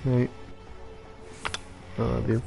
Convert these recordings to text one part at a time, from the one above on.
Right. I love you.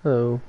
Hello.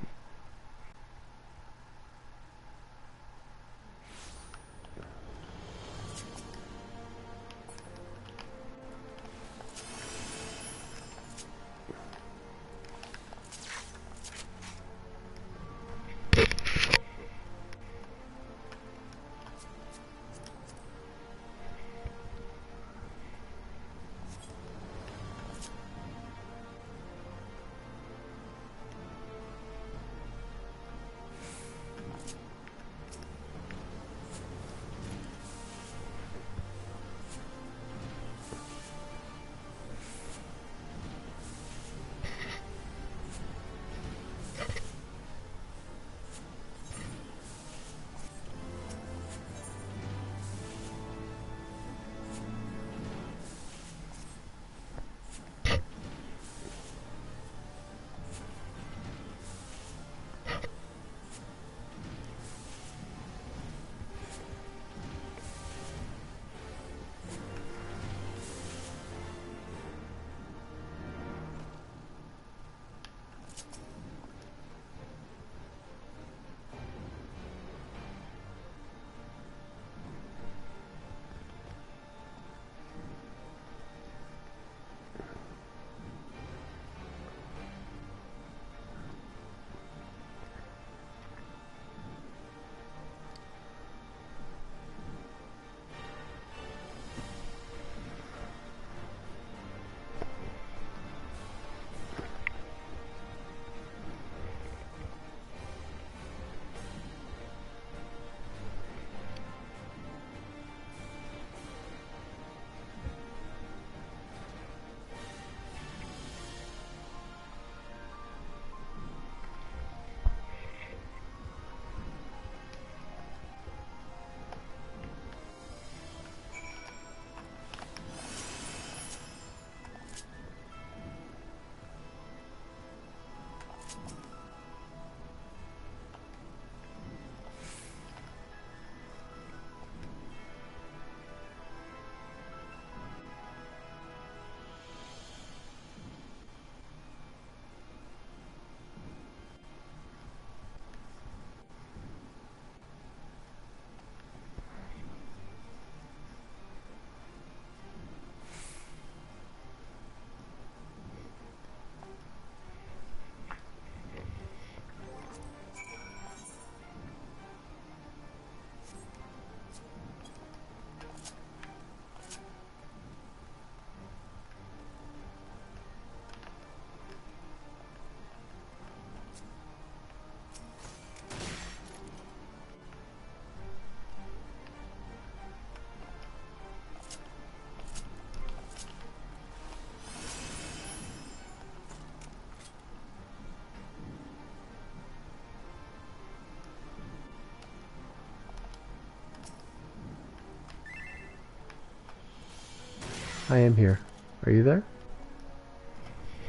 I am here. Are you there?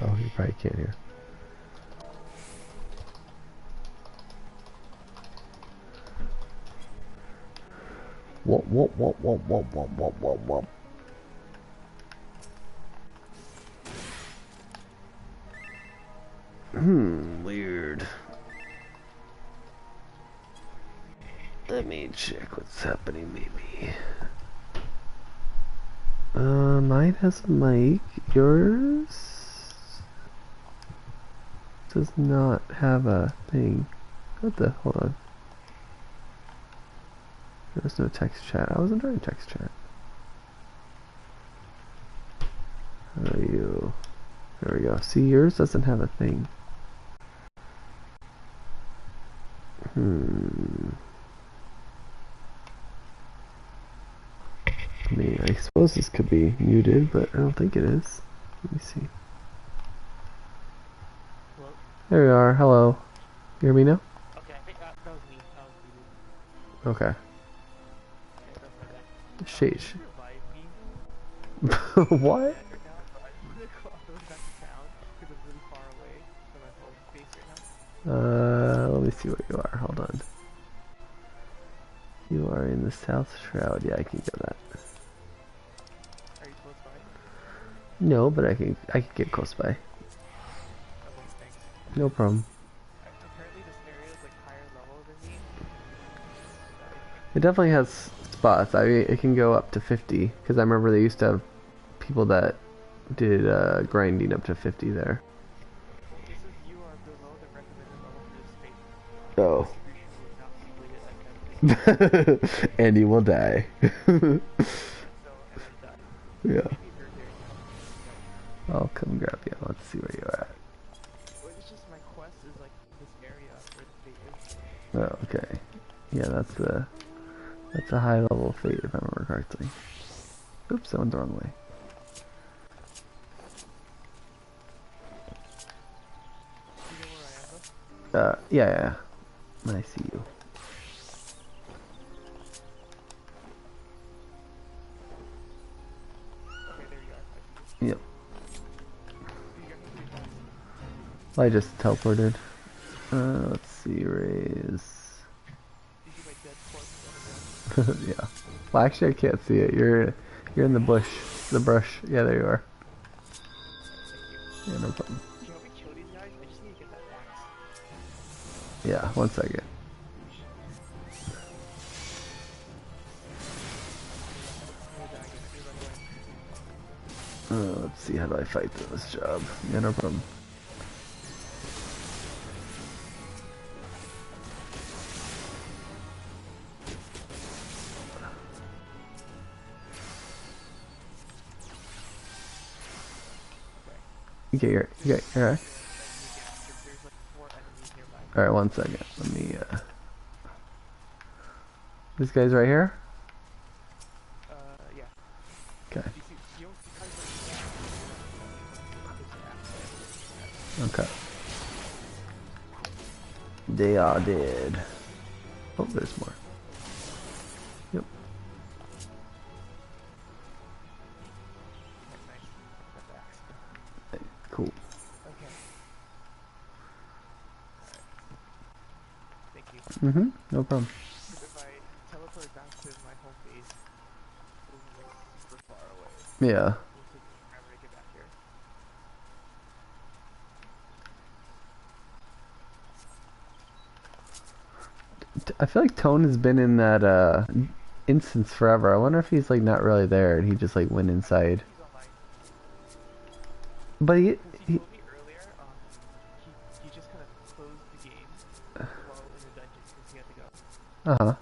Oh, you probably can't hear. Whoop, whoop, whoop, whoop, whoop, whoop, whoop, whoop, whoop. Weird. Let me check what's happening, maybe. Mine has a mic. Yours does not have a thing. What the? Hold on. There's no text chat. I wasn't trying text chat. How are you? There we go. See, yours doesn't have a thing. I mean, I suppose this could be muted, but I don't think it is. Let me see. Hello? There we are. Hello. You hear me now? Okay, I think that was me. That was Okay. me. Okay, Sheesh. revive me. What? Right now, but I just want to go all the way back to town because I'm really far away from my home base right now. Let me see where you are. Hold on. You are in the South Shroud. Yeah, I can get that. Are you close by? No, but I can get close by. Okay, thanks. No problem. Apparently this area is like higher level than me. It definitely has spots. I mean, it can go up to 50 because I remember they used to have people that did grinding up to 50 there. This is you are below the recommended level for this space. Oh. Distribution will not be completed at 10. And he will die. So, and then die. Yeah. Maybe you're there now. I'll come grab you. Let's see where you're at. Well, it's just my quest is like this area where the fate is. Oh, okay. Yeah, that's a high level fate if I remember correctly. Oops, I went the wrong way. Do you know where I am though? Yeah. I see you. Okay, there you are. I see you. Yep. You got me 3 times. I just teleported. Let's see, raise. Did you my dead corpse on the ground? Yeah. Well, actually, I can't see it. You're in the bush. The brush. Yeah, there you are. Thank you. Yeah, no problem. Can you help me kill these guys? I just need to get that axe. Yeah, 1 second. Let's see, how do I fight this job? Yeah, no problem. You get your axe? Alright, 1 second. Let me, This guy's right here? Yeah. Okay. You Okay. They are dead. Oh, there's more. Yep. Cool. Okay. Thank you. No problem. If I teleport back to my home base, it will be like super far away. Yeah. It will take me forever to get back here. I feel like Tone has been in that instance forever. I wonder if he's like not really there and he just like went inside. He's online. But he Told me earlier, he just kind of closed the game while in the dungeon because he had to go. uh-huh.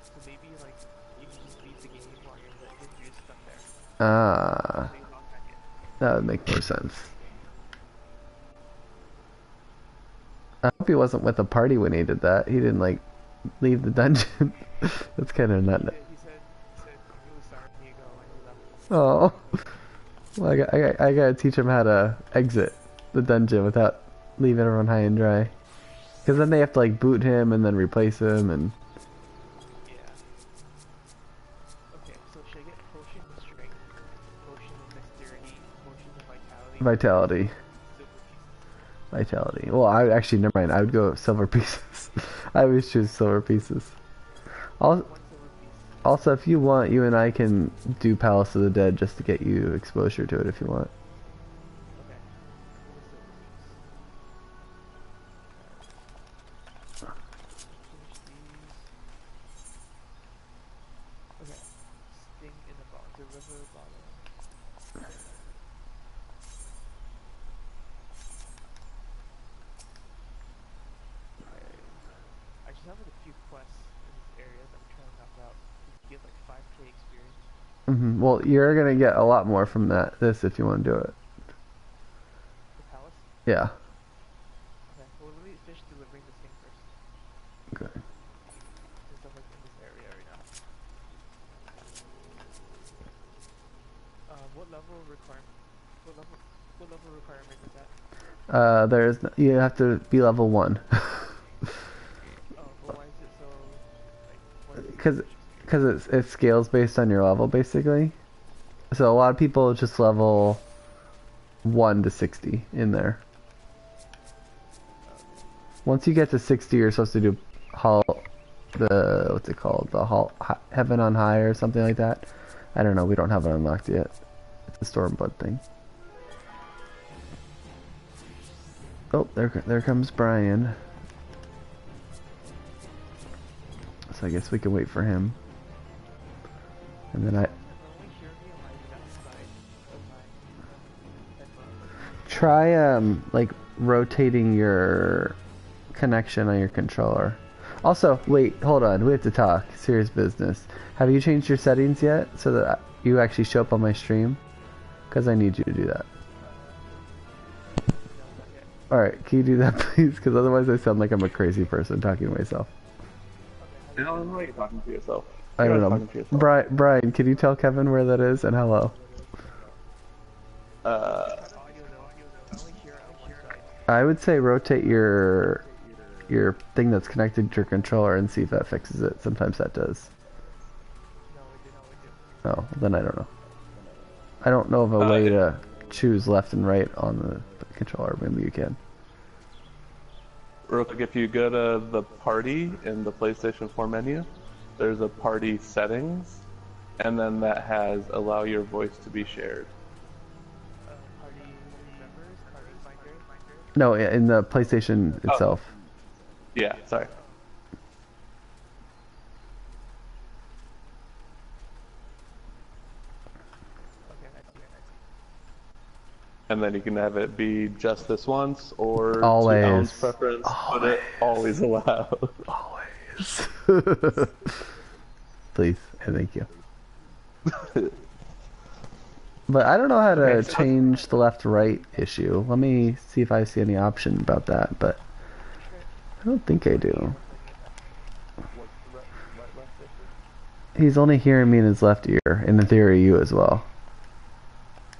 So maybe like if you just leave the game while you're in the dungeon, you're just stuck there. Ah, So you log back in. that would make more sense. I hope he wasn't with the party when he did that. He didn't like leave the dungeon. That's kind of not. He said I'm really sorry for you go and he left. Oh, well, I gotta teach him how to exit the dungeon without leaving everyone high and dry. Because then they have to like boot him and then replace him and. Yeah. Okay, so should I get potion of strength? Vitality. silver pieces. Vitality. Well, I actually never mind. I would go silver pieces. I always choose silver pieces. Also, One silver piece. also, if you want, you and I can do Palace of the Dead just to get you exposure to it if you want. Okay. With a silver piece. Finish these. Okay. Sting in the bottom. The river bottom. I just have like a few quests in this area that I'm trying to knock out to get like 5k experience. Well, you're gonna get a lot more from this if you want to do it. The palace? Yeah. Okay, well let me finish delivering this thing first. Okay. Since I'm like in this area right now. What level requirement is that? You have to be level 1. Oh, but why is it so, like, why is it so Because interesting? it scales based on your level, basically. So a lot of people just level 1 to 60 in there. Okay. Once you get to 60, you're supposed to do what's it called? Heaven on High or something like that. I don't know. We don't have it unlocked yet. It's a Stormblood thing. Oh, there comes Brian. So I guess we can wait for him. And then Can only hear me on my left side of my headphones. try like rotating your connection on your controller. Also, wait, hold on. We have to talk. Serious business. Have you changed your settings yet so that you actually show up on my stream? Because I need you to do that. No, not yet. Alright, can you do that please? Because otherwise I sound like I'm a crazy person talking to myself. Okay, how do No, you're talking to yourself. I You're don't talking know. to yourself. Brian, can you tell Kevin where that is and hello? It's audio though. I only hear it on one side. I would say rotate your thing that's connected to your controller and see if that fixes it. Sometimes that does. No, it didn't. Oh, then I don't know. I don't know of a way to choose left and right on the controller. Maybe you can. Real quick, if you go to the party in the PlayStation 4 menu, there's a party settings, and then that has allow your voice to be shared. Party members, party finder. No, in the PlayStation itself. Yeah, sorry. Okay, I see. And then you can have it be just this once, or Always. to Alan's preference, but it always allowed. Always. Please and thank you. But I don't know how to change the left-right issue. Let me see if I see any option about that, but I don't think I do. He's only hearing me in his left ear, and in theory you as well.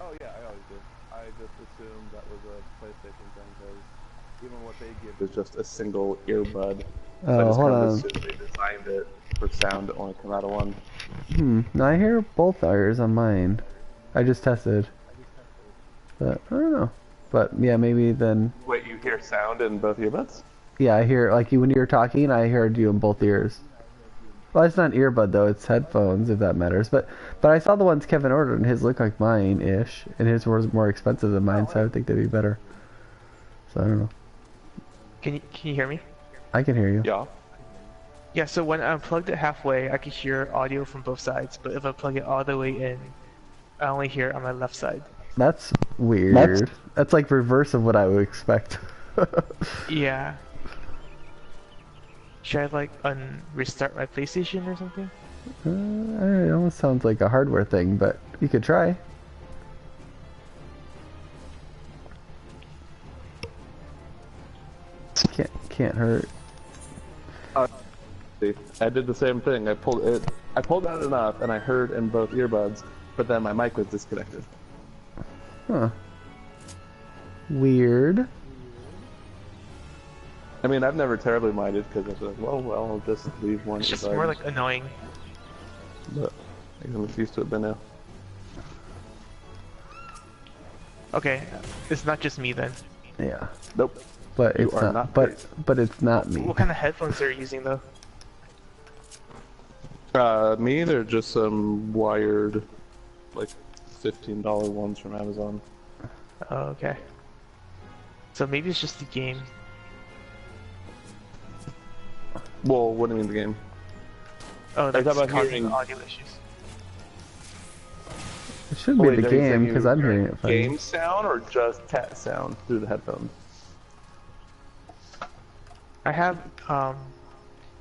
Oh yeah, I always do. I just assumed that was a PlayStation thing, because even what they give is just a single earbud. So I Oh, just hold kind of on. assumed they designed it for sound to only come out of one. No, I hear both ears on mine. I just tested. But I don't know. But yeah, maybe then. Wait, you hear sound in both earbuds? Yeah, I hear like you when you're talking. I heard you in both ears. Well, it's not an earbud though. It's headphones, if that matters. But I saw the ones Kevin ordered, and his look like mine-ish, and his was more expensive than mine, so I would think they'd be better. So I don't know. Can you hear me? I can hear you. Yeah. Yeah, so when I unplugged it halfway, I could hear audio from both sides, but if I plug it all the way in, I only hear it on my left side. That's weird. That's like reverse of what I would expect. Yeah. Should I like restart my PlayStation or something? It almost sounds like a hardware thing, but you could try. Can't hurt. I did the same thing. I pulled out enough, and I heard in both earbuds, but then my mic was disconnected. Huh. Weird. I mean, I've never terribly minded because I was like, well, I'll just leave one. It's just earbud. more like annoying. But I guess I'm used to it by now. Okay, it's not just me then. Yeah, Nope. but You it's are not. not But it's not me. What kind of headphones are you using though? Me, they're just some wired, like $15 ones from Amazon. Oh, okay. So maybe it's just the game. Well, what do you mean the game? Oh, Are you that's talking about causing hearing the audio issues. It should Oh, be wait, the are you saying game because I'm hearing it fine. game sound or just chat sound through the headphones? I have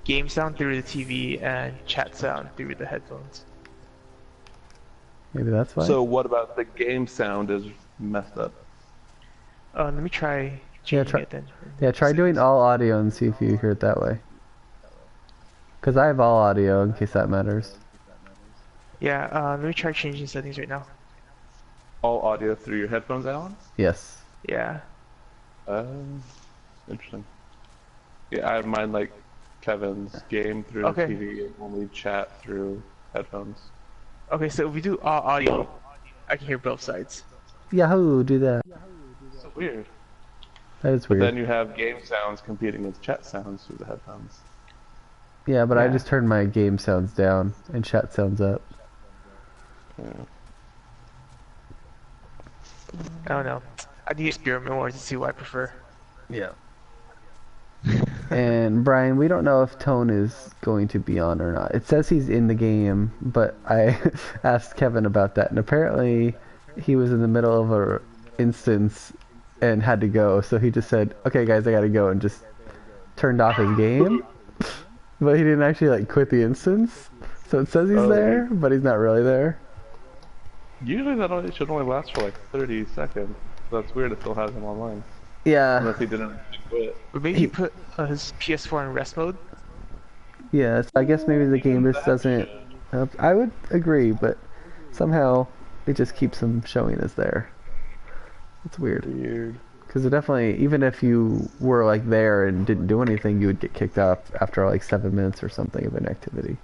game sound through the TV and chat sound through the headphones. Maybe that's why. So what about the game sound is messed up? Let me try Yeah, changing try. it then. Yeah, try doing all audio and see if you hear it that way. Because I have all audio in case that matters. Yeah, let me try changing settings right now. All audio through your headphones, Alan? Yes. Yeah. Interesting. Yeah, I have mine like Kevin's game through Okay. the TV and only chat through headphones. Okay, so if we do all audio, I can hear both sides. Yahoo! Do that. So weird. That is But weird. then you have game sounds competing with chat sounds through the headphones. Yeah, but I Yeah. just turned my game sounds down and chat sounds up. Yeah. I don't know. I need to experiment more to see what I prefer. Yeah. And Brian, we don't know if Tone is going to be on or not. It says he's in the game, but I asked Kevin about that, and apparently he was in the middle of a instance and had to go, so he just said, "Okay, guys, I gotta go," and just turned off his game. But he didn't actually like quit the instance, so it says he's Oh. there, but he's not really there. Usually should only last for like 30 seconds. So that's weird it still has him online. Yeah. Unless he didn't quit. Or maybe he put his PS4 in rest mode. Yeah, so I guess maybe the game just doesn't help. I would agree, but somehow it just keeps him showing as there. It's weird. Weird. Because it definitely, even if you were like there and didn't do anything, you would get kicked off after like 7 minutes or something of inactivity.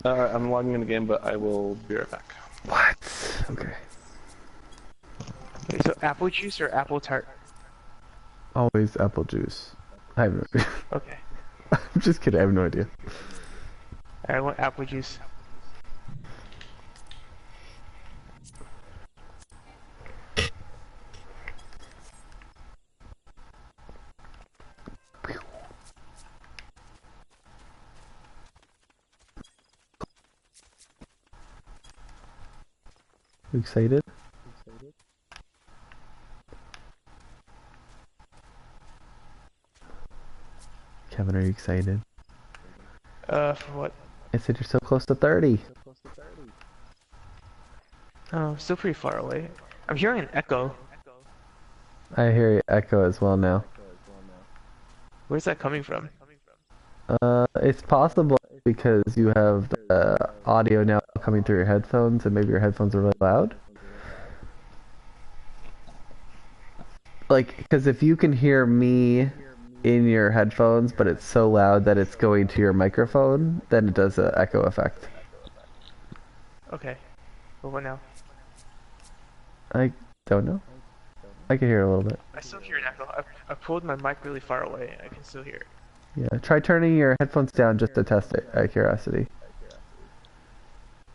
I'm logging in the game, but I will be right back. What? Okay. Okay, so apple juice or apple tart? Always apple juice. I have no Okay. I'm just kidding, I have no idea. I want apple juice. You excited? Kevin, are you excited? For what? I said you're so close to 30. Oh, still pretty far away. I'm hearing an echo. I hear you echo as well now. Where's that coming from? It's possible because you have the audio now coming through your headphones, and maybe your headphones are really loud. Like, because if you can hear me in your headphones, but it's so loud that it's going to your microphone, then it does an echo effect. Okay. Well, what now? I don't know. I can hear it a little bit. I still hear an echo. I pulled my mic really far away. I can still hear it. Yeah, try turning your headphones down just to test it out of curiosity.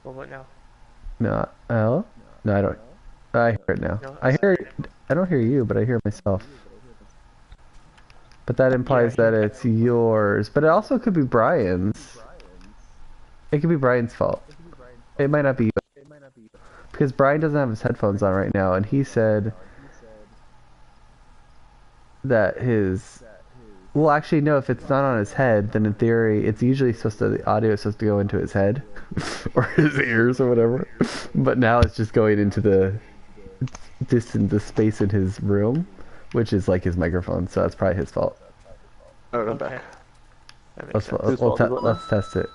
Well, what now? No, hello? No, I don't. I hear it now. No, I don't hear you, but I hear myself. But that implies that it's yours. But it also could be Brian's. It could be Brian's fault. It might not be you. Because Brian doesn't have his headphones on right now, and he said that his... Well, actually, no, if it's not on his head, then in theory, it's usually the audio is supposed to go into his head, or his ears, or whatever. But now it's just going into the space in his room, which is like his microphone, so that's probably his fault. Alright, I'm Okay. back. That makes Let's, sense. Whose fault is it now? let's test it.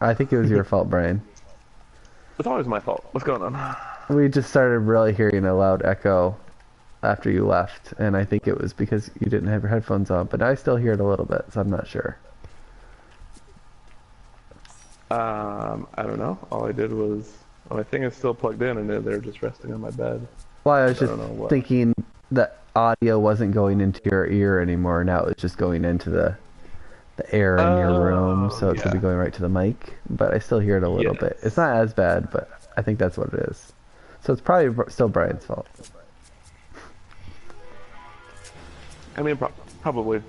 I think it was your fault, Brian. It's always my fault. What's going on? We just started really hearing a loud echo after you left, and I think it was because you didn't have your headphones on, but I still hear it a little bit, so I'm not sure. I don't know. All I did was Oh, my thing is still plugged in, and they're just resting on my bed. Well, I was I just don't know what. thinking that audio wasn't going into your ear anymore. Now it's just going into the air in your room, Oh, so it should be yeah. going right to the mic. But I still hear it a little bit. It's Yes. not as bad, but I think that's what it is. So it's probably still Brian's fault. I mean, probably.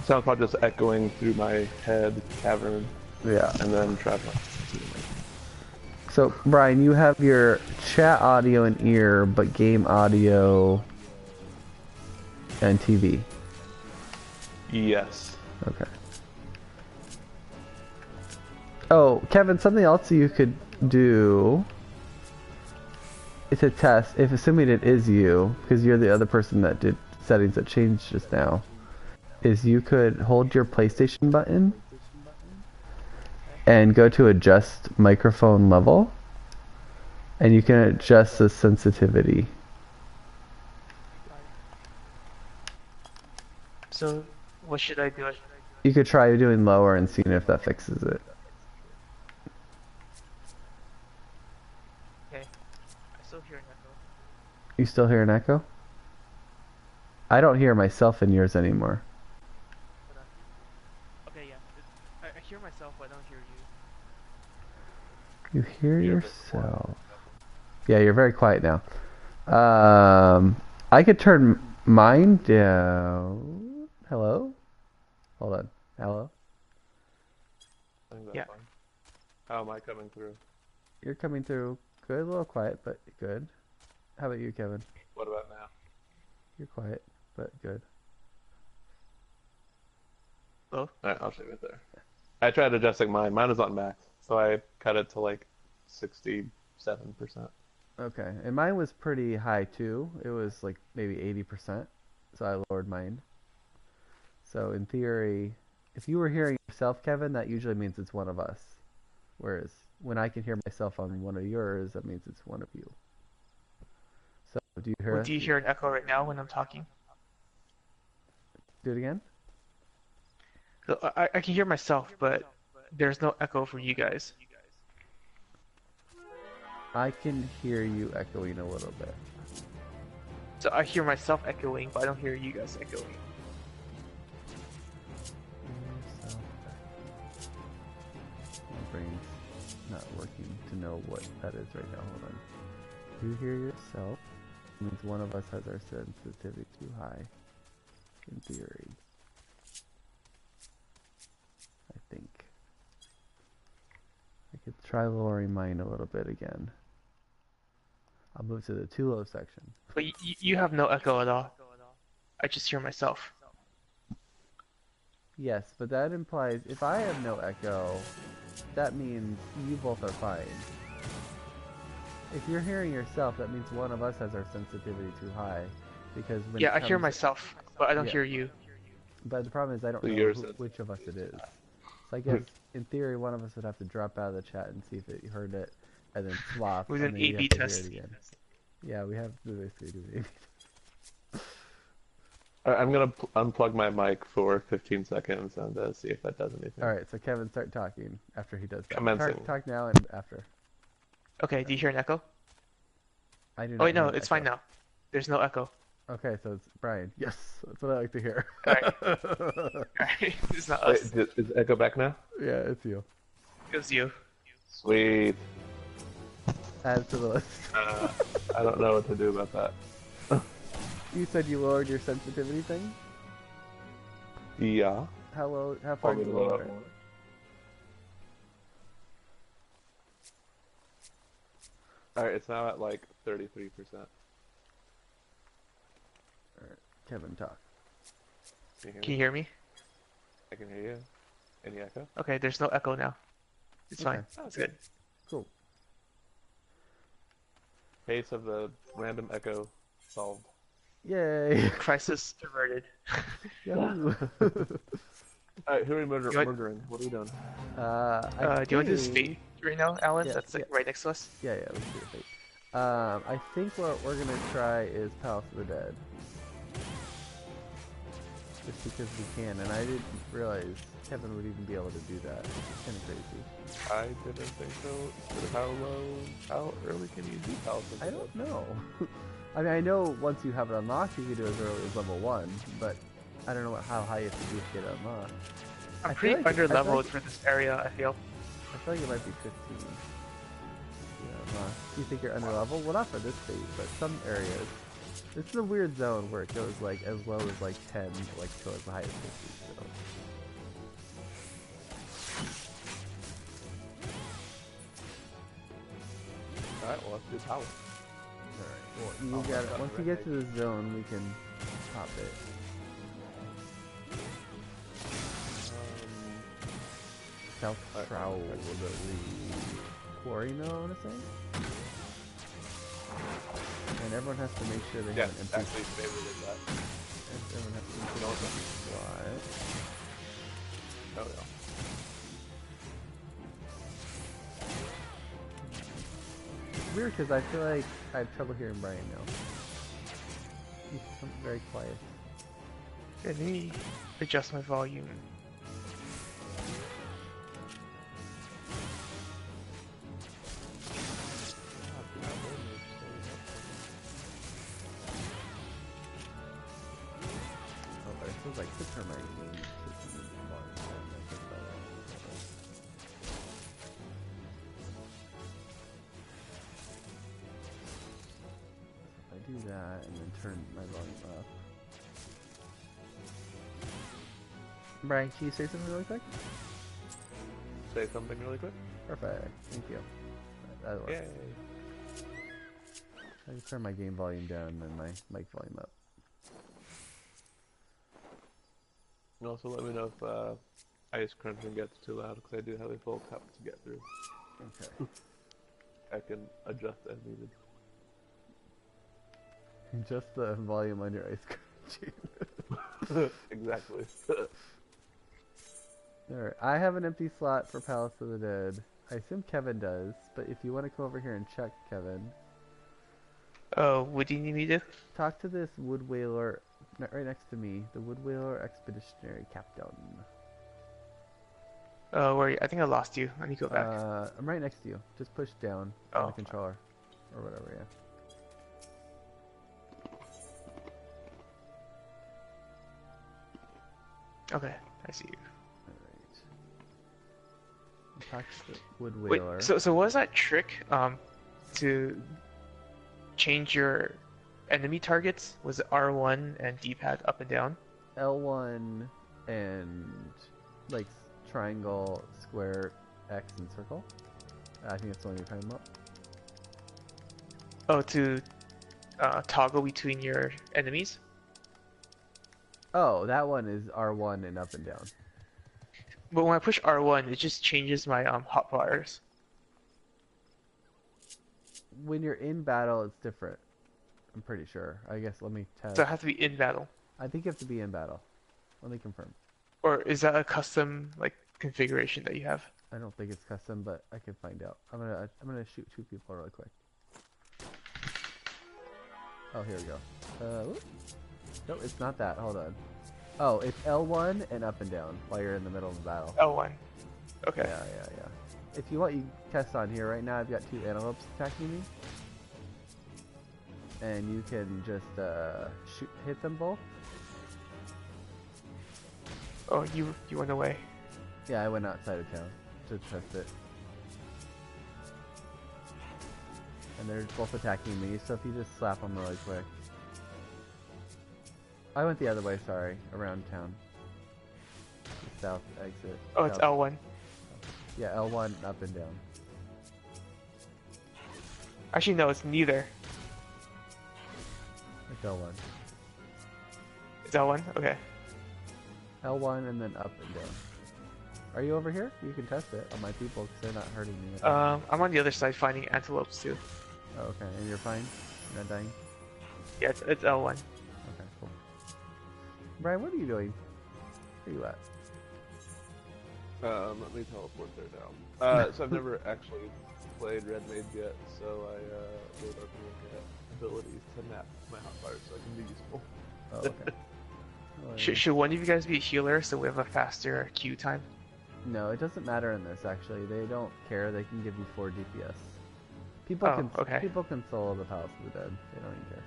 Sounds probably just echoing through my head cavern, Yeah. and then traveling. So Brian, you have your chat audio in ear, but game audio and TV. Yes. Okay. Oh, Kevin, something else you could do is a test, if assuming it is you, because you're the other person that did settings that changed just now, is you could hold your PlayStation button and go to adjust microphone level, and you can adjust the sensitivity. So, what should I do? You could try doing lower and seeing if that fixes it. Okay. I still hear an echo. You still hear an echo? I don't hear myself in yours anymore. Hold on. Okay, yeah. I hear myself, but I don't hear you. You hear You're a bit quiet. yourself. Yeah, you're very quiet now. I could turn mine down. Hello? Hold on. Hello? I think that's Yeah. fine. How am I coming through? You're coming through good, a little quiet, but good. How about you, Kevin? What about now? You're quiet, but good. Both? Alright, I'll show you it there. I tried adjusting mine. Mine is on max, so I cut it to like 67%. Okay, and mine was pretty high too. It was like maybe 80%, so I lowered mine. So in theory, if you were hearing yourself, Kevin, that usually means it's one of us. Whereas when I can hear myself on one of yours, that means it's one of you. So do you hear Well, us? do you hear an echo right now when I'm talking? Do it again? So I can hear myself, but there's no echo for you guys. I can hear you echoing a little bit. So I hear myself echoing, but I don't hear you guys echoing. Yourself. My brain's not working to know what that is right now. Hold on. You hear yourself. It means one of us has our sensitivity too high. In theory. I think. I could try lowering mine a little bit again. I'll move to the too low section. But you have no echo at all. I just hear myself. Yes, but that implies if I have no echo, that means you both are fine. If you're hearing yourself, that means one of us has our sensitivity too high. Because when Yeah, it I hear comes, myself, but I don't Yeah. hear you. but the problem is I don't So know yours which of us it is. So I guess in theory one of us would have to drop out of the chat and see if it heard it, and then swap, With and an then you A/B have to hear test. it again. Yeah, we have to basically do the A/B. Alright, I'm gonna unplug my mic for 15 seconds and see if that does anything. All right, so Kevin, start talking after he does that. Commencing. Talk now and after. Okay, do you hear an echo? I do Oh not wait, hear no, an it's echo. fine now. There's no echo. Okay, so it's Brian. Yes, that's what I like to hear. Alright. Alright, it's not Wait, us. is Echo back now? Yeah, it's you. It was you. Sweet. Add to the list. I don't know what to do about that. You said you lowered your sensitivity thing? Yeah. How low? How far did you lower it? Alright, it's now at like 33%. Alright, Kevin, talk. Can you hear Can me? you hear me? I can hear you. Any echo? Okay, there's no echo now. It's fine. Okay. It's good. Cool. Case of the random echo solved. Yay! Crisis averted. Yahoo! Alright, who are we You want- murdering? What are we doing? I do you want to do think- Fate right now, Alan? Yeah, That's like yeah. right next to us. Yeah, let's do a fate. I think what we're gonna try is Palace of the Dead. just because we can, and I didn't realize Kevin would even be able to do that. It's kind of crazy. I didn't think so. How early can you do Palace of the I Dead? don't know. I mean, I know once you have it unlocked, you can do it as early as level 1, but I don't know how high you have to be to get it unlocked. I'm pretty under leveled for this area, I feel. I feel like it might be 15. Yeah, do you think you're under level? Well, not for this state, but some areas. This is a weird zone where it goes like as low as like 10, like to as high as 50. So. Alright, well let's do Palace. Alright, well you got it. Once you get to this zone, we can pop it. South Shroud will the quarry mill, I want to say? And everyone has to make sure they have an empty actually favorited that. Everyone has to make sure they have a Oh yeah. It's weird because I feel like I have trouble hearing Brian now. He's very quiet. Let me adjust my volume. It was like 6 or 9 games. I do that and then turn my volume up. Brian, can you say something really quick? Say something really quick? Perfect. Thank you. That'll work. Yay. I can turn my game volume down and then my mic volume up. And also let me know if ice crunching gets too loud, because I do have a full cup to get through. Okay. I can adjust as needed. Just the volume on your ice cream. Exactly. Alright, I have an empty slot for Palace of the Dead. I assume Kevin does, but if you want to come over here and check, Kevin. Oh, what do you need me to? Talk to this wood whaler right next to me, the wood whaler expeditionary captain. Oh, where are you? I think I lost you. I need to go back. I'm right next to you. Just push down on the controller. Or whatever, yeah. Okay, I see you. Alright. Talk to the wood whaler. Wait, so what was that trick to change your enemy targets? Was it R1 and D-pad up and down? L1 and like triangle, square, X, and circle. I think that's the one you're talking about. Oh, to toggle between your enemies? Oh, that one is R1 and up and down. But when I push R1, it just changes my hotbars. When you're in battle, it's different. I'm pretty sure. I guess let me test. So I have to be in battle. I think you have to be in battle. Let me confirm. Or is that a custom like configuration that you have? I don't think it's custom, but I can find out. I'm gonna shoot 2 people really quick. Oh, here we go. No, it's not that. Hold on. Oh, it's L1 and up and down while you're in the middle of the battle. L1. Okay. Yeah. If you want, you can test on here. Right now, I've got 2 antelopes attacking me. And you can just hit them both. Oh, you went away. Yeah, I went outside of town to test it. And they're both attacking me, so if you just slap them really quick. I went the other way, sorry, around town. The south exit. Oh, it's L1. Yeah, L1 up and down. Actually, no, it's neither. It's L1. It's L1? Okay. L1 and then up and down. Are you over here? You can test it on my people because they're not hurting me. I'm on the other side finding antelopes too. Oh, okay, and you're fine? You're not dying? Yeah, it's L1. Okay, cool. Brian, what are you doing? Where are you at? Let me teleport there now. So I've never actually played Red Mage yet, so I load up and look at abilities to map my hotbars so I can be useful. Oh, okay. Oh, yeah. Should one of you guys be a healer so we have a faster queue time? No, it doesn't matter in this actually. They don't care. They can give you 4 DPS. Oh, okay. People can solo the Palace of the Dead. They don't even care.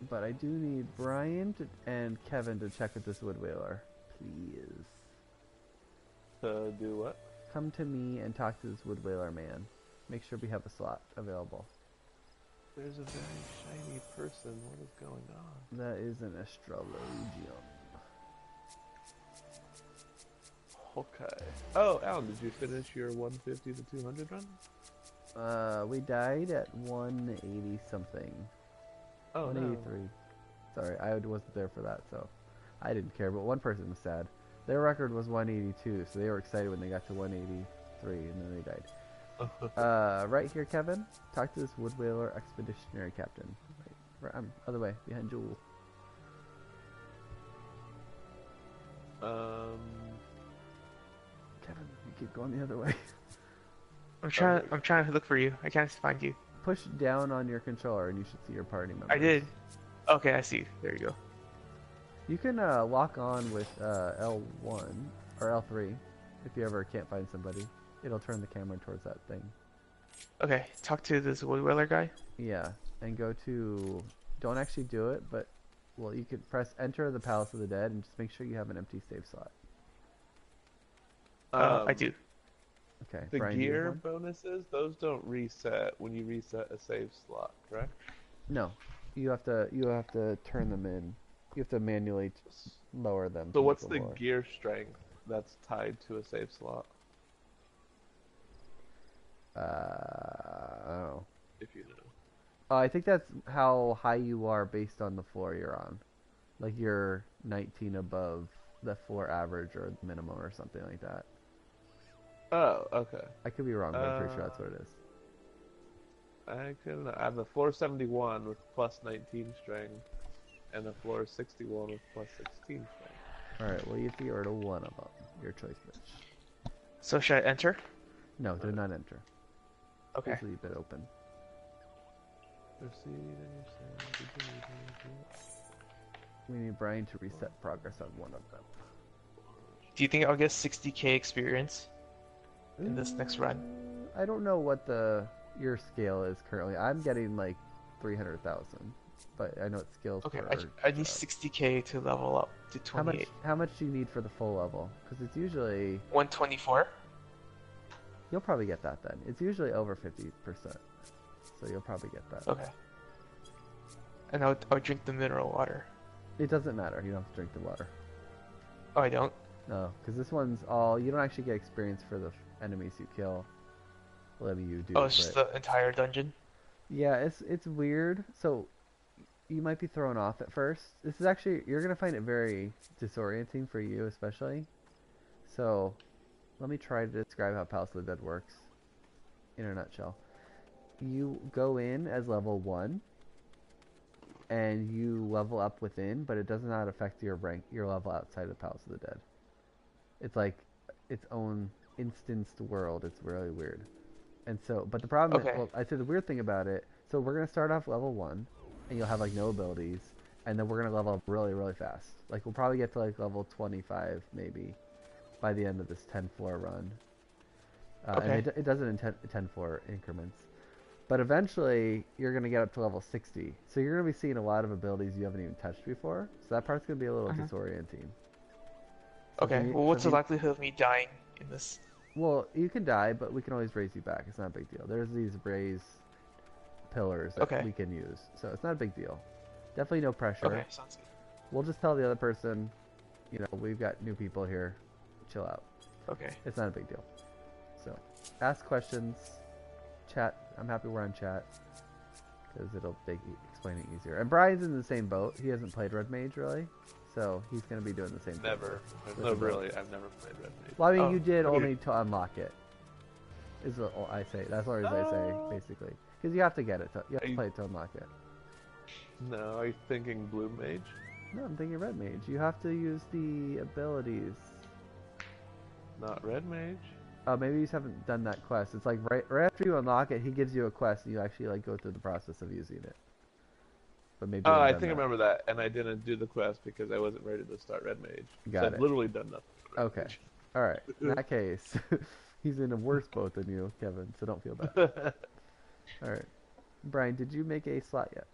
But I do need Brian and Kevin to check with this Wood Whaler. Please. To do what? Come to me and talk to this Wood Whaler man. Make sure we have a slot available. There's a very shiny person. What is going on? That is an astrologian. Okay. Oh, Alan, did you finish your 150 to 200 run? We died at 180 something. Oh, 183. Sorry, I wasn't there for that, so I didn't care. But one person was sad. Their record was 182, so they were excited when they got to 183, and then they died. Right here, Kevin. Talk to this Wood Whaler Expeditionary Captain. Right, other way, behind Jewel. Kevin, you keep going the other way. I'm trying to look for you. I can't find you. Push down on your controller, and you should see your party members. I did. Okay, I see. There you go. You can lock on with L1 or L3 if you ever can't find somebody. It'll turn the camera towards that thing. Okay, talk to this Wood Whaler guy. Yeah, and go to... Don't actually do it, but... Well, you could press enter the Palace of the Dead and just make sure you have an empty save slot. I do. Okay, The Brian, do you have gear one? bonuses, those don't reset when you reset a save slot, correct? No, you have to turn them in. You have to manually lower them. So to what's the the lower. gear strength that's tied to a save slot? Oh. If you know. I think that's how high you are based on the floor you're on. Like you're 19 above the floor average or minimum or something like that. Oh, okay. I could be wrong, but I'm pretty sure that's what it is. I have a floor 71 with plus 19 strength, and a floor 61 with plus 16 strength. Alright, well you have to get rid of one of them. Your choice, bitch. So should I enter? No, do not enter. Okay. Just leave it open. We need Brian to reset progress on one of them. Do you think I'll get 60k experience in this next run? I don't know what your scale is currently. I'm getting like 300,000, but I know it's skills. Okay, per, I need 60k to level up to 28. How much do you need for the full level? Because it's usually 124. you'll probably get that then. It's usually over 50%, so you'll probably get that. Okay. And I'll drink the mineral water. It doesn't matter. You don't have to drink the water. Oh, I don't. No, because this one's all. You don't actually get experience for the enemies you kill. Well, maybe you do. Oh, it's just the entire dungeon. Yeah, it's weird. So you might be thrown off at first. This is actually you're gonna find it very disorienting for you, especially. So let me try to describe how Palace of the Dead works in a nutshell. You go in as level 1, and you level up within, but it does not affect your rank, your level outside of the Palace of the Dead. It's like its own instanced world. It's really weird. And so, but the problem is, well, I'd say the weird thing about it, so we're going to start off level 1, and you'll have like no abilities, and then we're going to level up really, really fast. Like we'll probably get to like level 25 maybe by the end of this 10 floor run. And it does it in 10 floor increments. But eventually, you're going to get up to level 60. So you're going to be seeing a lot of abilities you haven't even touched before. So that part's going to be a little disorienting. So Okay, well what's the likelihood of me dying in this? Well, you can die, but we can always raise you back. It's not a big deal. There's these raise pillars that we can use. So it's not a big deal. Definitely no pressure. Okay, sounds good. We'll just tell the other person, you know, we've got new people here. Chill out. Okay. It's not a big deal. So, ask questions. Chat. I'm happy we're on chat. Because it'll make explain it easier. And Brian's in the same boat. He hasn't played Red Mage, really. So, he's going to be doing the same thing. Never. No, really. I've never played Red Mage. Well, I mean, you did only to unlock it. Is what I say. That's what I say, basically. Because you have to get it. You have to play it to unlock it. No, are you thinking Blue Mage? No, I'm thinking Red Mage. You have to use the abilities. Not Red Mage. Oh, maybe you just haven't done that quest. It's like right after you unlock it, he gives you a quest, and you actually like go through the process of using it. But maybe you Oh, haven't I done think I that. remember that, and I didn't do the quest because I wasn't ready to start Red Mage. So Got I've it. literally done nothing with Red Okay. All right. In that case, he's in a worse boat than you, Kevin. So don't feel bad. Mage. All right. Brian, did you make a slot yet?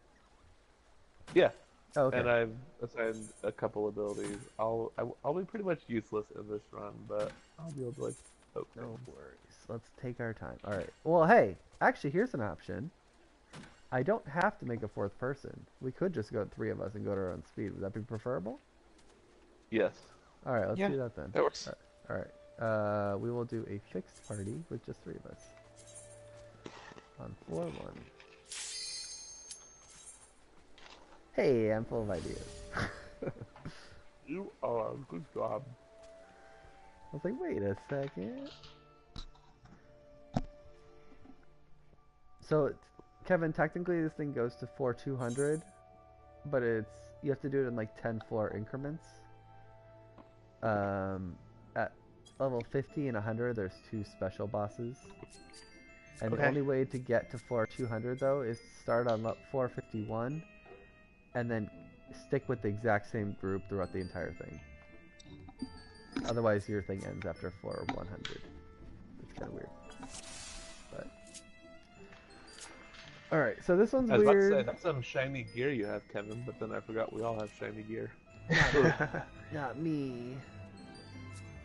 Yeah, Oh, okay. and I've assigned a couple abilities. I'll be pretty much useless in this run, but I'll be able to like poke No things. worries. Let's take our time. All right. Well, hey, actually, here's an option. I don't have to make a fourth person. We could just go three of us and go to our own speed. Would that be preferable? Yes. All right, let's Yeah, do that then. that works. All right. We will do a fixed party with just three of us on floor one. Hey, I'm full of ideas. I You are good job. was like, wait a second. So, Kevin, technically this thing goes to floor 200, but you have to do it in like 10 floor increments. At level 50 and 100, there's two special bosses. And the Okay. only way to get to floor 200 though is to start on floor 51 and then stick with the exact same group throughout the entire thing. Otherwise your thing ends after floor 100. It's kind of weird. But all right, so this one's I was about to weird. say that's some shiny gear you have, Kevin, but then I forgot we all have shiny gear. Not me.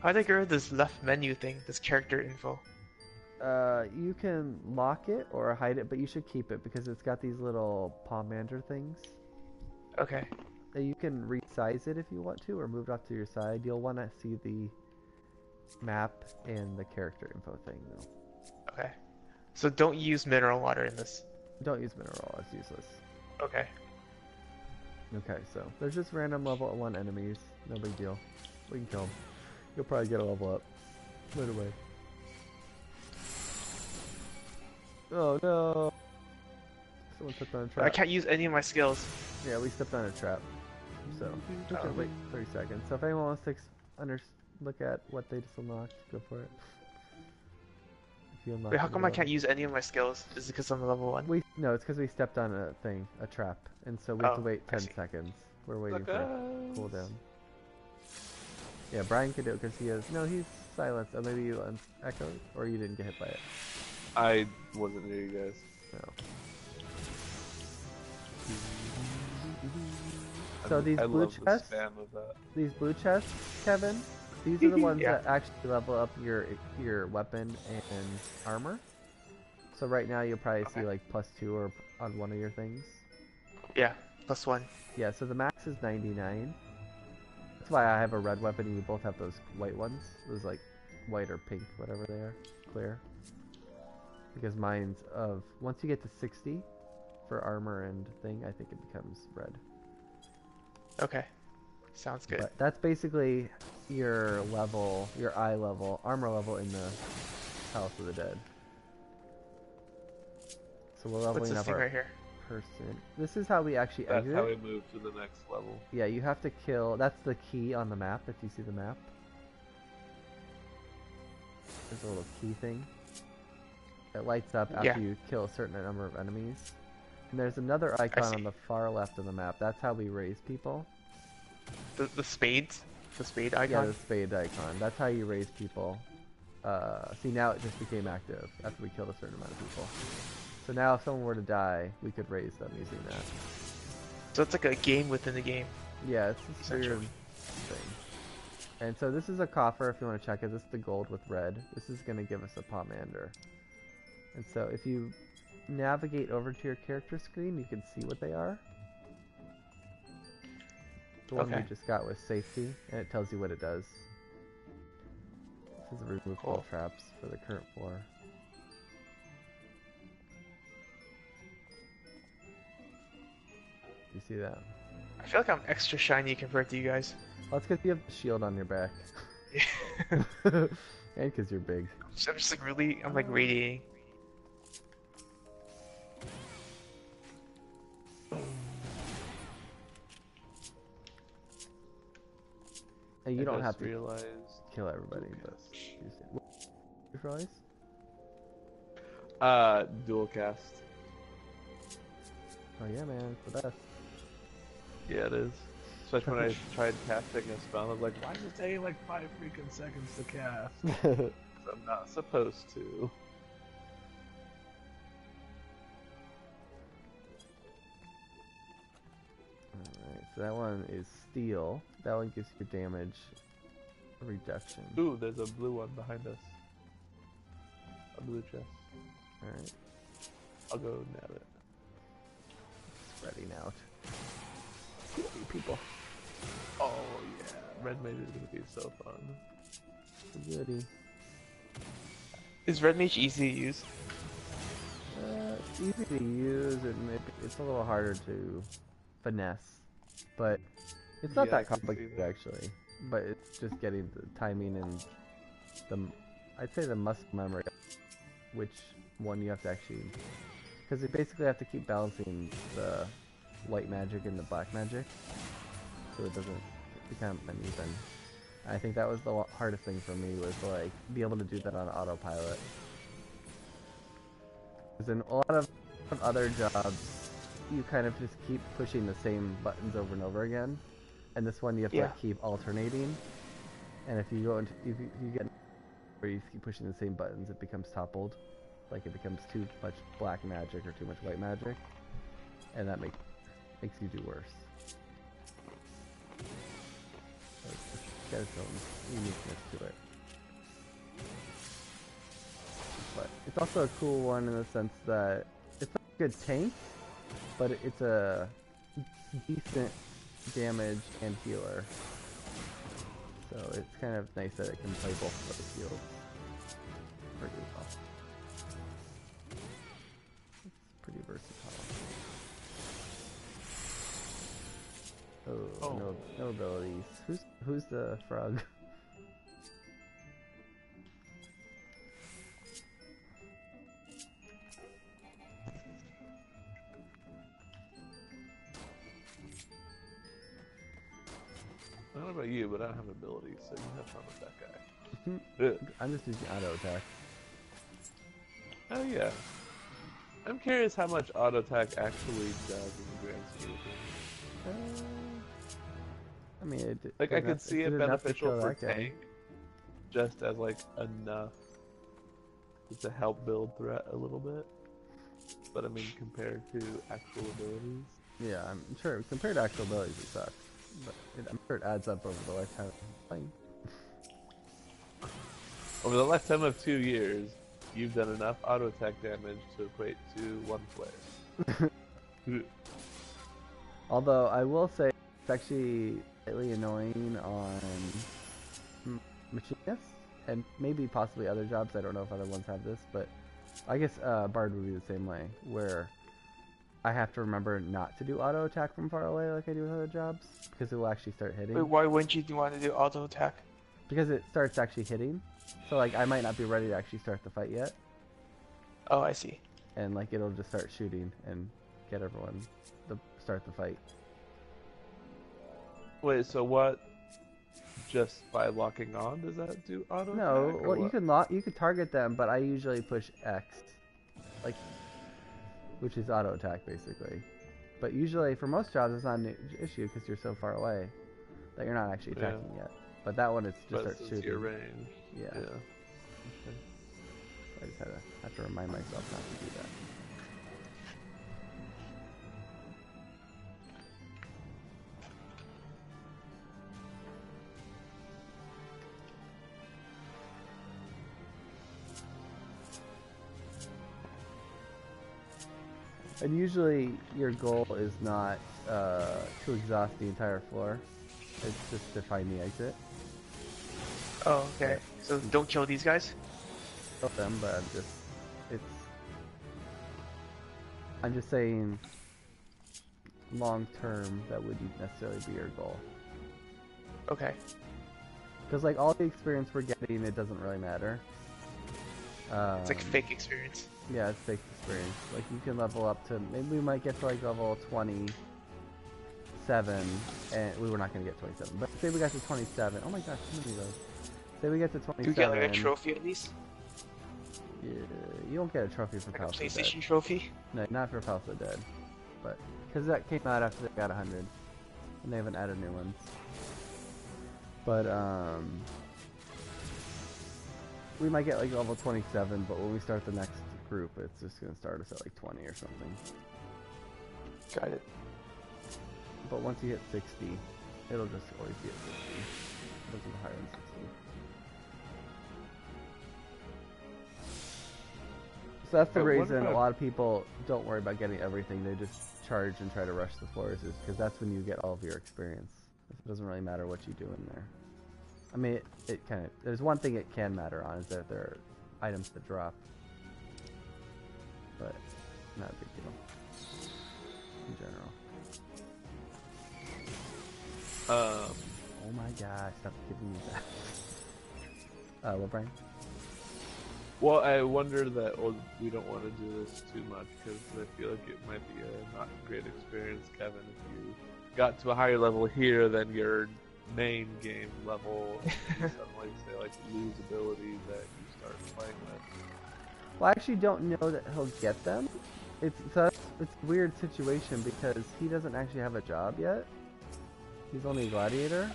How'd I get rid of this left menu thing, this character info? You can lock it or hide it, but you should keep it because it's got these little pomander things. Okay. You can resize it if you want to, or move it off to your side. You'll want to see the map and the character info thing, though. Okay. So don't use mineral water in this. Don't use mineral; it's useless. Okay. Okay, so there's just random level 1 enemies. No big deal. We can kill them. You'll probably get a level up right away. Oh no! Someone stepped on a trap. I can't use any of my skills. Yeah, we stepped on a trap. So, wait 30 seconds. So if anyone wants to look at what they just unlocked, go for it. If you unlock Wait, how the come I level. can't use any of my skills? Is it because I'm level 1? No, it's because we stepped on a trap, and so we have to Oh, wait I 10 see. seconds. We're waiting for Suckers. a cooldown. Yeah, Brian could do it because he has. No, he's silenced. Oh, maybe you echoed, or you didn't get hit by it. I wasn't near you guys. No. So these I blue love the chests, spam of that. Kevin, these are the ones Yeah. that actually level up your weapon and armor. So right now you'll probably see like +2 or on one of your things. Yeah, +1. Yeah, so the max is 99. That's why I have a red weapon and you both have those white ones. Those like white or pink, whatever they are, clear. Because mine's once you get to 60 for armor and thing, I think it becomes red. Okay. Sounds good. But that's basically your level, your eye level, armor level in the House of the Dead. So we're What's leveling this up thing our right here? person. This is how we actually That's exit. how we move to the next level. Yeah, you have to kill. That's the key on the map. If you see the map, there's a little key thing. It lights up after Yeah. you kill a certain number of enemies. And there's another icon on the far left of the map. That's how we raise people. The spades? The spade Yeah, icon? the spade icon. That's how you raise people. See, now it just became active after we killed a certain amount of people. So now if someone were to die, we could raise them using that. So it's like a game within the game. Yeah, it's this weird Essentially. thing. And so this is a coffer if you want to check it. This is the gold with red. This is going to give us a pomander. And so if you navigate over to your character screen, you can see what they are. The one we Okay. just got was safety, and it tells you what it does. This is remove all Cool. traps for the current floor. You see that? I feel like I'm extra shiny compared to you guys. Well, that's because you have a shield on your back. I'm And because you're big. just like really, I'm like radiating. And you I don't just have to realized. kill everybody, but use it. neutralize? Dual cast. Oh yeah, man, it's the best. Yeah, it is. Especially when I tried casting a spell, I was like, why does it take like 5 freaking seconds to cast? 'Cause I'm not supposed to. Alright, so that one is steel. That one gives you damage reduction. Ooh, there's a blue one behind us. A blue chest. Alright, I'll go nab it. spreading out. People. Oh yeah, red mage is gonna be so fun. Goody. Is red mage easy to use? It's easy to use, and it's a little harder to finesse, but it's not Yeah, I that can see complicated that. actually. But it's just getting the timing and I'd say the muscle memory, which one you have to actually, because you basically have to keep balancing the white magic and the black magic, so it doesn't become uneven. I think that was the hardest thing for me, was like be able to do that on autopilot. Because in a lot of other jobs, you kind of just keep pushing the same buttons over and over again, and this one you have to like, keep alternating. And if you go into if you get where you keep pushing the same buttons, it becomes toppled, like it becomes too much black magic or too much white magic, and that makes you do worse. So it's got its own uniqueness to it. But it's also a cool one in the sense that it's not a good tank, but it's a decent damage and healer. So it's kind of nice that it can play both of those fields pretty well. It's pretty versatile. Oh, no abilities. Who's the frog? I don't know about you, but I don't have abilities, so you have fun with that guy. I'm just using auto attack. Oh yeah. I'm curious how much auto attack actually does in the grand scheme of things. I mean, Like, I could see it beneficial for that guy. tank, just as like enough to help build threat a little bit. But I mean, compared to actual abilities. Yeah, I'm sure compared to actual abilities, it sucks. But I'm sure it adds up over the lifetime of playing. Over the lifetime of 2 years, you've done enough auto attack damage to equate to 1 player. Although I will say it's actually slightly annoying on machinists and maybe possibly other jobs. I don't know if other ones have this, but I guess Bard would be the same way, where I have to remember not to do auto attack from far away like I do with other jobs, because it will actually start hitting. Wait, why wouldn't you want to do auto attack? Because it starts actually hitting. So like I might not be ready to actually start the fight yet, Oh, I see. and like it'll just start shooting and get everyone to start the fight. Wait, so what? Just by locking on, does that do auto No, attack? or well what? you can target them, but I usually push X, like, which is auto attack basically. But usually for most jobs it's not an issue because you're so far away that you're not actually attacking yet. But that one it's just But starts since shooting. your range. Yeah. Yeah. Okay. I just have to remind myself not to do that. And usually your goal is not to exhaust the entire floor. It's just to find the exit. Oh, okay. So don't kill these guys? Kill them, but I'm just saying long term that wouldn't necessarily be your goal. Okay. Because like all the experience we're getting, it doesn't really matter. It's like fake experience. Yeah, it's fake experience. Like you can level up to, maybe we might get to like level 27, and we were not going to get 27, but say we got to 27. Oh my gosh, how many of those? Say we get to 27. Do you get like a trophy at least? You don't get a trophy for Like a Palace of the Dead. PlayStation trophy? No, not for Palace of the Dead. But, because that came out after they got 100. And they haven't added new ones. But, we might get like level 27, but when we start the next group, it's just going to start us at like 20 or something. Got it. But once you hit 60, it'll just always be at 60. It doesn't go higher than 60. So that's the reason a lot of people don't worry about getting everything. They just charge and try to rush the floors, is because that's when you get all of your experience. It doesn't really matter what you do in there. I mean, it kind of... There's one thing it can matter on, is that there are items that drop. But, not a big deal. In general. Oh my gosh, stop giving me that. What, Brian? Well, I wonder that we don't want to do this too much, because I feel like it might be a not great experience, Kevin, if you got to a higher level here than your main game level, you suddenly say, like, lose abilities that you start playing with. Well, I actually don't know that he'll get them. It's a weird situation, because he doesn't actually have a job yet. He's only a gladiator.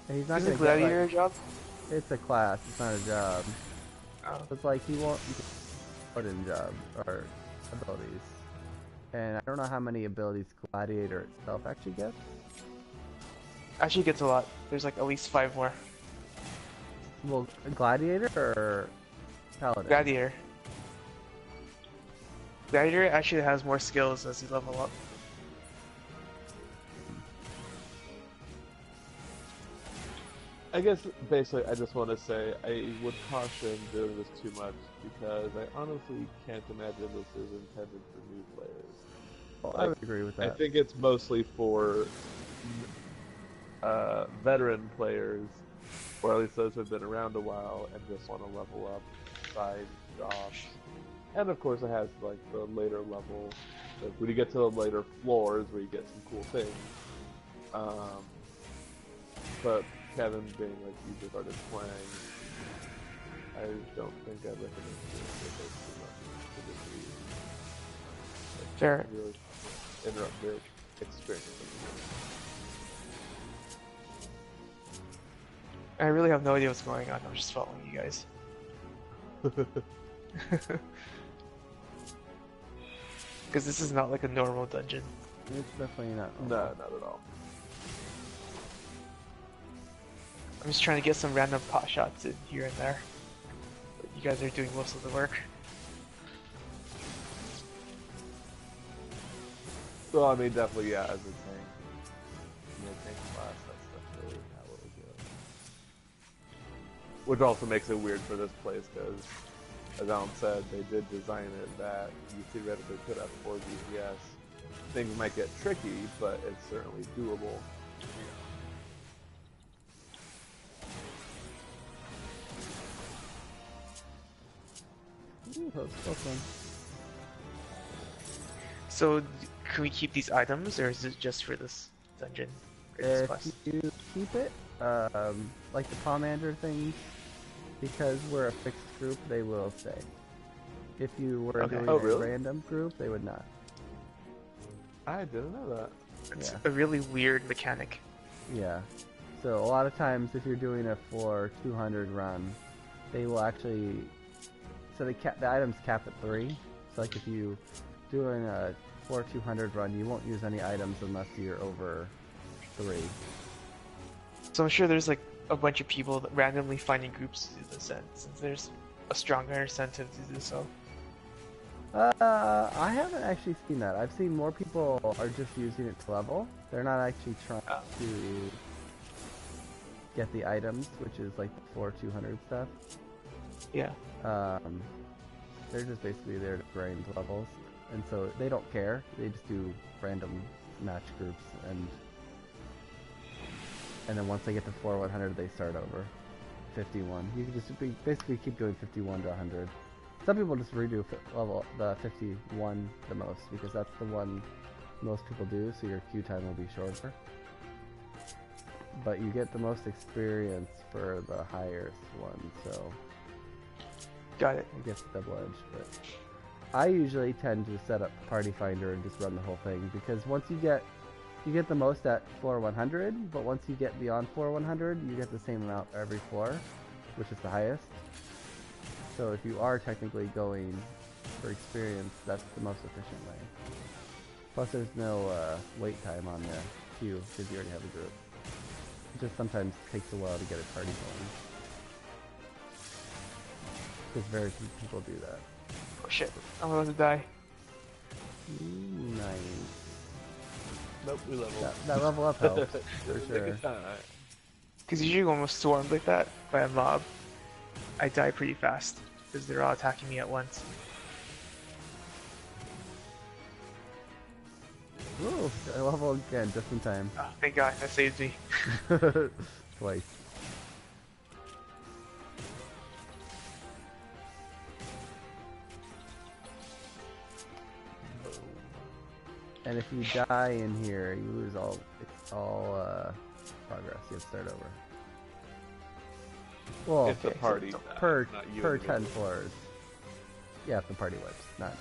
And he's not Is going a to get, gladiator like, a job? It's a class, it's not a job. Oh. It's like he won't put in job or abilities. And I don't know how many abilities Gladiator itself actually gets. Actually gets a lot. There's like at least 5 more. Well, Gladiator or Paladin? Gladiator. Gladiator actually has more skills as you level up. I guess, basically, I just want to say I would caution doing this too much, because I honestly can't imagine this is intended for new players. Well, Like, I would agree with that. I think it's mostly for veteran players, or at least those who have been around a while and just want to level up side jobs. And of course it has like the later level, like when you get to the later floors where you get some cool things. But Kevin being like you just started playing, I don't think I'd recommend doing it too much. Fair. Really interrupt their experience. I really have no idea what's going on. I'm just following you guys. Because this is not like a normal dungeon. It's definitely not. No, not at all. I'm just trying to get some random pot shots in here and there. But you guys are doing most of the work. Well, I mean, definitely, yeah, as a tank. You know, tank class, that's really not what we do. Which also makes it weird for this place, because, as Alan said, they did design it that you theoretically could have 4 DPS. Things might get tricky, but it's certainly doable. Ooh, that's fun. So, can we keep these items, or is it just for this dungeon? Or this quest? If you keep it, like the Pomander things, because we're a fixed group, they will stay. If you were Okay. doing Oh, a really? random group, they would not. I didn't know that. It's Yeah. a really weird mechanic. Yeah. So a lot of times, if you're doing a floor 200 run, they will actually. So the items cap at 3. So like if you doing a floor 200 run, you won't use any items unless you're over 3. So I'm sure there's like a bunch of people that randomly finding groups to do this, and since there's a stronger incentive to do so. I haven't actually seen that. I've seen more people are just using it to level. They're not actually trying to get the items, which is like the floor 200 stuff. Yeah. They're just basically there to grind levels, and so they don't care. They just do random match groups, and then once they get to floor 100, they start over. 51. You can just basically keep doing 51 to 100. Some people just redo level the 51 the most, because that's the one most people do, so your queue time will be shorter. But you get the most experience for the highest one, so Got it. I guess double edged, but I usually tend to set up Party Finder and just run the whole thing because once you get the most at floor 100, but once you get beyond floor 100, you get the same amount every floor, which is the highest. So if you are technically going for experience, that's the most efficient way. Plus there's no wait time on the queue because you already have a group. It just sometimes takes a while to get a party going. Because very few people do that. Oh shit, I'm about to die. Nice. Nope, we leveled. That level up helps, for sure. Because usually when I'm swarmed like that by a mob, I die pretty fast because they're all attacking me at once. Ooh, I leveled again just in time. Oh, thank God, that saved me. Twice. And if you die in here, you lose all. It's all progress. You have to start over. Well, If the party so dies, per not you per individually. 10 floors. Yeah, if the party wipes, not an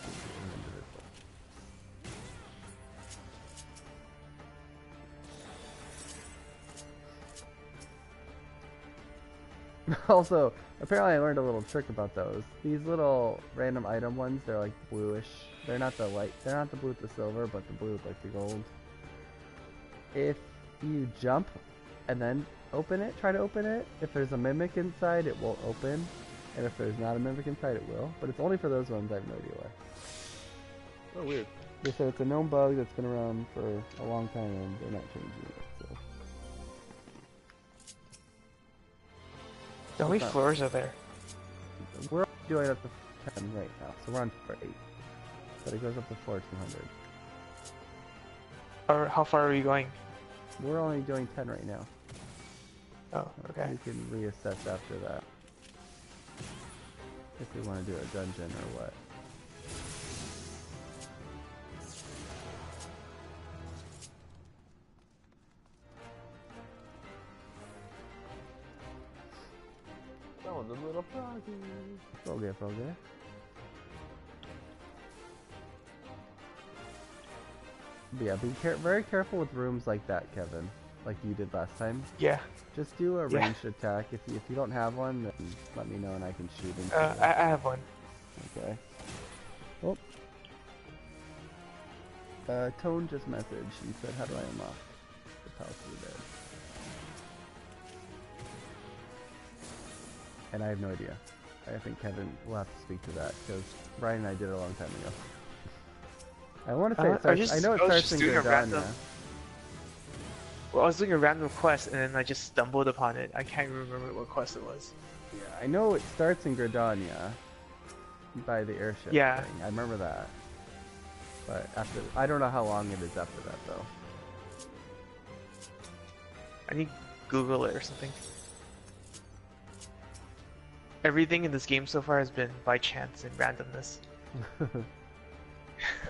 individual. Also, apparently I learned a little trick about those. These little random item ones, they're like bluish. They're not the blue with the silver, but the blue with like the gold. If you jump and then open it, try to open it, if there's a mimic inside, it won't open. And if there's not a mimic inside, it will. But it's only for those ones, I have no idea why. Oh, weird. They said it's a known bug that's been around for a long time and they're not changing it, so. How many floors are there? We're doing up to 10 right now, so we're on floor 8. But it goes up to floor 200. Or how far are you going? We're only doing 10 right now. Oh, okay. We can reassess after that. If we want to do a dungeon or what. Oh, the little froggy. Froggy, froggy. But yeah, be very careful with rooms like that, Kevin. Like you did last time. Yeah. Just do a Yeah. ranged attack. If you don't have one, then let me know and I can shoot into it. I have one. Okay. Oh. Tone just messaged and said, how do I unlock the Palace of the Dead? And I have no idea. I think Kevin will have to speak to that, because Brian and I did it a long time ago. I want to say it starts, I know it I was starts just in doing a random- Gardania. Well, I was doing a random quest and then I just stumbled upon it. I can't remember what quest it was. Yeah, I know it starts in Gardania by the airship Yeah. thing. I remember that. But after, I don't know how long it is after that though. I need to Google it or something. Everything in this game so far has been by chance and randomness. I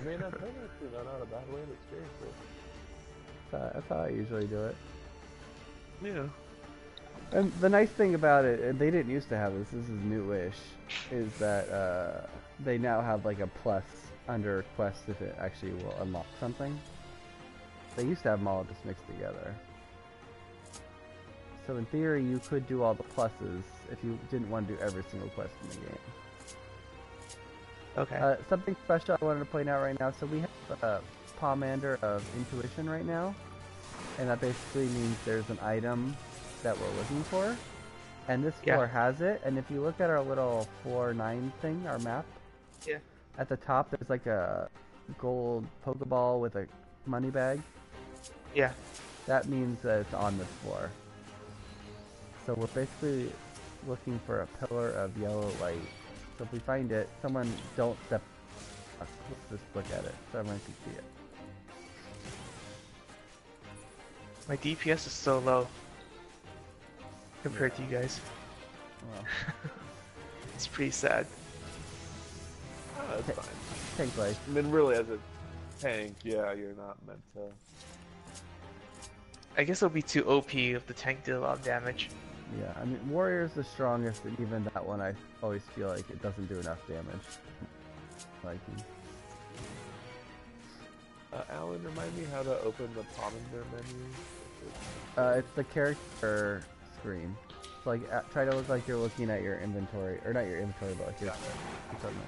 mean, that's actually not a bad way to experience it. That's how I usually do it. Yeah. And the nice thing about it, and they didn't used to have this is newish, is that they now have like a plus under quest if it actually will unlock something. They used to have them all just mixed together. So in theory, you could do all the pluses if you didn't want to do every single quest in the game. Okay. Something special I wanted to point out right now. So we have a Pomander of Intuition right now, and that basically means there's an item that we're looking for, and this floor has it. And if you look at our little floor 9 thing, our map, Yeah. at the top there's like a gold Pokeball with a money bag. Yeah. That means that it's on this floor. So we're basically looking for a pillar of yellow light. So if we find it, someone don't step. Let's just look at it so everyone can see it. My DPS is so low compared to you guys. Well, It's pretty sad. Oh, that's Okay. fine. tank life. I mean, really, as a tank, yeah, you're not meant to. I guess it'll be too OP if the tank did a lot of damage. Yeah, I mean, Warrior's the strongest, and even that one I always feel like it doesn't do enough damage. Alan, remind me how to open the Pomander menu. It's the character screen. It's like, try to look like you're looking at your inventory, or not your inventory, but like your equipment.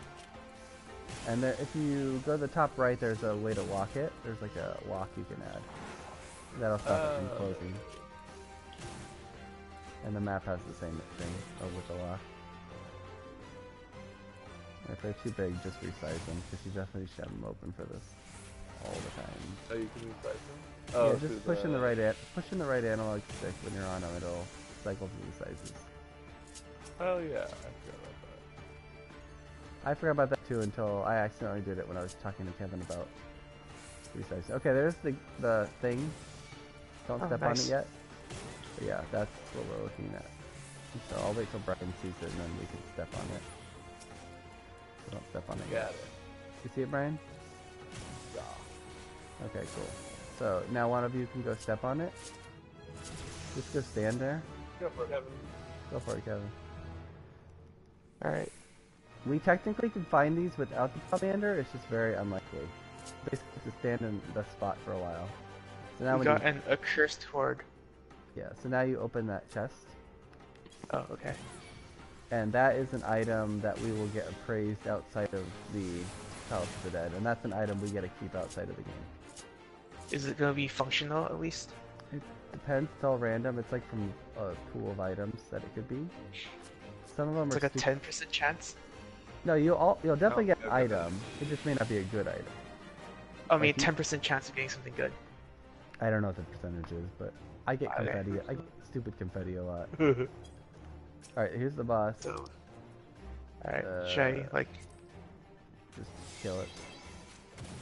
And there, if you go to the top right, there's a way to lock it. There's like a lock you can add. That'll stop it from closing. And the map has the same thing with the lock. If they're too big, just resize them, because you definitely should have them open for this all the time. Oh, you can resize them? Oh, yeah, just push in the right analog stick when you're on them, it'll cycle through the sizes. Oh yeah, I forgot about that. I forgot about that too until I accidentally did it when I was talking to Kevin about resizing. Okay, there's the thing. Don't step on it yet. But yeah, that's what we're looking at. So I'll wait till Brian sees it and then we can step on it. So don't step on it yet. Got it. You see it, Brian? Yeah. Okay, cool. So now one of you can go step on it. Just go stand there. Go for it, Kevin. Go for it, Kevin. Alright. We technically can find these without the Pomander, it's just very unlikely. Basically just stand in the spot for a while. So now we got an accursed horde. Yeah, so now you open that chest. Oh, okay. And that is an item that we will get appraised outside of the Palace of the Dead, and that's an item we get to keep outside of the game. Is it going to be functional at least? It depends, it's all random, it's like from a pool of items that it could be. Some of them it's are like a 10% chance? No, you'll definitely get an item, it just may not be a good item. I mean, 10% chance of getting something good. I don't know what the percentage is, but I get confetti. I get stupid confetti a lot. Alright, here's the boss. So, alright, should I, like... Just kill it.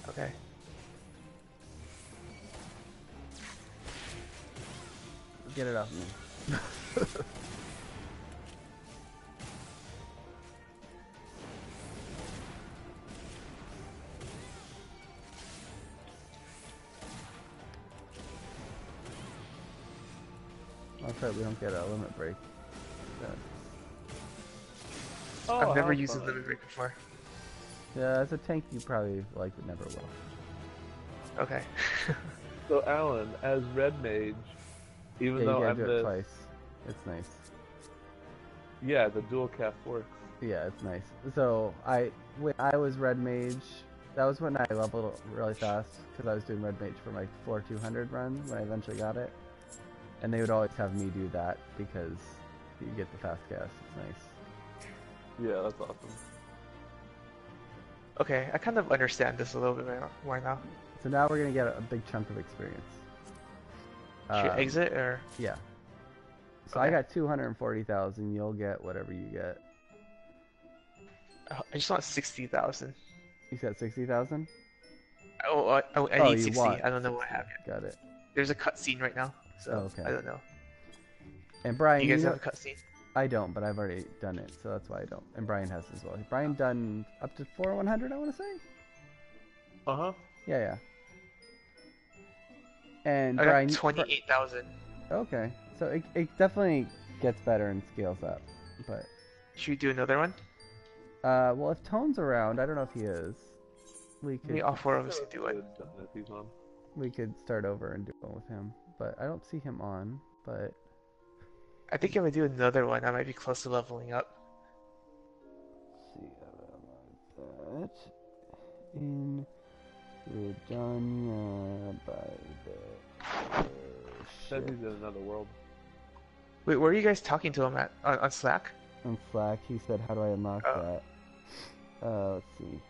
Okay. Get it off me. That's right, we don't get a limit break. Oh, I've never used a limit break before. Yeah, as a tank you probably like never will. Okay. So Alan, as Red Mage, even though I'm do it twice. It's nice. Yeah, the dual cast works. Yeah, it's nice. So when I was Red Mage, that was when I leveled really fast because I was doing Red Mage for my floor 200 run when I eventually got it. And they would always have me do that because you get the fast cast. It's nice. Yeah, that's awesome. Okay, I kind of understand this a little bit more now. So now we're gonna get a big chunk of experience. Should I exit or? Yeah. So Okay. I got 240,000. You'll get whatever you get. I just want 60,000. You said 60,000? I need 60. Want. I don't know what I have yet. Got it. There's a cutscene right now, so Okay. I don't know. And Brian, You guys have a cutscene? I don't, but I've already done it, so that's why I don't. And Brian has as well. Brian done up to 4,100, I want to say. Uh-huh. Yeah. And I Brian, got 28,000. Okay, so it definitely gets better and scales up, but Should we do another one? well, if Tone's around, I don't know if he is. We Maybe could all four of us can do it. we could start over and do one with him, but I don't see him on. But I think if I do another one, I might be close to leveling up. let's see about that in Redania by the Says he's in another world. Wait, where are you guys talking to him at? On Slack? on Slack. He said, "How do I unlock Oh. that?" Let's see.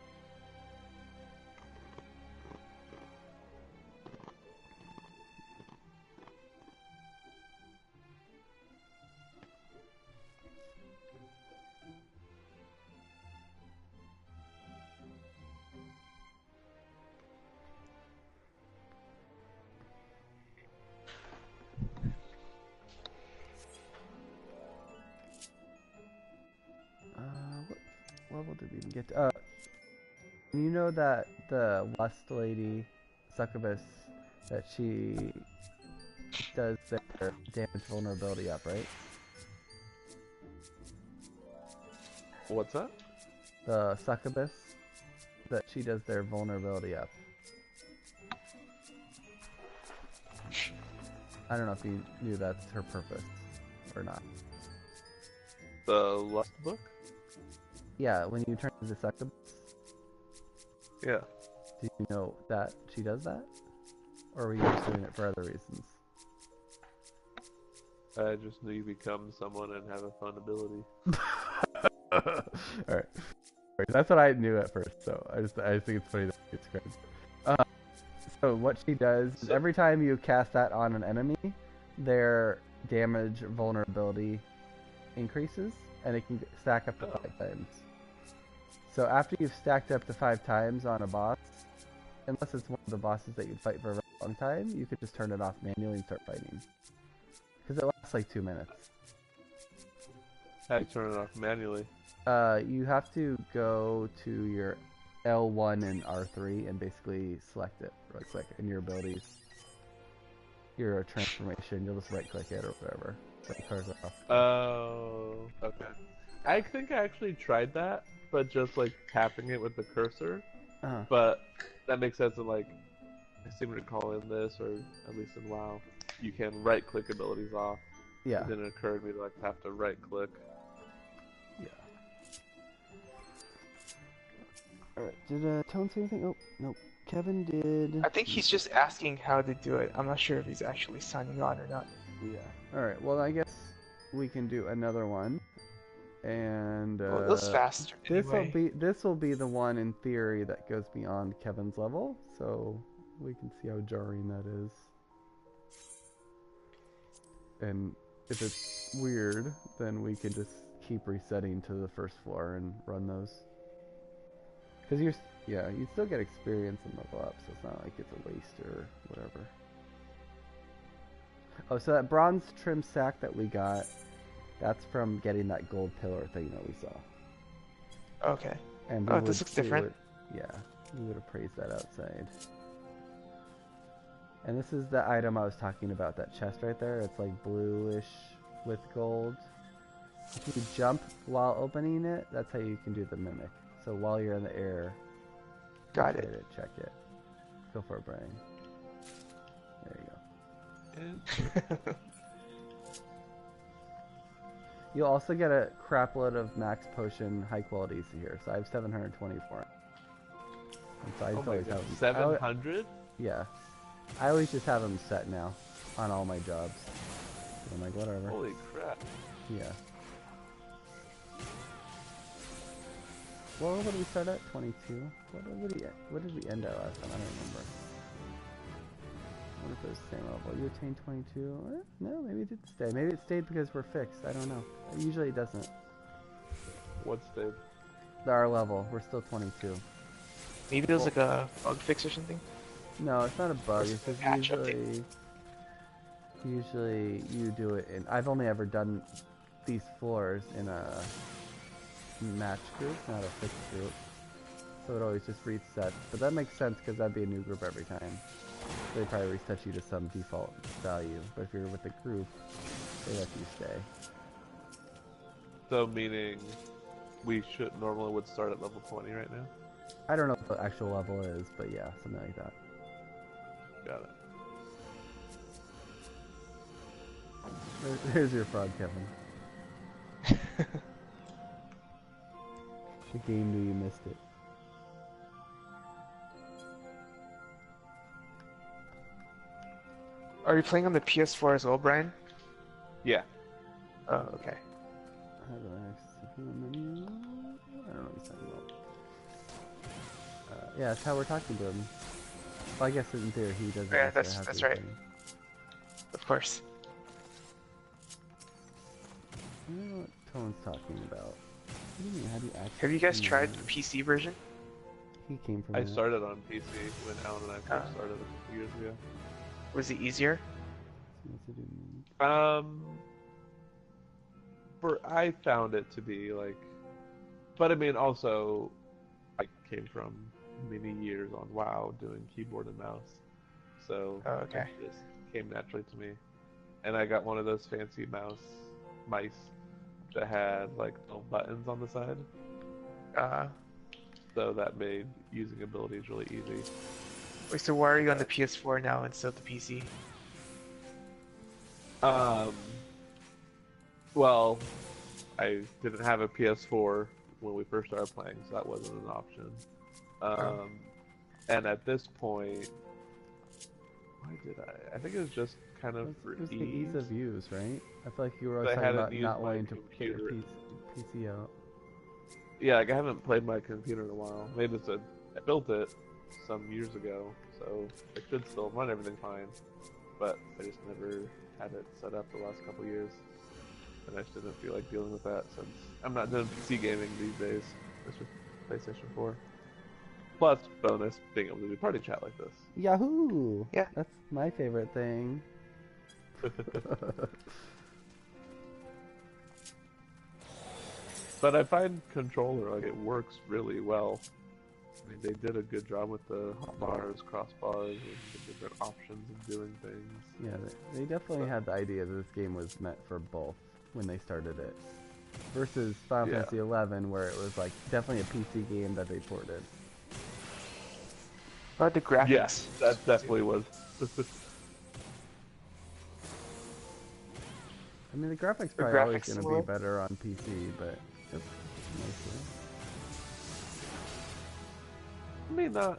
What level did we even get to? You know that the Lust lady, Succubus, that she does their damage vulnerability up, right? What's that? The succubus, that she does their vulnerability up. I don't know if you knew that's her purpose or not. The Lust book? Yeah, when you turn into succubus, Yeah. do you know that she does that? Or were you just doing it for other reasons? I just knew you become someone and have a fun ability. Alright. That's what I knew at first, so I just think it's funny that it's great. So what she does is every time you cast that on an enemy, their damage vulnerability increases, and it can stack up to 5 times. So after you've stacked up to 5 times on a boss, unless it's one of the bosses that you'd fight for a very long time, you could just turn it off manually and start fighting. Because it lasts like 2 minutes. How do you turn it off manually? You have to go to your L1 and R3 and basically select it right click in your abilities. Your transformation, you'll just right click it or whatever. So it covers it off. Oh, okay. I think I actually tried that, but just like tapping it with the cursor. Uh-huh. But that makes sense in like, I seem to recall in this, or at least in WoW, you can right click abilities off. Yeah. It didn't occur to me to like have to right click. Yeah. Alright, did Tone say anything? Oh, no. Kevin did. I think he's just asking how to do it. I'm not sure if he's actually signing on or not. Yeah. Alright, well, I guess we can do another one. And Well, it was faster anyway. this will be the one in theory that goes beyond Kevin's level, so we can see how jarring that is. And if it's weird, then we can just keep resetting to the first floor and run those. Because you still get experience and level up, so it's not like it's a waste or whatever. Oh, so that bronze trim sack that we got, that's from getting that gold pillar thing that we saw. Okay. And oh, this looks different. Yeah, we would appraise that outside. And this is the item I was talking about, that chest right there. It's like bluish with gold. If you jump while opening it, that's how you can do the mimic. So while you're in the air, Got it. Check it. Go for it, Brian. There you go. You'll also get a crap load of max potion high qualities here. So I have 724. And so I just always have them. 700? Yeah. I always just have them set now on all my jobs. So I'm like, whatever. Holy crap. Yeah. Well, what did we start at? 22? What did we end at last time? I don't remember. What if it was the same level? You attained 22? No, maybe it did stay. Maybe it stayed because we're fixed. I don't know. Usually it doesn't. What stayed? Our level. We're still 22. Maybe there's like a bug fix or something? No, it's not a bug. It's just Patch usually you do it in... I've only ever done these floors in a match group, not a fixed group. So it always just resets. But that makes sense because that'd be a new group every time. They probably reset you to some default value. But if you're with a group, they let you stay. So meaning we normally would start at level 20 right now? I don't know what the actual level is, but yeah, something like that. Got it. There's your fraud, Kevin. The game knew you missed it. Are you playing on the PS4 as well, Brian? Yeah. Oh, okay. How do I access the menu? I don't know what he's talking about. Yeah, that's how we're talking to him. Well, I guess in theory he doesn't. Yeah, that's right. Of course. I don't know what Tone's talking about. What do you mean? How do you access? Have you guys the tried menu? the PC version? He came from. I that. started on PC when Alan and I first started a few years ago. Was it easier? I found it to be like, but I mean also, I came from many years on WoW doing keyboard and mouse, so okay. it just came naturally to me. And I got one of those fancy mice that had like little buttons on the side. So that made using abilities really easy. Wait, so why are you on the PS4 now instead of the PC? Well, I didn't have a PS4 when we first started playing, so that wasn't an option. And at this point, why did I? I think it was just kind of for It was the ease. ease of use, right? I feel like you were always I talking hadn't about used not my wanting to get your computer. PC out. Yeah, like I haven't played my computer in a while. Maybe it's I built it some years ago, so it should still run everything fine. But I just never had it set up the last couple years, and I just didn't feel like dealing with that since I'm not doing PC gaming these days. It's just PlayStation 4. Plus, bonus, being able to do party chat like this. Yahoo! Yeah. That's my favorite thing. But I find controller, like, it works really well. I mean, they did a good job with the bars, crossbars, and the different options of doing things. Yeah, they definitely had the idea that this game was meant for both when they started it. Versus Final Yeah. Fantasy 11, where it was like definitely a PC game that they ported. But the graphics. Yes, that definitely was. I mean, the graphics The probably always graphics going to were- be better on PC, but it's mostly. I mean, I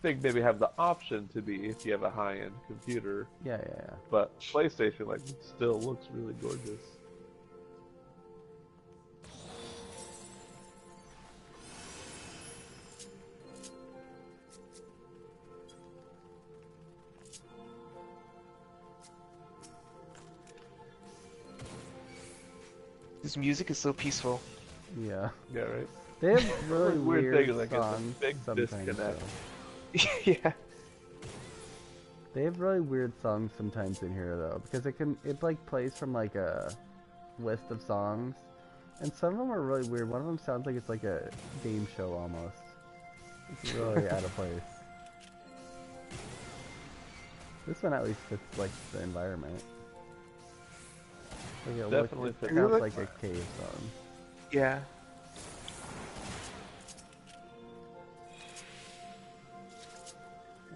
think maybe have the option to be if you have a high-end computer, Yeah. but PlayStation, like, still looks really gorgeous. This music is so peaceful. Yeah. Yeah, right? They have really Weird weird thing is, like, it's a songs big sometimes. disconnect. Though. Yeah. They have really weird songs sometimes in here though, because it like plays from like a list of songs, and some of them are really weird. One of them sounds like it's like a game show almost. It's really out of place. This one at least fits like the environment. Like Definitely it fits sounds the like a cave song. Yeah.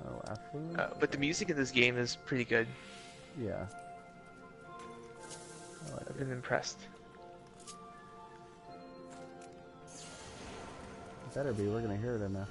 Oh, Ffxiv? But the music in this game is pretty good. Yeah. I like I've it. been impressed. It better be. We're gonna hear it enough.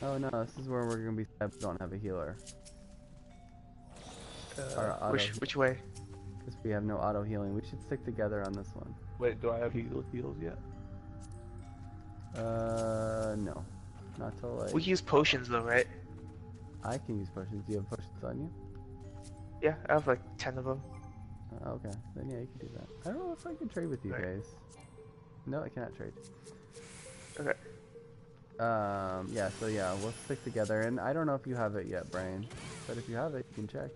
Oh no, this is where we're gonna be sad we don't have a healer. Our auto, Which way? because we have no auto healing. We should stick together on this one. Wait, do I have heals yet? No. Not till like... We can use potions though, right? I can use potions. Do you have potions on you? Yeah, I have like 10 of them. Okay, then yeah, you can do that. I don't know if I can trade with you Right. guys. No, I cannot trade. Okay. Yeah, so yeah, we'll stick together, and I don't know if you have it yet, Brian, but if you have it, you can check.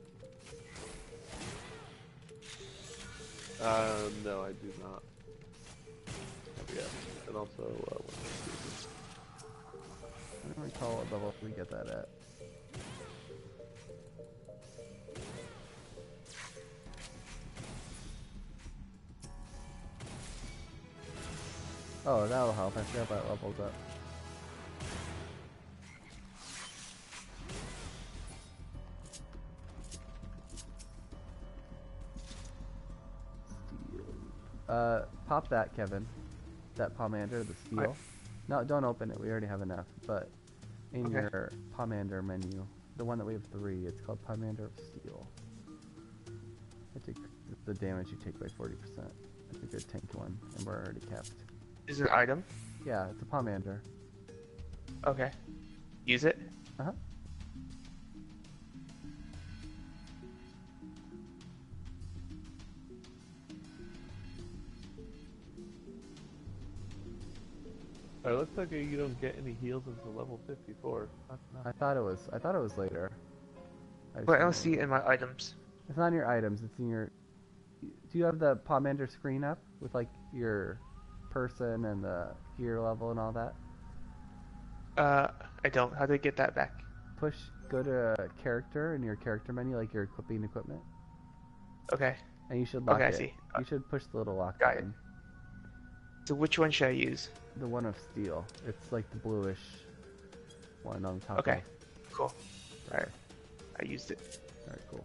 No, I do not. Yeah, and also, I don't recall what level we get that at. Oh, that'll help. I forgot that levels up. Pop that, Kevin. That Pomander, the steel. What? No, don't open it. We already have enough. But in Okay. your Pomander menu, the one that we have 3, it's called Pomander of Steel. It takes the damage you take by 40%. It's a good tank one, and we're already capped. Is it an item? Yeah, it's a Pomander. Okay. Use it? Uh-huh. it looks like you don't get any heals until level 54. That's not... I thought it was later. But I don't just- see it in my items. It's not in your items. It's in your. Do you have the Pomander screen up with like your person and the gear level and all that? I don't. How do I get that back? Go to character in your character menu, like your equipping equipment, Okay. and you should Okay, lock I it. see. You should push the little lock Got it. button. So which one should I use? The one of steel. It's like the bluish one on top. Okay. Of. Cool. Alright. I used it. All right, cool.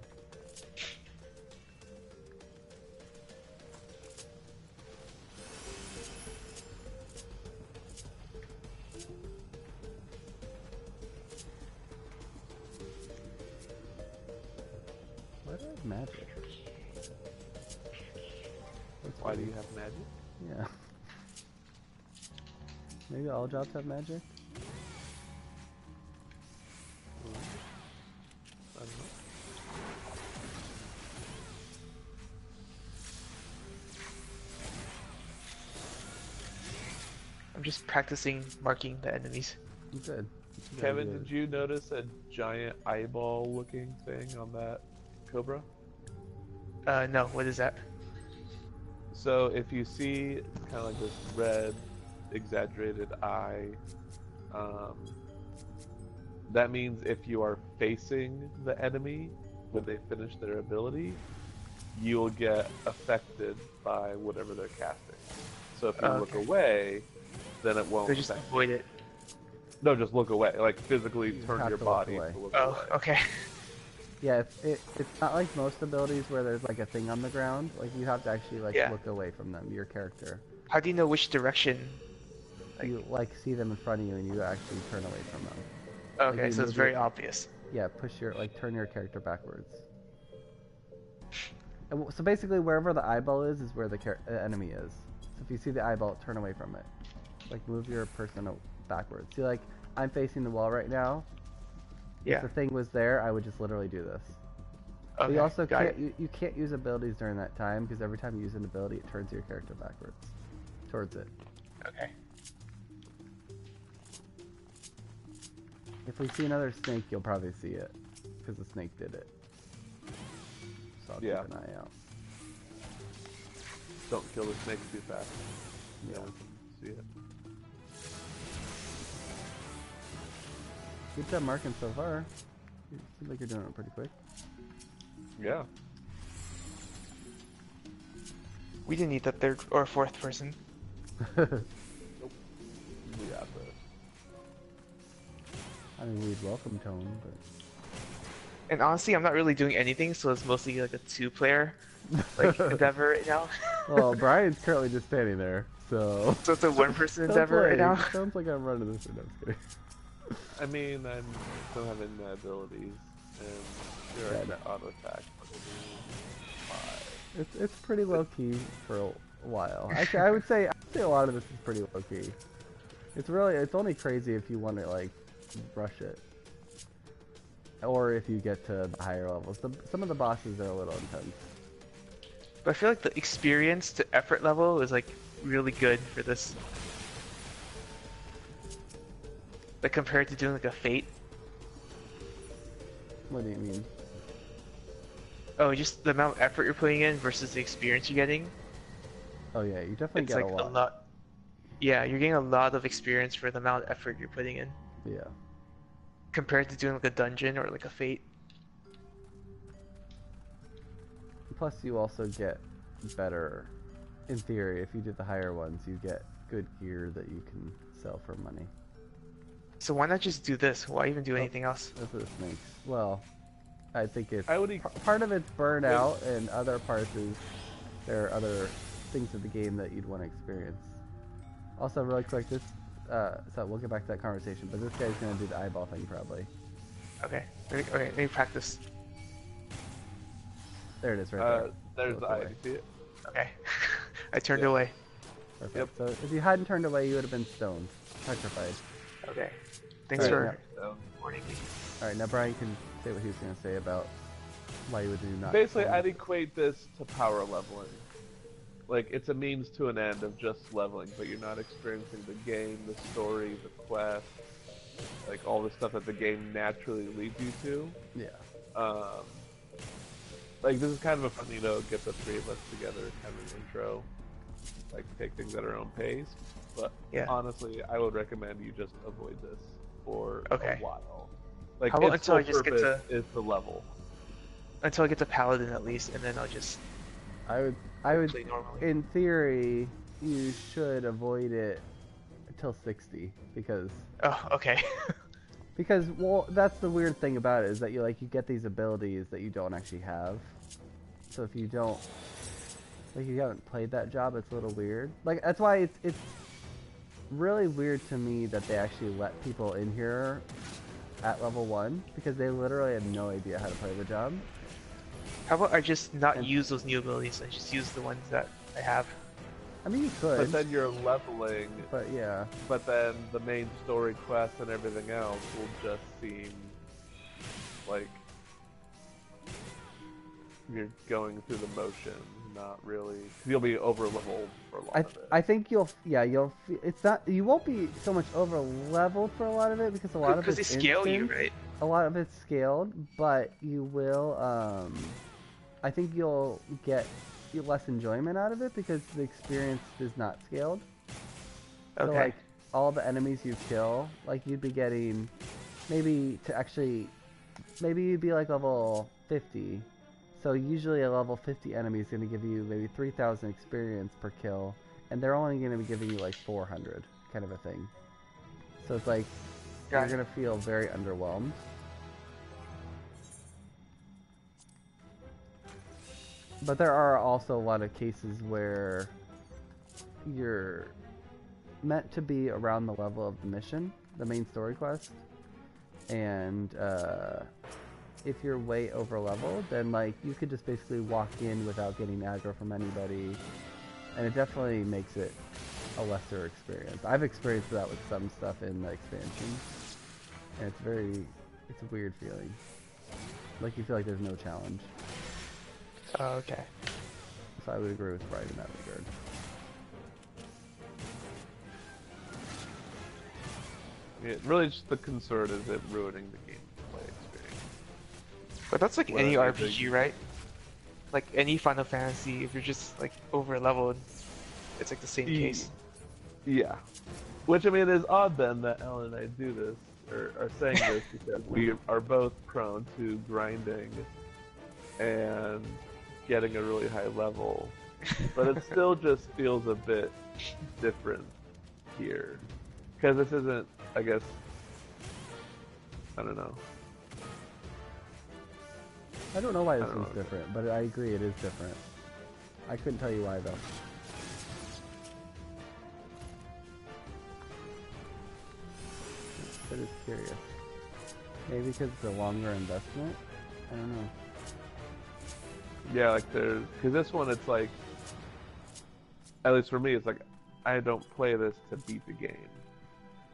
Why do I have magic? Why do you have magic? Yeah. Maybe all jobs have magic? I don't know. I'm just practicing marking the enemies. Good. Kevin, did you notice a giant eyeball-looking thing on that Cobra? No, what is that? So if you see kind of like this red, exaggerated eye, that means if you are facing the enemy when they finish their ability, you will get affected by whatever they're casting. So if you look away, then it won't So just affect avoid it. No, just look away. Like physically turn have your to look body away. to look Oh, away. okay. Yeah, it's not like most abilities where there's like a thing on the ground. Like you have to actually like Yeah. look away from them, your character. How do you know which direction? You like see them in front of you and you actually turn away from them. Okay, you so it's move very your- obvious. Yeah, turn your character backwards. So basically, wherever the eyeball is where the enemy is. So if you see the eyeball, turn away from it. Like move your person backwards. See, like I'm facing the wall right now. Yeah. If the thing was there, I would just literally do this. But Okay, you also got can't it. you can't use abilities during that time because every time you use an ability, it turns your character backwards towards it. Okay. If we see another snake, you'll probably see it because the snake did it. So I'll Yeah. keep an eye out. Don't kill the snake too fast. Yeah. We can see it. Good job marking so far. You seem like you're doing it pretty quick. Yeah. We didn't need the third or fourth person. We got this. I mean, we'd welcome Tone, but And honestly, I'm not really doing anything, so it's mostly like a two-player like endeavor right now. well, Brian's currently just standing there, so. So it's a one-person Sounds endeavor right like- now. Sounds like I'm running this. No, I'm just kidding. I mean, I don't have any abilities, and you're Yeah, at no. auto attack. It's pretty low key for a while. Actually, I'd say a lot of this is pretty low key. It's only crazy if you want to like rush it, or if you get to the higher levels. Some of the bosses are a little intense. But I feel like the experience to effort level is like really good for this. Like compared to doing like a Fate. What do you mean? Oh, just the amount of effort you're putting in versus the experience you're getting. Oh yeah, you definitely It's get like a lot. Yeah, you're getting a lot of experience for the amount of effort you're putting in. Yeah. Compared to doing like a dungeon or like a Fate. Plus, you also get better. In theory, if you do the higher ones, you get good gear that you can sell for money. So why not just do this? Why even do anything else? Those are the snakes. Well, I think it's I would part of it's burnout, and other parts is there are other things of the game that you'd want to experience. Also, really quick, this so we'll get back to that conversation, but this guy's gonna do the eyeball thing probably. Okay, let me practice. There it is, right there. There's Look the away. eye. See it? Okay, I turned Yeah. away. Perfect. Yep. So if you hadn't turned away, you would have been stoned, petrified. Okay, thanks Alright, for So, warning me. All right, now Brian can say what he was gonna say about why you would do not. basically, I'd equate this to power leveling. Like, it's a means to an end of just leveling, but you're not experiencing the game, the story, the quest, like all the stuff that the game naturally leads you to. Yeah. Like, this is kind of a fun, get the three of us together, kind of an intro. like take things at our own pace. But Yeah. honestly, I would recommend you just avoid this for Okay. a while. Like How about its until sole I just get purpose to is the level. until I get to Paladin at least, and then I'll just I would, play normally. in theory, you should avoid it until 60 Oh, okay. because well, that's the weird thing about it is that you get these abilities that you don't actually have. So if you don't, like, you haven't played that job, it's a little weird. Like that's why it's really weird to me that they actually let people in here at level 1 because they literally have no idea how to play the job. How about I just not And- use those new abilities and just use the ones that I have? I mean, you could, But then you're leveling. but yeah. But then the main story quest and everything else will just seem like you're going through the motions, not really. You'll be over leveled for a lot of it. I think you'll it's not, you won't be so much over leveled for a lot of it because a lot of Because it's they scale you, instant. right? A lot of it's scaled, but you will I think you'll get less enjoyment out of it because the experience is not scaled. So Okay. like all the enemies you kill, like you'd be getting maybe you'd be like level 50. So usually a level 50 enemy is going to give you maybe 3,000 experience per kill, and they're only going to be giving you like 400, kind of a thing. So it's like Got you're it. going to feel very underwhelmed. But there are also a lot of cases where you're meant to be around the level of the mission, the main story quest, and if you're way over leveled, then like you could just basically walk in without getting aggro from anybody, and it definitely makes it a lesser experience. I've experienced that with some stuff in the expansion, and it's a weird feeling. Like you feel like there's no challenge. Oh, okay. So I would agree with Brian in that regard. Yeah, really, just the concern is it ruining the gameplay experience. But that's like Well, any I RPG, think- right? Like any Final Fantasy, if you're just like over leveled, it's like the same case. Yeah. Which, I mean, it is odd then that Alan and I do this, or are saying this, because we are both prone to grinding and getting a really high level. But it still just feels a bit different here. Because this isn't, I guess, I don't know. I don't know why this I don't one's know. different, but I agree it is different. I couldn't tell you why though. But it's curious. Maybe because it's a longer investment? I don't know. Yeah, like there's, because this one it's like, at least for me, it's like, I don't play this to beat the game.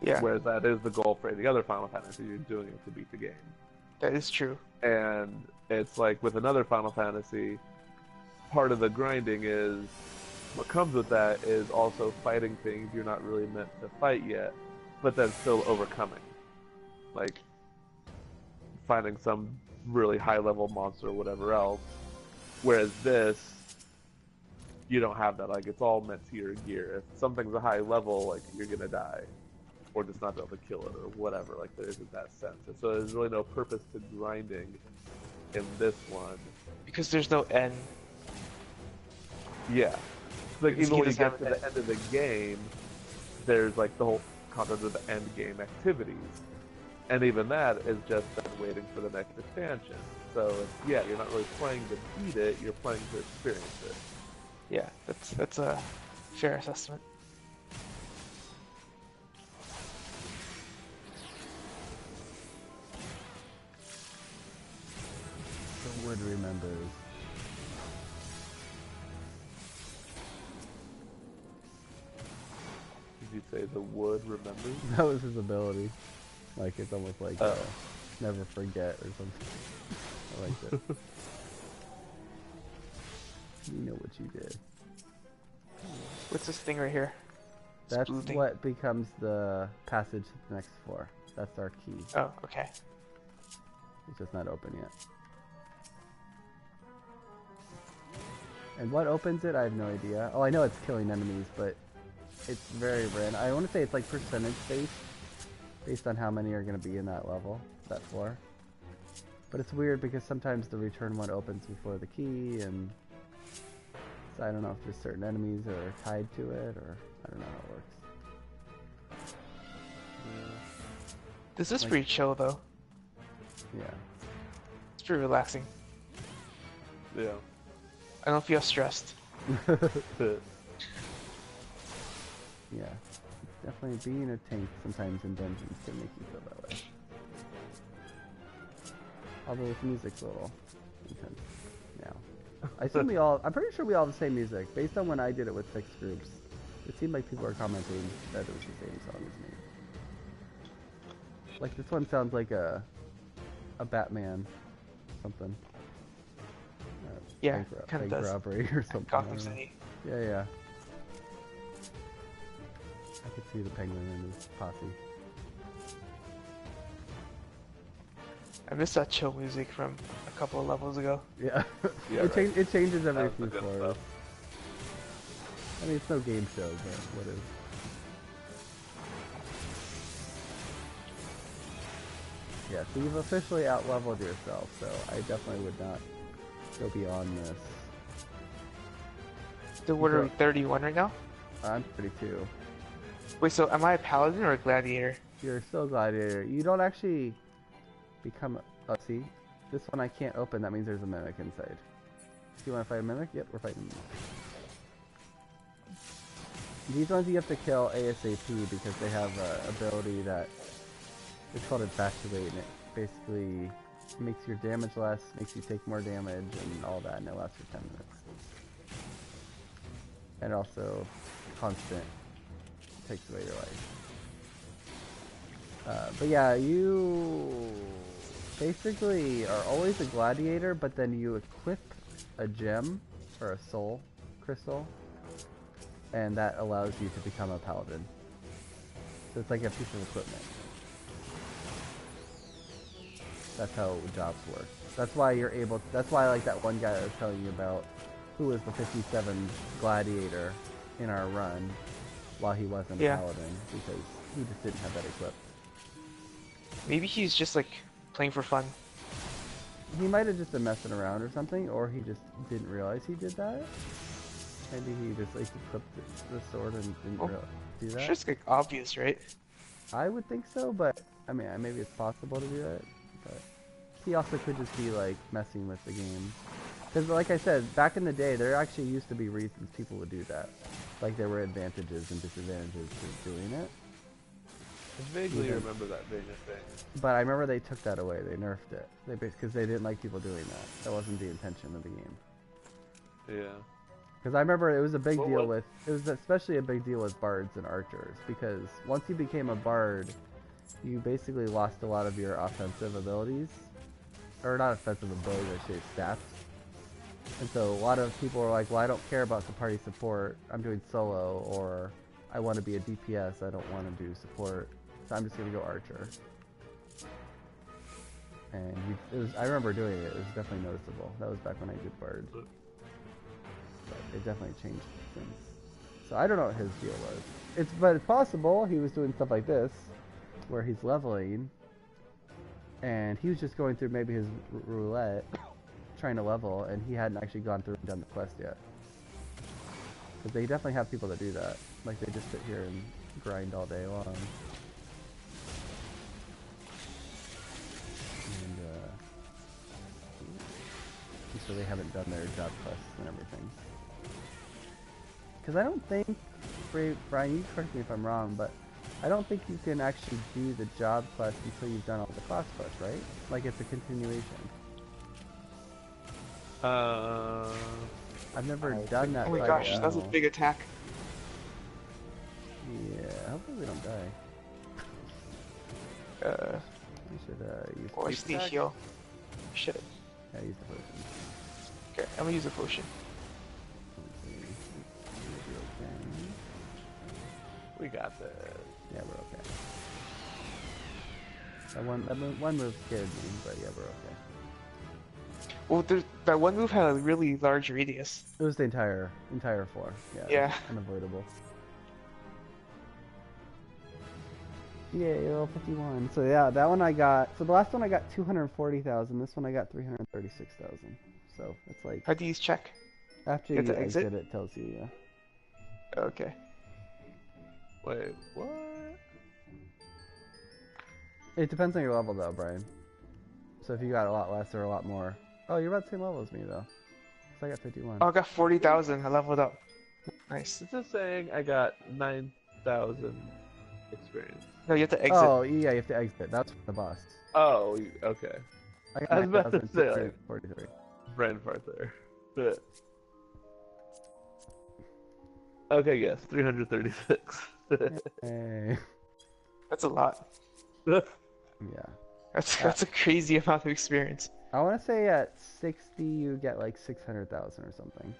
Yeah, Whereas that is the goal for any other Final Fantasy, you're doing it to beat the game. that is true. And it's like with another Final Fantasy, part of the grinding is, what comes with that is also fighting things you're not really meant to fight yet, but then still overcoming. Like, finding some really high level monster or whatever else. Whereas this, you don't have that. Like, it's all meant to your gear. If something's a high level, like, you're gonna die. Or just not be able to kill it, or whatever. Like, there isn't that sense. And so there's really no purpose to grinding in this one. Because there's no end. Yeah. Like, Because even he when you doesn't get have to an the end of the game, there's, like, the whole concept of the end game activities. And even that is just then waiting for the next expansion. So, yeah, you're not really playing to beat it, you're playing to experience it. Yeah, that's a fair assessment. The wood remembers. Did you say the wood remembers? That was his ability. Like it's almost like Oh. never forget or something. I like it. You know what you did. What's this thing right here? This That's blue thing? what becomes the passage to the next floor. That's our key. Oh, okay. It's just not open yet. And what opens it, I have no idea. Oh, I know it's killing enemies, but it's very random. I want to say it's like percentage based on how many are going to be in that level, that floor. But it's weird because sometimes the return one opens before the key, and so I don't know if just certain enemies are tied to it, or I don't know how it works. Yeah. This is pretty chill though. Yeah. It's pretty relaxing. Yeah. I don't feel stressed. Yeah. Definitely being a tank sometimes in dungeons can make you feel that way. Although this music's a little intense now. I'm pretty sure we all have the same music. Based on when I did it with fixed groups, it seemed like people were commenting that it was the same song as me. Like this one sounds like a Batman something. Yeah, kind of bank does. robbery or something. Gotham City. Yeah. I could see the penguin and his posse. I miss that chill music from a couple of levels ago. Yeah, Yeah, it changes every That's the few good floors. stuff. I mean, it's no game show, but what is? Yeah, so you've officially out-leveled yourself, so I definitely would not go beyond this. So what are we, 31 right now? I'm 32. Wait, so am I a paladin or a gladiator? You're still gladiator. You don't actually become. Oh, see, this one I can't open. That means there's a mimic inside. Do you want to fight a mimic? Yep, we're fighting a mimic. These ones you have to kill ASAP because they have an ability that it's called infatuate, and it basically makes your damage less, makes you take more damage, and all that, and it lasts for 10 minutes. And also, constant takes away your life. But yeah, you basically are always a gladiator, but then you equip a gem or a soul crystal, and that allows you to become a paladin. So it's like a piece of equipment. That's how jobs work. That's why you're able. That's why like that one guy I was telling you about, who was the 57 gladiator in our run, while he wasn't a paladin, because he just didn't have that equipped. Maybe he's just like playing for fun. He might have just been messing around or something, or he just didn't realize he did that. Maybe he just like equipped the sword and didn't do that. It's just like obvious, right? I would think so, but I mean, maybe it's possible to do that. But he also could just be like messing with the game. Because like I said, back in the day, there actually used to be reasons people would do that. Like there were advantages and disadvantages to doing it. I vaguely remember that being a thing. But I remember they took that away. They nerfed it. Because they didn't like people doing that. That wasn't the intention of the game. Yeah. Because I remember it was a big deal with... It was especially a big deal with bards and archers. Because once you became a bard, you basically lost a lot of your offensive abilities. Or not offensive abilities, I should say stats. And so a lot of people were like, well, I don't care about the party support. I'm doing solo. Or I want to be a DPS. I don't want to do support. So I'm just going to go archer. And I remember doing it. It was definitely noticeable. That was back when I did bard. But it definitely changed things. So I don't know what his deal was. But it's possible he was doing stuff like this, where he's leveling, and he was just going through maybe his roulette, trying to level, and he hadn't actually gone through and done the quest yet. Because they definitely have people that do that. Like they just sit here and grind all day long. And so they haven't done their job quests and everything. Because I don't think, Brian, you correct me if I'm wrong, but I don't think you can actually do the job quest until you've done all the class quests, right? Like it's a continuation. I've never done that. Oh my gosh, that's a big attack. Yeah, hopefully we don't die. We should use Or stay heal. Shit. Yeah, use the potion. Okay, I'm gonna use a potion. We got this. Yeah, we're okay. That one move scared me, but yeah, we're okay. Well, that one move had a really large radius. It was the entire floor. Yeah. Yeah. Unavoidable. Yeah, level 51. So yeah, that one I got. So the last one I got 240,000. This one I got 336,000. So it's like How do you check? after You have you to exit? exit, it tells you. Yeah. Okay. Wait, what? It depends on your level though, Brian. So if you got a lot less or a lot more. Oh, you're about the same level as me though. So I got 51. Oh, I got 40,000. I leveled up. Nice. It's just saying I got 9,000 experience. No, you have to exit. Oh yeah, you have to exit. That's the boss. Oh, okay. I got I was about to say, like- 9,643. Brain fart there. But... Okay, yes, 336. Hey. That's a lot. Yeah. That's a crazy amount of experience. I want to say at 60 you get like 600,000 or something.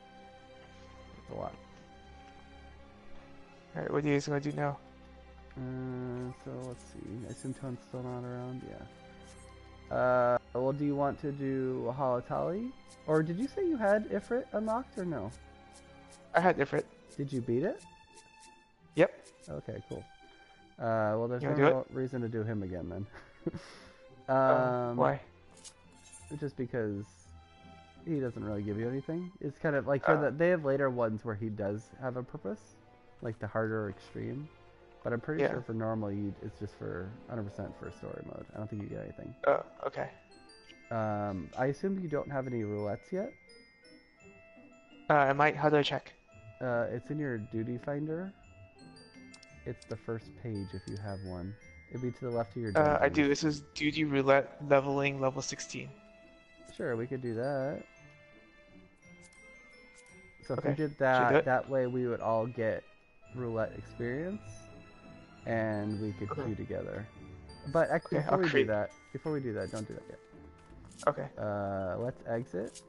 That's a lot. All right, what are you guys gonna do now? So let's see. I assume Tone's still not around. Yeah. Well, do you want to do Halatali? Or did you say you had Ifrit unlocked or no? I had Ifrit. Did you beat it? Yep. Okay, cool. Well, there's You no wanna do real reason to do him again then. Why? Just because he doesn't really give you anything. It's kind of like they have later ones where he does have a purpose, like the harder extreme. But I'm pretty sure for normal, it's just for 100% for story mode. I don't think you get anything. Oh, okay. I assume you don't have any roulettes yet. I might. How do I check? It's in your duty finder. It's the first page if you have one. It'd be to the left of your dungeon. I do. This is duty roulette leveling level 16. Sure, we could do that. So if Okay. we did Should that, do it? that way we would all get roulette experience, and we could Okay. queue together. But actually, Okay, I'll before create- we do that, don't do that yet. Okay. Let's exit,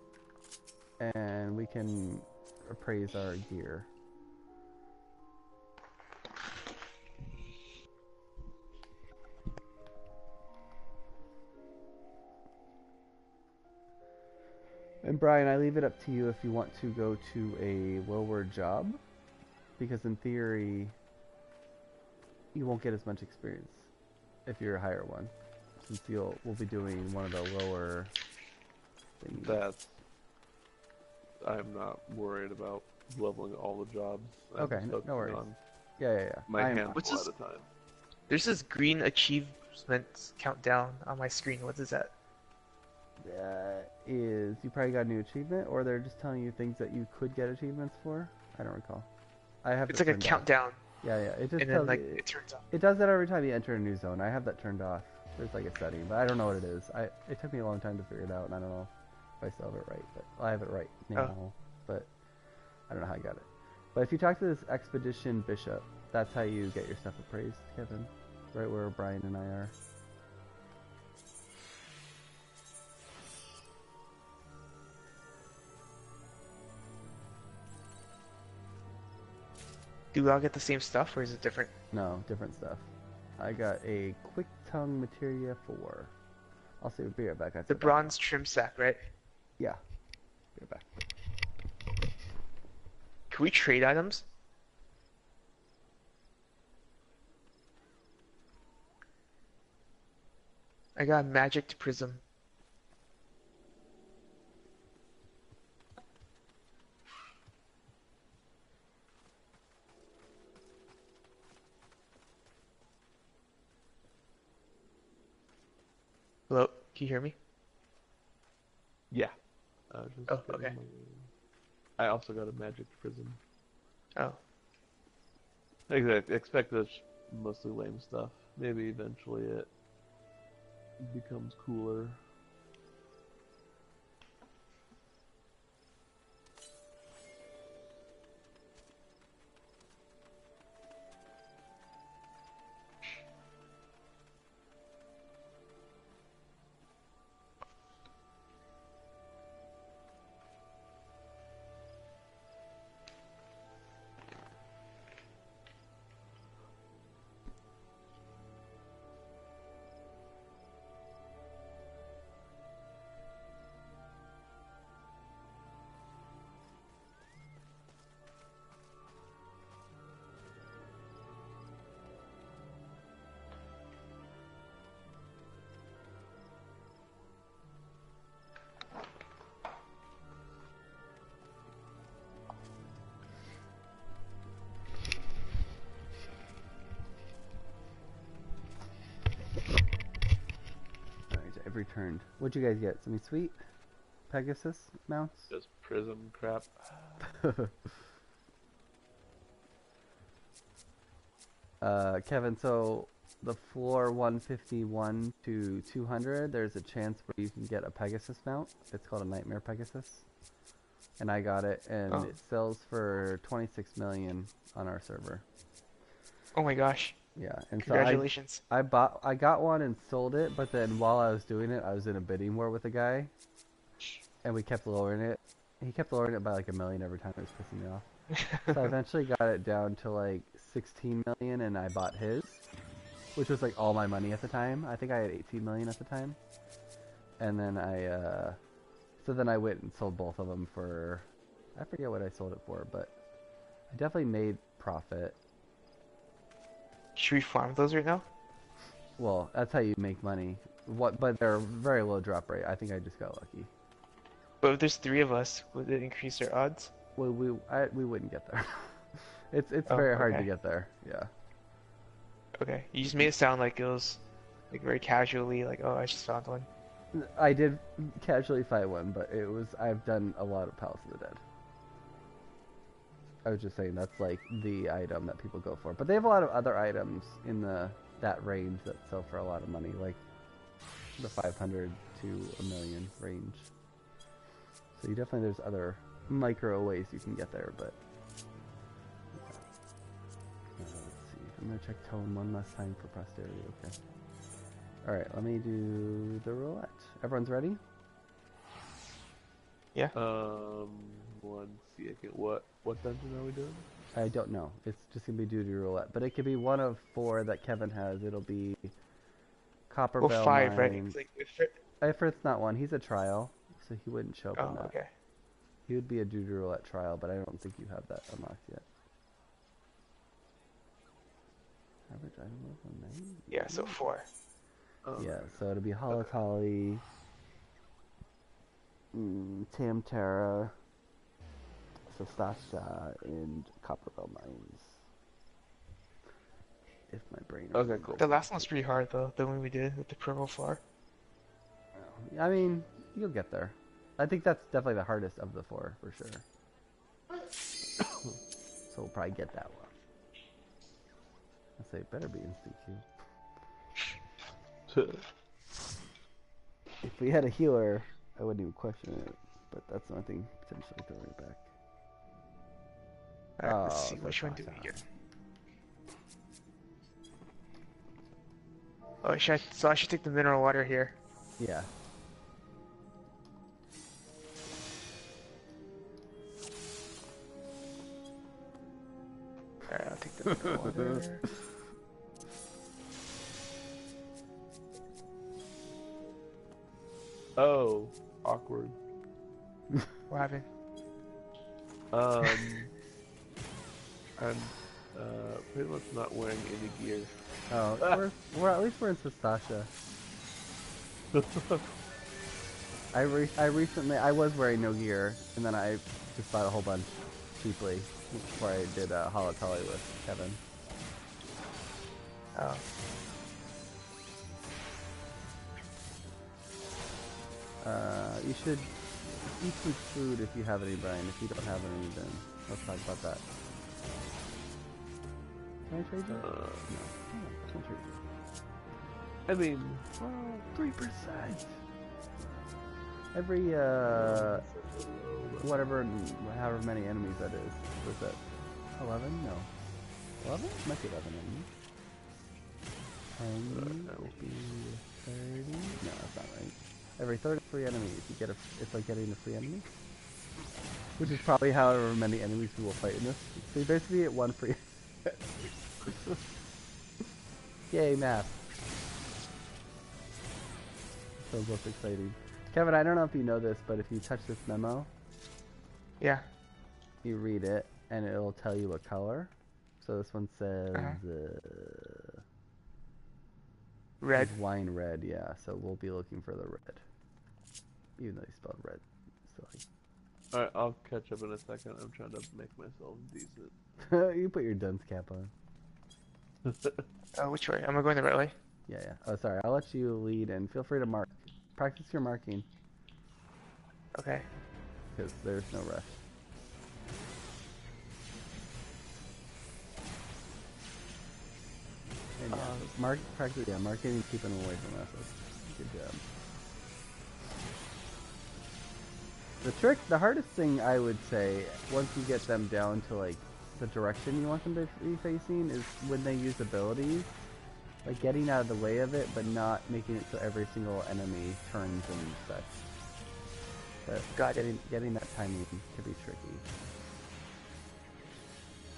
and we can appraise our gear. And Brian, I leave it up to you if you want to go to a lower job, because in theory, you won't get as much experience if you're a higher one, since we'll be doing one of the lower things. I'm not worried about leveling all the jobs. I'm Okay, just no focusing worries. on Yeah. my handful What's at this? a time. There's this green achievement countdown on my screen. What is that? Is you probably got a new achievement, or they're just telling you things that you could get achievements for? I don't recall. I have It's it like a turned off. countdown, Yeah, it just and tells then like you. it turns off. It does that every time you enter a new zone. I have that turned off. There's like a setting, but I don't know what it is. It took me a long time to figure it out, and I don't know if I still have it right. But I have it right now, but I don't know how I got it. But if you talk to this expedition bishop, that's how you get your stuff appraised, Kevin. Right where Brian and I are. Do we all get the same stuff, or is it different? No, different stuff. I got a quick tongue materia 4. I'll see. Be right back. The bronze trim sack, right? Yeah. Be right back. Can we trade items? I got a magic prism. Hello, can you hear me? Yeah. Just Oh, getting okay. I also got a magic prism. Oh, I expect this mostly lame stuff. Maybe eventually it becomes cooler. I've returned. What'd you guys get? Something sweet? Pegasus mounts? Just prism crap. Kevin, so the floor 151 to 200, there's a chance where you can get a Pegasus mount. It's called a Nightmare Pegasus. And I got it, and it sells for 26 million on our server. Oh my gosh. Yeah, and Congratulations. so I got one and sold it, but then while I was doing it, I was in a bidding war with a guy, and we kept lowering it. He kept lowering it by like $1 million every time. It was pissing me off. So I eventually got it down to like 16 million, and I bought his, which was like all my money at the time. I think I had 18 million at the time, and then so then I went and sold both of them for, I forget what I sold it for, but I definitely made profit. Should we farm those right now? Well, that's how you make money. But they're very low drop rate. I think I just got lucky. But if there's 3 of us, would it increase our odds? Well, we wouldn't get there. It's very hard to get there. Yeah. Okay, you just made it sound like it was like very casually, like, oh, I just found one. I did casually fight one, but I've done a lot of Palace of the Dead. I was just saying that's like the item that people go for. But they have a lot of other items in that range that sell for a lot of money, like the 500 to $1 million range. So there's other micro ways you can get there, but yeah. Let's see. I'm gonna check tone one last time for posterity. Okay. All right, let me do the roulette. Everyone's ready? Yeah. One second. What dungeon are we doing? I don't know. It's just gonna be duty roulette, but it could be one of 4 that Kevin has. It'll be Copper Well, Bell 5, right? Mines. Like, If it's not one, he's a trial, so he wouldn't show up on that. okay. He would be a duty roulette trial, but I don't think you have that unlocked yet. Average item level 9? Yeah, so 4. Yeah, so it'll be Holotolly, Tamtara, Sastasha, and Copperbell Mines. If my brain... Okay, cool. The last one's pretty hard, though, the one we did with the purple floor. I mean, you'll get there. I think that's definitely the hardest of the 4, for sure. So we'll probably get that one. I'll say it better be instant Q. If we had a healer, I wouldn't even question it, but that's the only thing potentially throwing it back. Alright, let's see, which one do we get? Oh, so I should take the mineral water here. Yeah. Alright, I'll take the mineral water. Oh, awkward. What happened? I'm pretty much not wearing any gear. Oh, we're at least we're in Sastasha. I recently was wearing no gear, and then I just bought a whole bunch cheaply before I did Holotolly with Kevin. Oh. You should eat some food if you have any, Brian. If you don't have any, then let's talk about that. Can I trade you? No. I can't trade you. I mean, 3%. Every, however many enemies that is. Was that 11? No. 11? Might be 11 enemies. 10 would be 30? No, that's not right. Every 33 enemies, you get it's like getting a free enemy. Which is probably however many enemies we will fight in this. So you basically get one free. Yay, math. So both exciting. Kevin, I don't know if you know this, but if you touch this memo, Yeah. you read it, and it'll tell you what color. So this one says Red. it's wine red, yeah. So we'll be looking for the red, even though you spelled red. So alright, I'll catch up in a second. I'm trying to make myself decent. you put your dunce cap on. Oh, which way? Am I going the right way? Yeah. Oh, sorry. I'll let you lead, and feel free to mark Practice your marking, Okay. because there's no rush. And yeah, practice, yeah, marking and keeping away from us. Good job. The hardest thing I would say, once you get them down to like the direction you want them to be facing, is when they use abilities. Like getting out of the way of it, but not making it so every single enemy turns and such. But Got it. getting that timing can be tricky.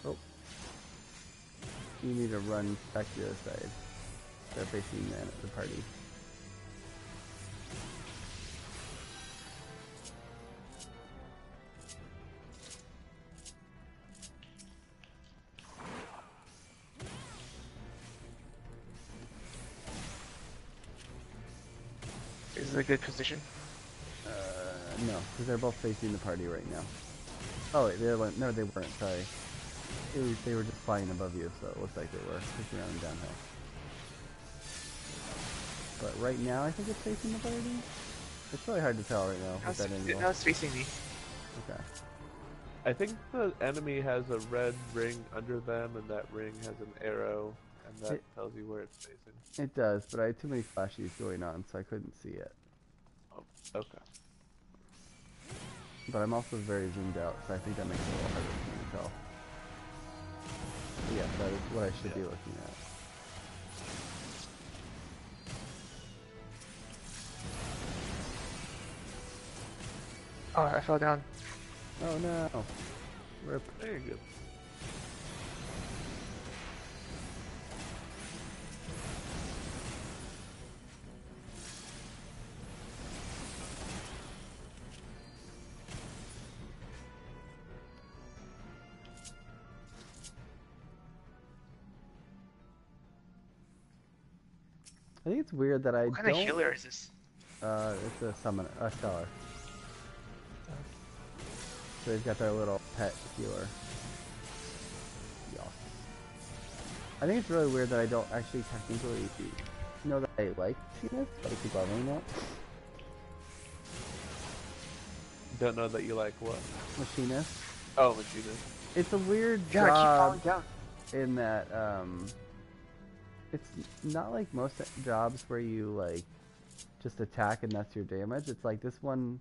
Oh. You need to run back to the other side. They're facing the party. Is it a good position? No, because they're both facing the party right now. Oh wait, no, they weren't. Sorry, they were just flying above you, so it looks like they were pushing around downhill. But right now, I think it's facing the party. It's really hard to tell right now with that angle. Now it's facing me. Okay. I think the enemy has a red ring under them, and that ring has an arrow, and that tells you where it's facing. It does, but I had too many flashes going on, so I couldn't see it. Oh, okay. But I'm also very zoomed out, so I think that makes it a little harder for me to tell. But yeah, that is what I should be looking at. Oh, I fell down. Oh no! Rip. Very good. I think it's weird that I What kind of healer is this? It's a summoner, a stellar. So they've got their little pet healer. Yes. I think it's really weird that I don't actually technically know that I like Machinist, but I keep leveling it. Don't know that you like what? Machinist. Oh, Machinist. It's a weird Yeah, I job keep falling down. in that it's not like most jobs where you like just attack and that's your damage. It's like this one,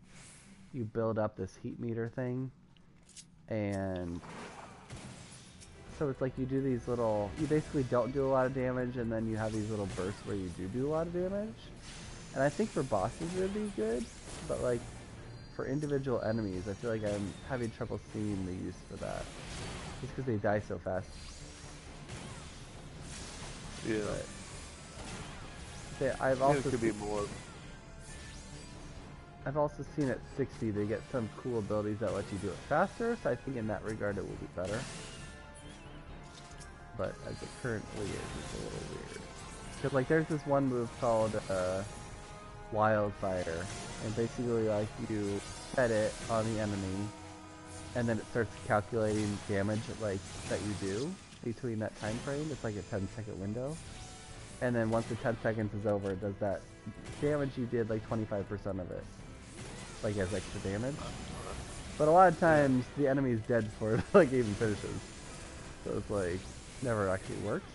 you build up this heat meter thing, and so it's like you do these little, you basically don't do a lot of damage, and then you have these little bursts where you do a lot of damage. And I think for bosses it would be good, but like for individual enemies, I feel like I'm having trouble seeing the use for that, just because they die so fast. Yeah. But I've also seen at 60 they get some cool abilities that let you do it faster, so I think in that regard it will be better. But as it currently is, it's a little weird. Because like there's this one move called Wildfire, and basically like you set it on the enemy, and then it starts calculating damage like that you do between that time frame. It's like a 10-second window. And then once the 10 seconds is over, it does that damage you did, like 25% of it, like as extra damage. But a lot of times the enemy is dead before it like even finishes, so it's like never actually works.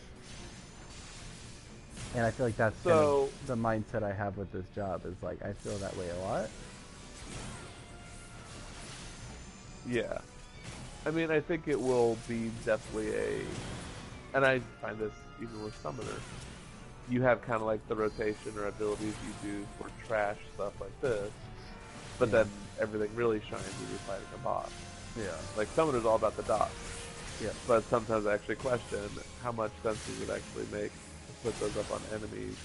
And I feel like that's kind of the mindset I have with this job, is like I feel that way a lot. Yeah. I mean, I think it will be definitely and I find this even with Summoner, you have kind of like the rotation or abilities you do for trash stuff like this, but then everything really shines when you're fighting a boss. Yeah. Like Summoner's all about the dots. Yeah. But sometimes I actually question how much sense does it actually make to put those up on enemies,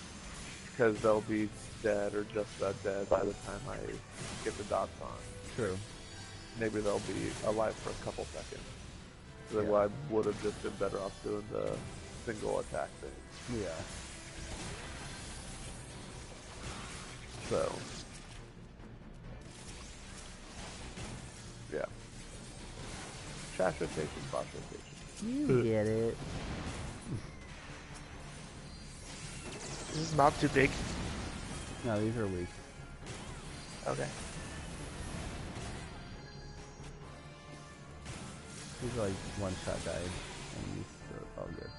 because they'll be dead or just about dead by the time I get the dots on. True. Maybe they'll be alive for a couple seconds. So then I would have just been better off doing the single attack thing. Yeah. So, yeah. Trash rotation, boss rotation. You get it. Is this mob too big? No, these are weak. Okay. He's like one shot died, and he's still all good.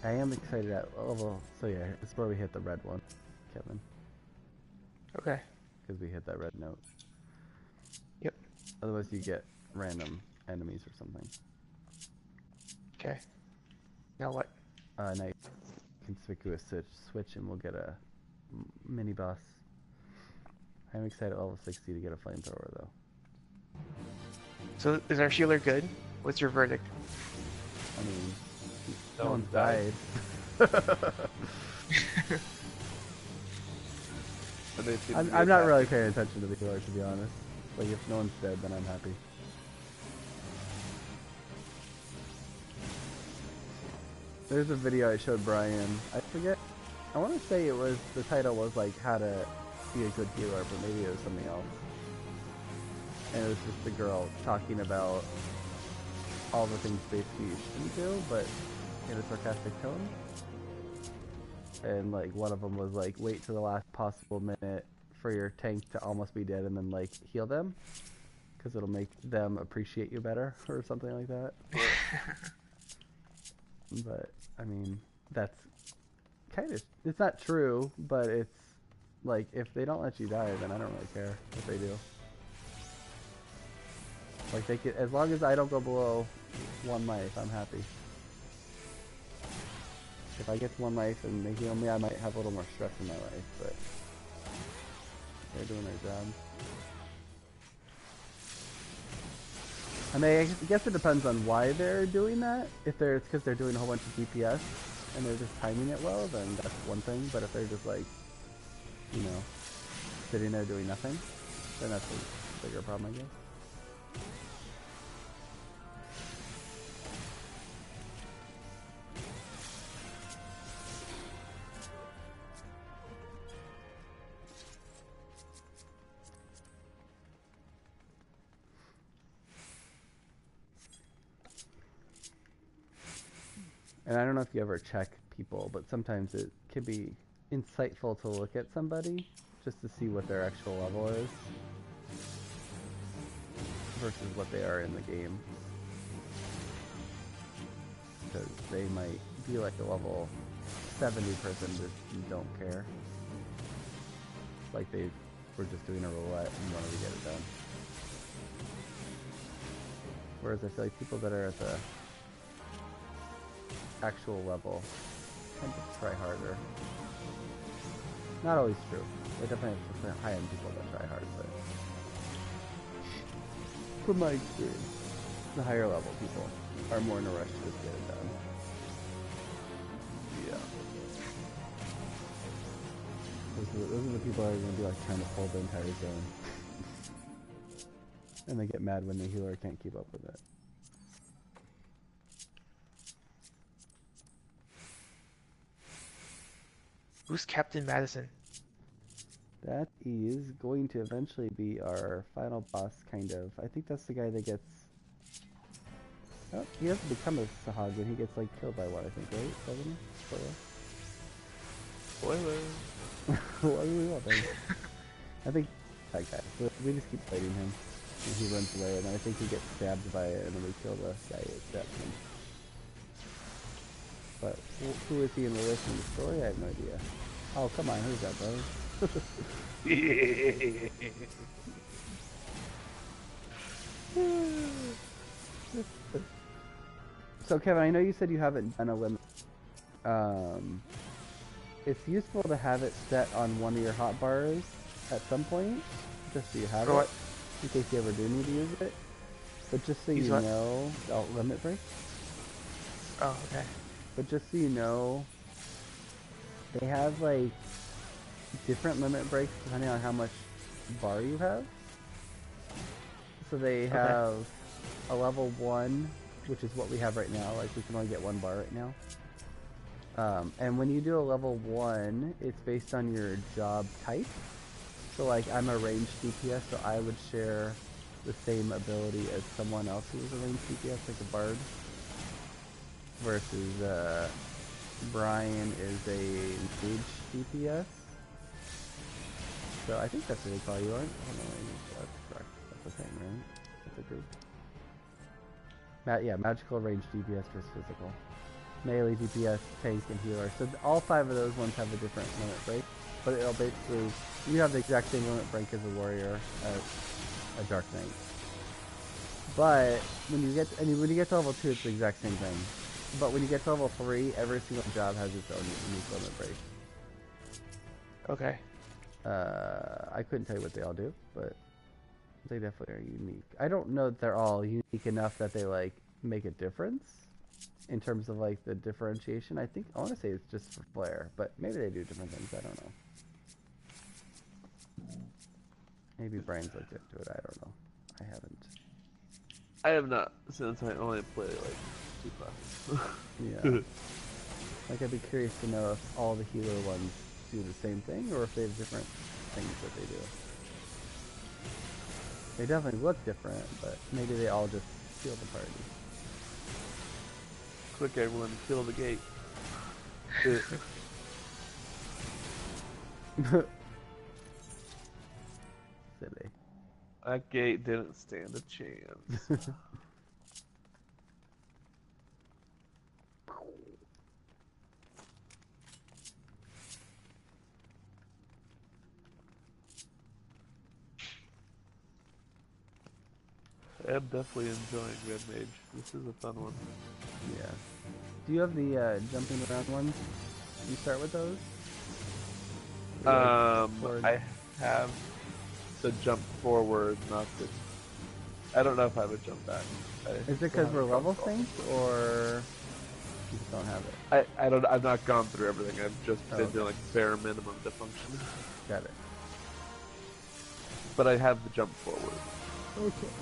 I am excited at level, so yeah, it's where we hit the red one, Kevin. Okay. Because we hit that red note. Yep. Otherwise you get random enemies or something. Okay. Now what? Nice. Conspicuous switch and we'll get a mini boss. I'm excited at level 60 to get a flamethrower though. So is our healer good? What's your verdict? I mean, No one's one's died. And they seem to be I'm not really attacking. paying attention to the healer, to be honest. Like, if no one's dead, then I'm happy. There's a video I showed Brian. I forget. I want to say it was, the title was like, how to be a good healer, but maybe it was something else. And it was just the girl talking about all the things basically you shouldn't do, but in a sarcastic tone. And like one of them was like, wait to the last possible minute for your tank to almost be dead and then like heal them, because it'll make them appreciate you better or something like that. But I mean, that's kind of, it's not true, but it's like, if they don't let you die, then I don't really care if they do. Like, they could, as long as I don't go below 1 life, I'm happy. If I get to 1 life and they heal me, I might have a little more stress in my life, but they're doing their job. I mean, I guess it depends on why they're doing that. If it's because they're doing a whole bunch of DPS and they're just timing it well, then that's one thing. But if they're just like, you know, sitting there doing nothing, then that's a bigger problem, I guess. And I don't know if you ever check people, but sometimes it can be insightful to look at somebody just to see what their actual level is versus what they are in the game. Because they might be like a level 70 person that you don't care. Like they were just doing a roulette and wanted to get it done. Whereas I feel like people that are at the actual level tend to try harder. Not always true. They definitely have some high-end people that try hard, but from my experience, the higher level people are more in a rush to just get it done. Yeah. Those are the people that are going to be like trying to hold the entire zone. And they get mad when the healer can't keep up with it. Who's Captain Madison? That is going to eventually be our final boss, kind of. I think that's the guy that gets... Oh, he doesn't become a Sahagin, he gets like killed by one, I think, right? Doesn't he? Spoiler. I think that guy. We just keep fighting him. And he runs away, and then I think he gets stabbed by it, and then we kill the guy that him. But who is he in relation to the story? I have no idea. Oh, come on, who's that, brother? So, Kevin, I know you said you haven't done a limit. It's useful to have it set on one of your hotbars at some point, just so you have it, in case you ever do need to use it. But just so you know, limit break. Oh, okay. But just so you know, they have like different limit breaks depending on how much bar you have. So they have a level 1, which is what we have right now. Like, we can only get 1 bar right now. And when you do a level 1, it's based on your job type. So, like, I'm a ranged DPS, so I would share the same ability as someone else who is a ranged DPS, like a bard. Versus, Brian is a mage DPS. So I think that's what they call you, aren't? Oh, no, that's correct. That's a thing, right? That's a group. Yeah, magical range DPS versus physical. Melee DPS, tank, and healer. So all 5 of those ones have a different limit break. But it'll basically, you have the exact same limit break as a warrior, as a dark knight. But when you get to level 2, it's the exact same thing. But when you get to level 3, every single job has its own unique limit break. Okay. I couldn't tell you what they all do, but they definitely are unique. I don't know that they're all unique enough that they like make a difference in terms of like the differentiation. I want to say it's just for flair, but maybe they do different things. I don't know. Maybe Brian's looked into it. I don't know. I haven't. I have not, since I only play like 2 classes. Yeah. Like, I'd be curious to know if all the healer ones do the same thing, or if they have different things that they do. They definitely look different, but maybe they all just heal the party. Quick, everyone, kill the gate. Silly. That gate didn't stand a chance. I'm definitely enjoying Red Mage. This is a fun one. Yeah. Do you have the jumping around ones? You start with those? I have the jump forward, not the... I don't know if I have a jump back. Is it because we're level synced, or you just don't have it? I've not gone through everything. I've just been okay. doing like bare minimum to function. Got it. But I have the jump forward. Okay.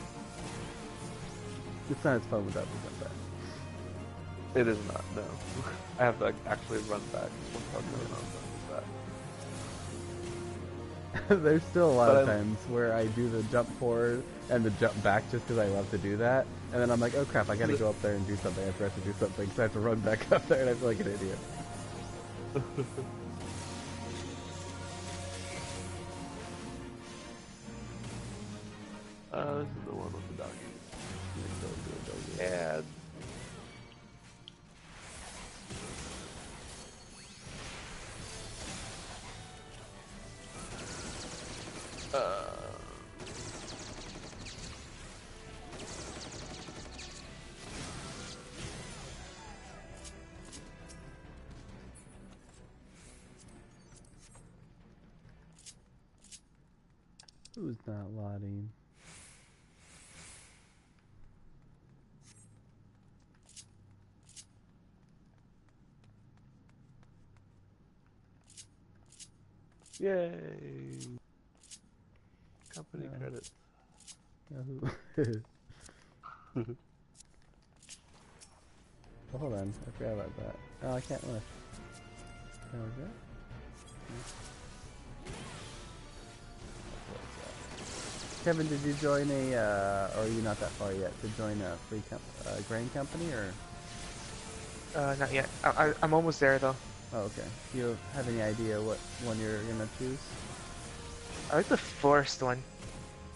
It's not as fun without the jump back. It is not, no. I have to like, actually run back once I'm going on that. There's still a lot of times where I do the jump forward and the jump back just because I love to do that. And then I'm like, oh crap, I gotta go up there and do something. I forgot to do something, so I have to run back up there and I feel like an idiot. This is the one with the doggy. Yeah. Who's not loading? Yay! Company credit. Yahoo. Oh, hold on, I forgot about that. Oh, I can't lift. Can I lift that? Kevin, did you join a, or are you not that far yet, to join a free grain company, or? Not yet. I'm almost there though. Oh, okay. Do you have any idea what one you're gonna choose? I like the forest one.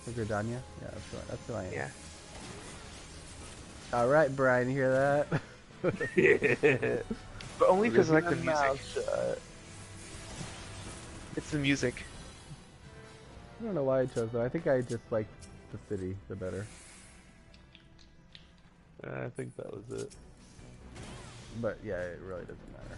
The Gridania? Yeah, that's who I am. Yeah. Alright, Brian, you hear that? But only because I like the music. It's the music. I don't know why I chose that. I think I just liked the city the better. I think that was it. But yeah, it really doesn't matter.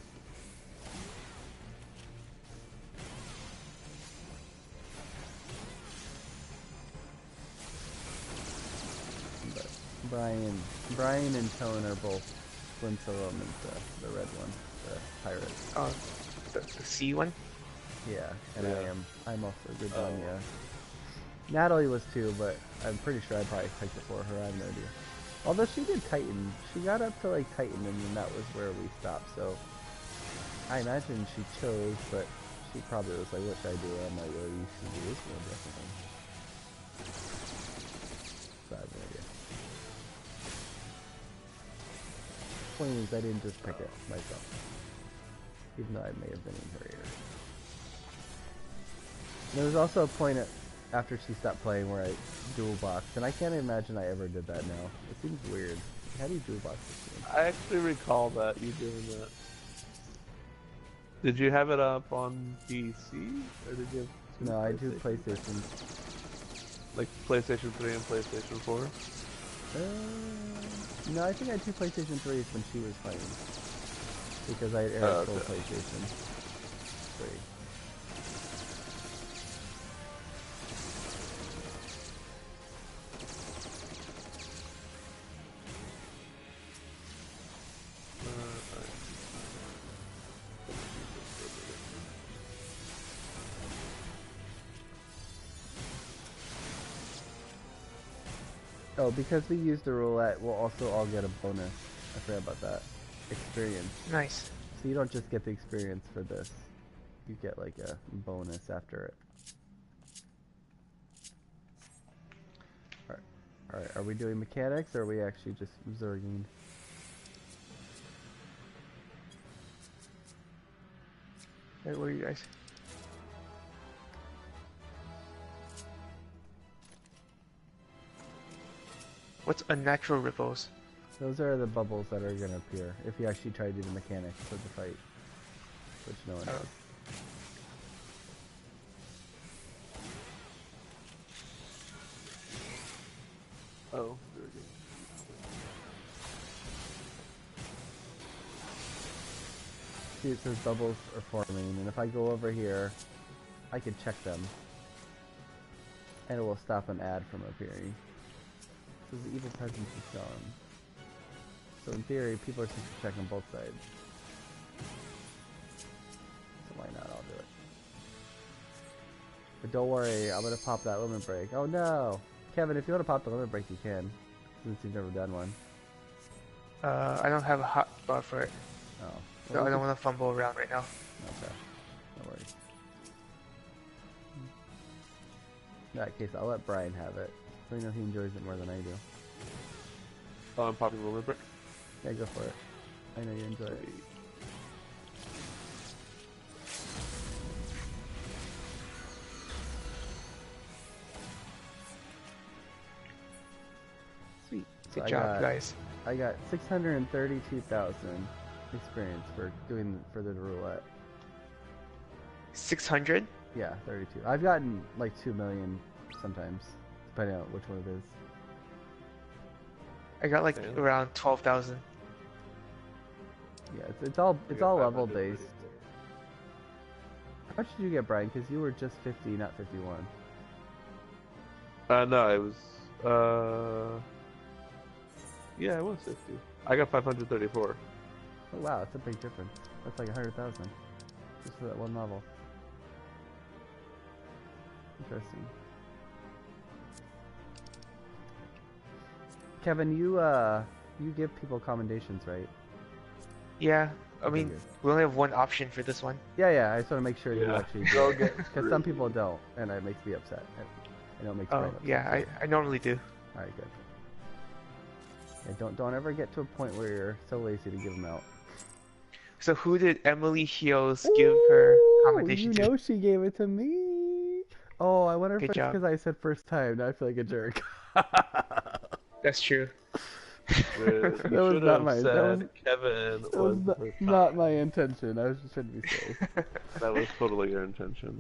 But Brian and Tone are both Flintstone and the red one, the pirate. Oh, the sea one? Yeah, and I'm also Gridania. Natalie was too, but I'm pretty sure I probably picked it for her. I have no idea. Although she did Titan. She got up to like Titan and then that was where we stopped. So I imagine she chose, but she probably was like, what should I do? I'm like, well, you should do this one definitely. So I have no idea. Point is, I didn't just pick it myself. Even though I may have been in her ear. There was also a point after she stopped playing where I dual boxed, and I can't imagine I ever did that now. It seems weird. How do you dual box this game? I actually recall that you doing that. Did you have it up on PC or did you have two No, I do PlayStation. Like PlayStation 3 and PlayStation 4? No, I think I had two PlayStation 3s when she was playing. Because I had aired full PlayStation 3. Oh, because we used the roulette, we'll also all get a bonus. I forgot about that. Experience. Nice. So you don't just get the experience for this. You get like a bonus after it. Alright, are we doing mechanics or are we actually just zerging? Hey, where are you guys? What's unnatural ripples? Those are the bubbles that are going to appear if you actually try to do the mechanics of the fight. Which no one does. Oh, there we go. See, it says bubbles are forming, and if I go over here, I can check them. And it will stop an ad from appearing. So the evil presence is gone. So in theory, people are supposed to check on both sides. So why not? I'll do it. But don't worry, I'm gonna pop that limit break. Oh no! Kevin, if you want to pop the limit break, you can. Since you've never done one. I don't have a hot spot for it. Oh. So I don't want to fumble around right now. Okay. No worries. In that case, I'll let Brian have it. So you know he enjoys it more than I do. Oh, I'm popping the limit break. Yeah, go for it. I know you enjoy it. Sweet. So Good job, guys. I got 632,000 experience for doing the roulette. 600? Yeah, 32. I've gotten like 2 million sometimes, depending on which one it is. I got like around 12,000. Yeah, it's all level based. How much did you get, Brian? Because you were just 50, not 51. No, it was, yeah, it was 50. I got 534. Oh wow, that's a big difference. That's like 100,000 just for that one level. Interesting. Kevin, you give people commendations, right? Yeah, I Okay, mean, good. we only have one option for this one. Yeah, I just want to make sure you Yeah. actually Go do get because some people don't, and it makes me upset. I know it makes Brian Oh, upset. yeah, I normally do. All right, good. Yeah, don't ever get to a point where you're so lazy to give them out. So who did Emily Hughes give her commendation you to? know she gave it to me. Oh, I wonder if Good it's job. because I said first time. Now I feel like a jerk. That's true. That was not my. Kevin That was not my intention. I was just trying to be safe. That was totally your intention.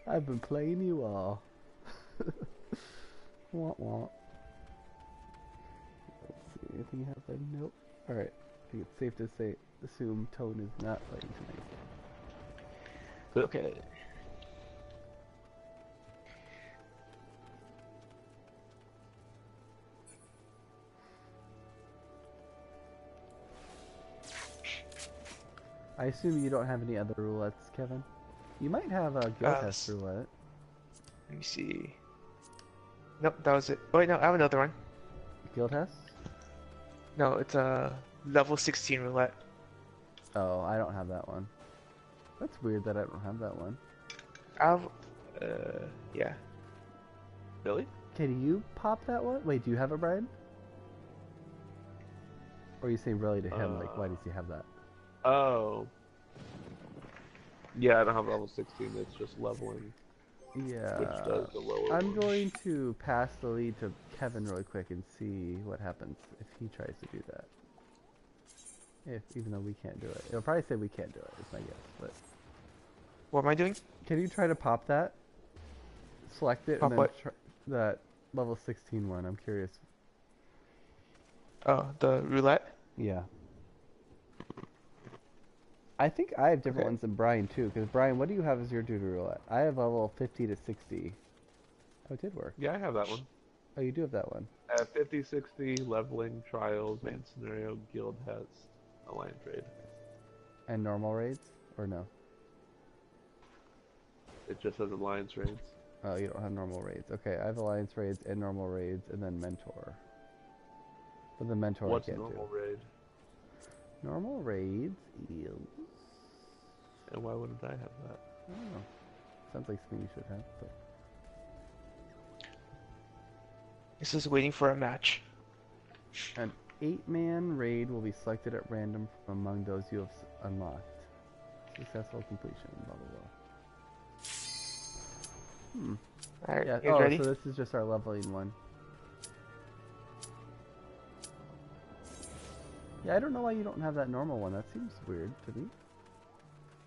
I've been playing you all. Wah wah. Let's see. Anything happen? Nope. All right. I think it's safe to assume Tone is not playing tonight. Okay. I assume you don't have any other roulettes, Kevin? You might have a Go Test roulette. Let me see. Nope, that was it. Oh wait, no, I have another one. Guild House? No, it's a level 16 roulette. Oh, I don't have that one. That's weird that I don't have that one. I have, yeah. Really? Can you pop that one? Wait, do you have it, Brian? Or you say really to him, like, why does he have that? Oh. Yeah, I don't have level 16. It's just leveling, Yeah. which does the lower I'm one. going to pass the lead to Kevin really quick and see what happens if he tries to do that. Even though we can't do it. It'll probably say we can't do it, is my guess. But What am I doing? can you try to pop that? Select it Pop and then what? try that level 16 one. I'm curious. Oh, the roulette? Yeah. I think I have different Okay. ones than Brian too, because Brian, what do you have as your duty roulette? I have level 50 to 60. Oh, it did work. Yeah, I have that one. Oh, you do have that one. I have 50, 60, leveling, trials, main scenario, guild has alliance raid. And normal raids? Or no? It just says alliance raids. Oh, you don't have normal raids. Okay, I have alliance raids and normal raids and then mentor. But the mentor What's I can't normal do. raid? Normal raids is... And why wouldn't I have that? I don't know. Sounds like something you should have, but... This is waiting for a match. An 8-man raid will be selected at random from among those you have unlocked. Successful completion, blah blah blah. Alright, Yeah, you guys ready? so this is just our leveling one. Yeah, I don't know why you don't have that normal one. That seems weird to me.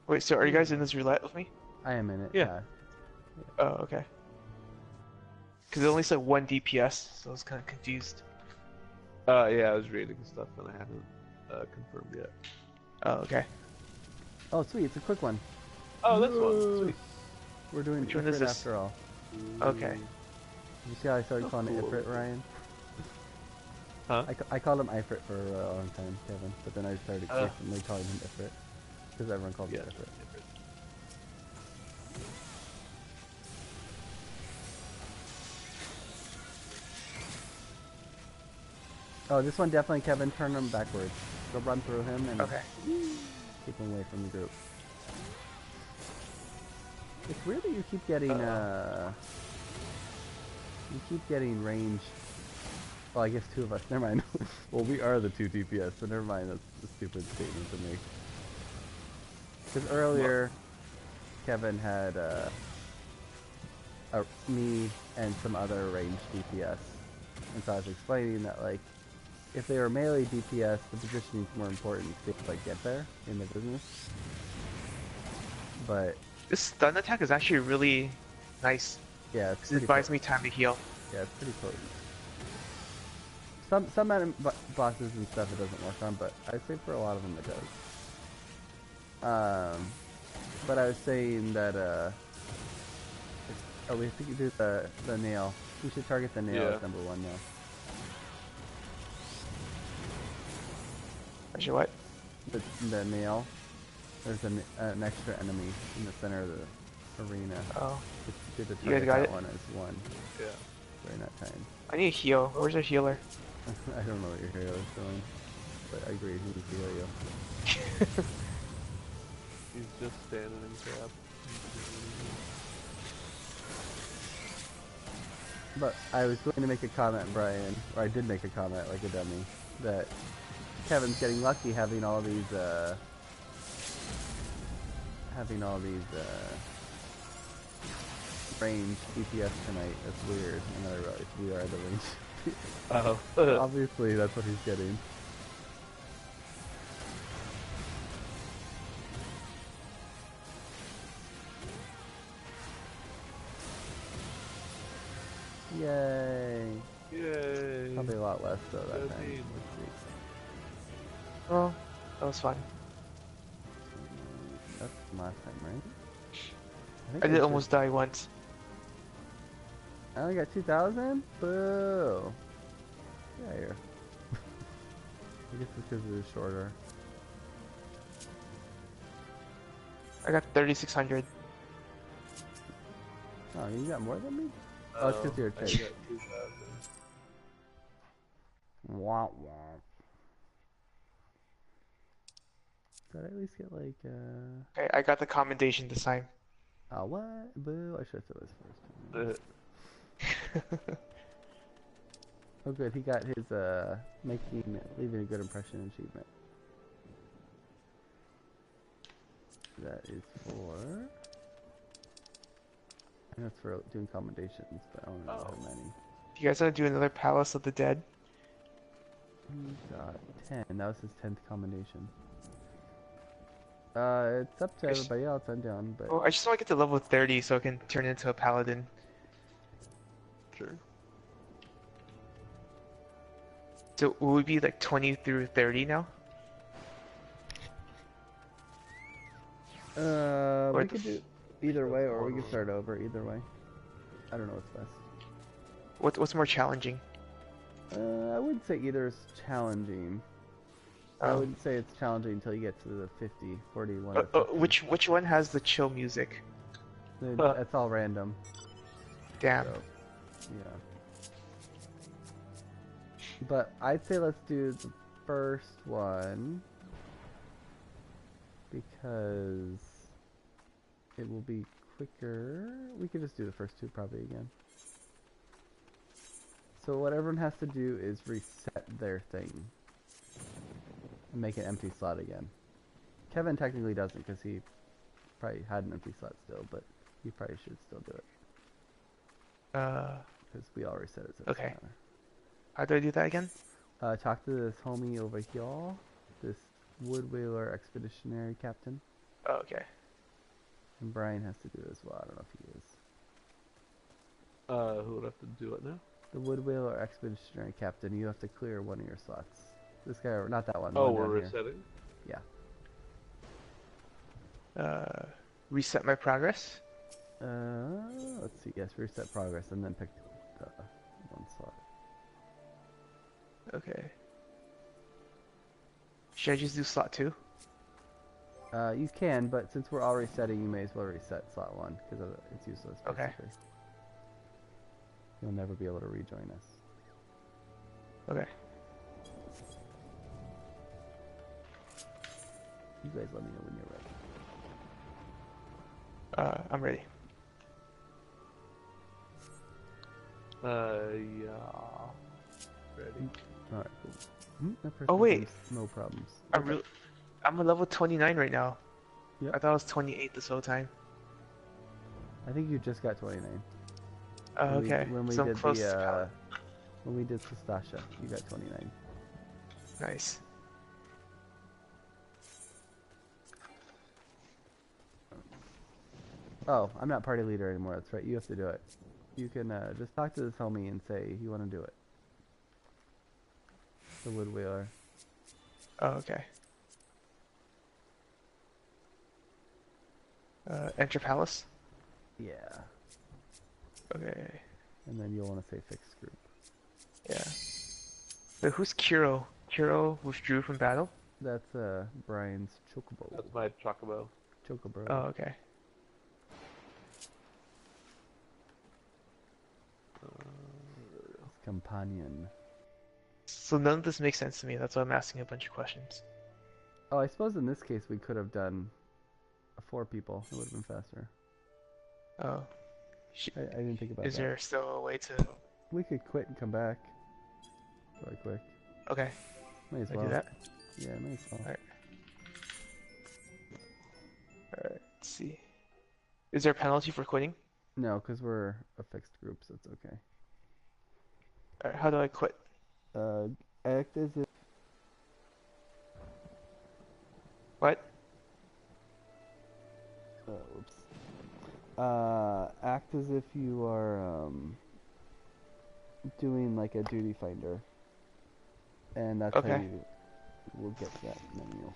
Wait, so are you guys in this roulette with me? I am in it, Yeah. Oh, okay. Because it only said 1 DPS, so I was kind of confused. Yeah, I was reading stuff and I haven't confirmed yet. Oh, okay. Oh, sweet, it's a quick one. Oh, this one. Sweet. We're doing Which one is Ifrit this? after all. Okay. Did you see how I started Oh, calling it cool. Ifrit, Ryan? Huh? I called him Ifrit for a long time, Kevin, but then I started recently calling him Ifrit. Because everyone calls Yeah. him Ifrit. Oh, this one definitely, Kevin, turn him backwards. Go run through him and Okay. keep him away from the group. It's weird that you keep getting, you keep getting range. Well, I guess two of us. Never mind. Well, we are the two DPS, so never mind. That's a stupid statement to make. Because earlier, Kevin had me and some other ranged DPS, and so I was explaining that, like, if they were melee DPS, the positioning's more important to like get there in the business. But This stun attack is actually really nice. yeah, it's 'Cause it pretty buys potent. me time to heal. Yeah, it's pretty potent. Some bosses and stuff it doesn't work on, but I'd say for a lot of them it does. But I was saying that oh, we have to do the nail. We should target the nail as Yeah. #1 now. Actually, what? The nail. There's an extra enemy in the center of the arena. Oh, It's good to You guys target got that it? one as one Yeah. during that time. I need a heal. Where's our healer? I don't know what your hero is doing, but I agree, he needs to heal you. He's just standing in crap. But I was going to make a comment, Brian, or I did make a comment like a dummy, that Kevin's getting lucky having all these range DPS tonight. That's weird. And then I realized we are the range. Oh. Obviously, that's what he's getting. Yay! Yay. Probably a lot less though that Good time. team. Let's see. Well, that was fun. That's from last time, right? I did should- almost die once. I only got 2,000? Boo! Yeah, here. I guess it's because it was shorter. I got 3,600. Oh, you got more than me? Oh, it's because you're a I chick. got 2,000. Wah wah. Did I at least get like Okay, I got the commendation this time. oh what? Boo! I should have said this first. Oh good, he got his leaving a good impression achievement. That is for I know it's for doing commendations, but I don't know how many. You guys want to do another Palace of the Dead? He got 10. That was his 10th commendation. It's up to everybody else. I'm down, but Oh, I just want to get to level 30 so I can turn into a paladin. Sure. So will we be like 20 through 30 now? We could do either way, or we could start over. Either way, I don't know what's best. What's more challenging? I wouldn't say either is challenging. I wouldn't say it's challenging until you get to the 50, 41. Or 50. Which one has the chill music? That's all random. Damn. So, yeah. But I'd say let's do the first one because it will be quicker. We could just do the first two probably again. So what everyone has to do is reset their thing and make an empty slot again. Kevin technically doesn't because he probably had an empty slot still, but he probably should still do it. Because we all reset it. So Okay. matter. How do I do that again? Talk to this homie over here, this Woodwhaler Expeditionary Captain. Oh, okay. And Brian has to do it as well. I don't know if he is. Who would have to do it now? The Woodwhaler Expeditionary Captain, you have to clear one of your slots. This guy, not that one. Oh, one we're down here. resetting? Yeah. Reset my progress. Let's see. Yes, reset progress, and then pick one slot. Okay. Should I just do slot 2? You can, but since we're all resetting, you may as well reset slot 1 because it's useless. Okay. Basically. You'll never be able to rejoin us. Okay. You guys let me know when you're ready. I'm ready. Yeah. Ready. Alright, cool. No Oh, wait. No problems. I'm a level 29 right now. Yep. I thought I was 28 this whole time. I think you just got 29. Oh, okay. When we So I'm did close to paladin. when we did Stasha, you got 29. Nice. Oh, I'm not party leader anymore. That's right. You have to do it. You can just talk to this homie and say you want to do it. The Woodwhaler. Oh, okay. Enter palace? Yeah. Okay. And then you'll want to say fixed group. Yeah. So who's Kiro? Kiro withdrew from battle? That's Brian's Chocobo. That's my chocobo. Chocobo. Oh, okay. His companion. So none of this makes sense to me. That's why I'm asking a bunch of questions. Oh, I suppose in this case we could have done 4 people. It would have been faster. Oh. I didn't think about Is that. there still a way to... We could quit and come back. Really quick. Okay. May as I well. do that? Yeah, may as well. Alright. Alright, let's see. Is there a penalty for quitting? No, because we're a fixed group, so it's okay. Alright, how do I quit? Act as if... What? Whoops. Act as if you are doing like a duty finder, and that's how Okay. you will get to that menu.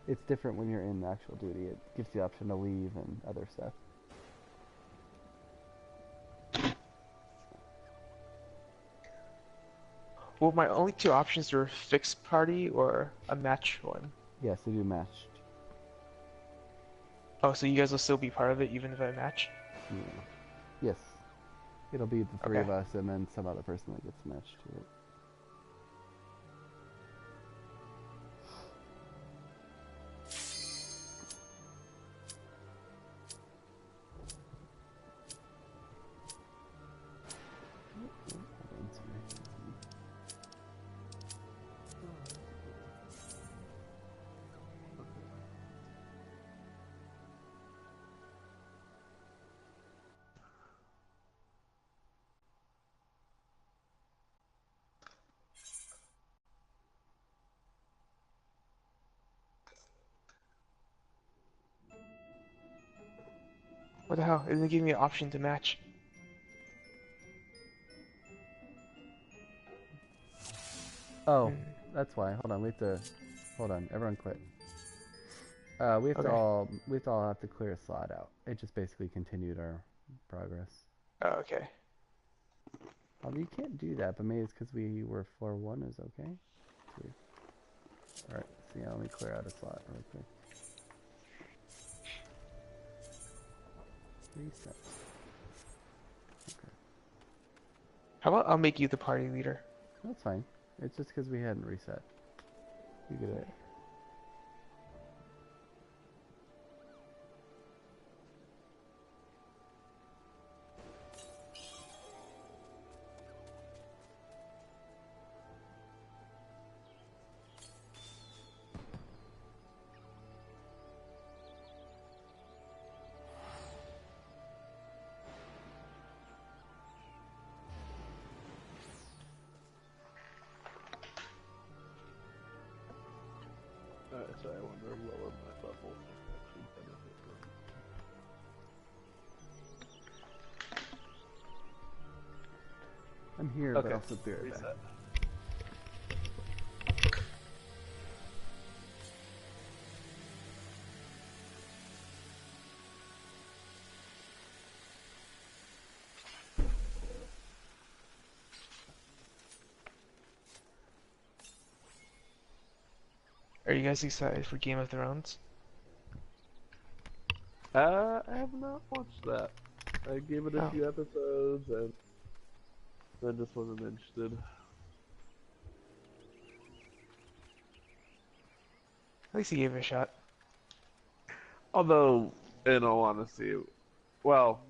It's different when you're in actual duty. It gives you the option to leave and other stuff. Well, my only 2 options were fixed party or a match one. Yes, they do matched. Oh, so you guys will still be part of it even if I match? Yeah. Yes. It'll be the three of Okay. us and then some other person that gets matched to it. Hold on, sorry. What the hell? It didn't give me an option to match. Oh, Hmm. that's why. Hold on, we have to. Hold on, everyone quit. Okay. We have to all have to clear a slot out. It just basically continued our progress. Oh, okay. Although you can't do that, but maybe it's because we were floor one is okay. It's weird. Alright, so yeah, let me clear out a slot real quick. Reset. Okay. How about I'll make you the party leader? That's fine. It's just because we hadn't reset. You get it. So I wonder lower my level actually benefit I'm here, from. but Okay, I'll still be right back. reset. Are you guys excited for Game of Thrones? I have not watched that. I gave it a Oh, few episodes and then just wasn't interested. at least you gave it a shot. Although, in all honesty, well,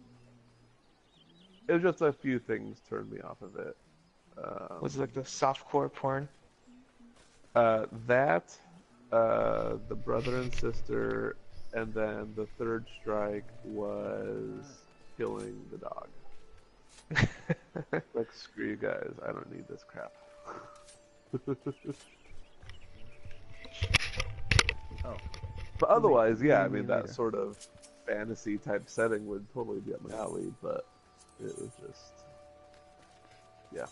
it was just a few things turned me off of it. Was it like Um, the softcore porn? that, the brother and sister, and then the third strike was killing the dog. Like, screw you guys, I don't need this crap. Oh, But who made, otherwise, who yeah, I made me mean, a that leader? sort of fantasy type setting would totally be up my alley, but it was just, yeah.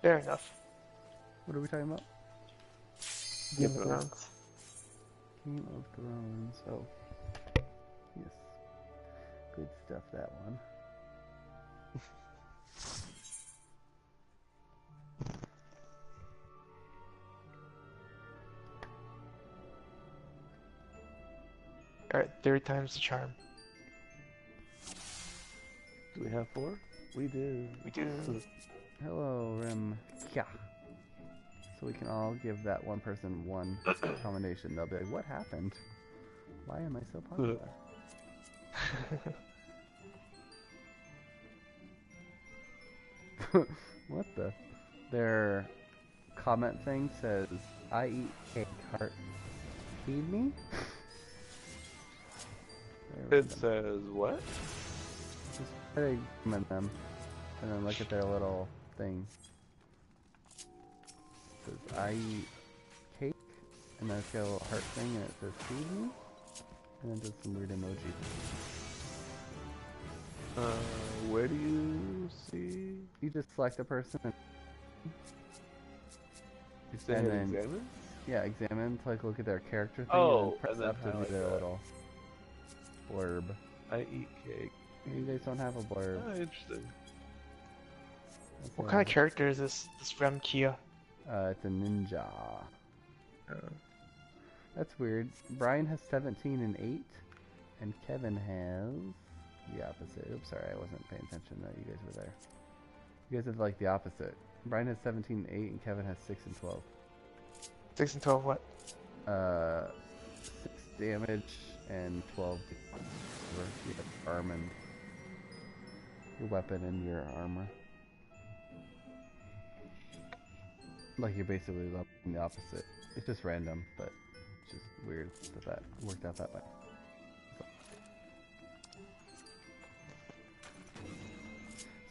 Fair enough. What are we talking about? Game Game of of Thrones. Thrones. Game of Thrones. Oh, yes. Good stuff, that one. Alright, third time's the charm. Do we have four? We do. We do. Hello, Rim. Yeah. So we can all give that one person one combination. They'll be like, what happened? Why am I so popular? What the? Their comment thing says, I eat cake, heart. Feed me? Very It random. says what? Just try to comment them and then look at their little thing. It says, I eat cake, and then it's got a little heart thing, and it says, feed me? And then does some weird emoji. Where do you see? You just select a person, and You say And hit then- examine? yeah, examine to like look at their character thing, Oh, and then press and then up to do highlight their that. little blurb. I eat cake. You guys don't have a blurb. Oh, interesting. That's What a- kind of character is this from Kia? It's a ninja. Uh, That's weird. Brian has 17 and 8, and Kevin has the opposite. Oops, sorry, I wasn't paying attention that you guys were there. You guys have like the opposite. Brian has 17 and 8, and Kevin has 6 and 12. 6 and 12 what? 6 damage and 12 you have arm and your weapon and your armor. Like you're basically leveling the opposite. It's just random, but it's just weird that that worked out that way.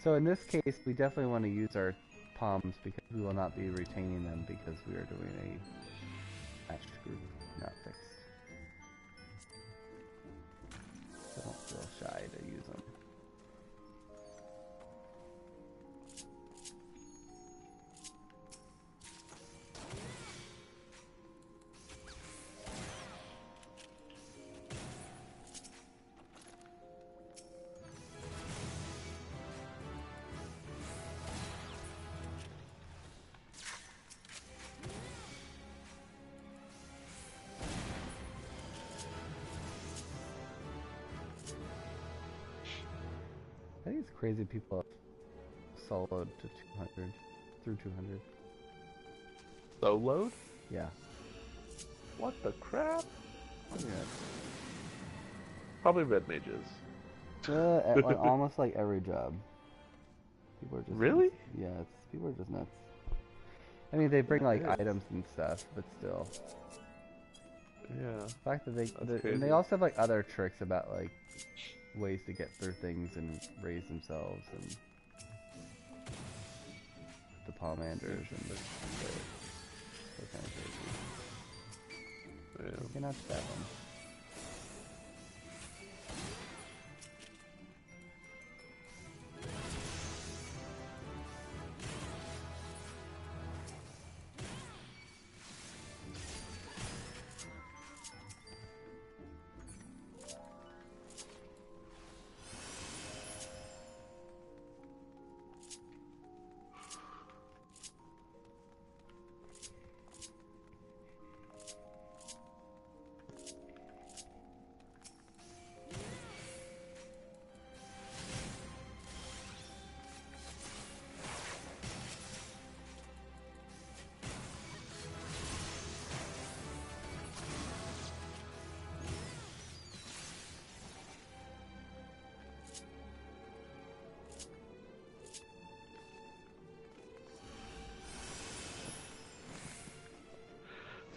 So in this case, we definitely want to use our palms because we will not be retaining them because we are doing a matched group, not fixed. So don't feel shy to use them. I think it's crazy people have soloed to 200, through 200. Soloed? Yeah. What the crap? Yeah. Probably red mages. At almost like every job. People are just Really? nuts. Yeah, people are just nuts. I mean, they bring like items and stuff, but still. Yeah. The fact that and crazy. they also have like other tricks about like ways to get through things and raise themselves and the Palmanders and so kind of crazy. Yeah. You cannot stab them.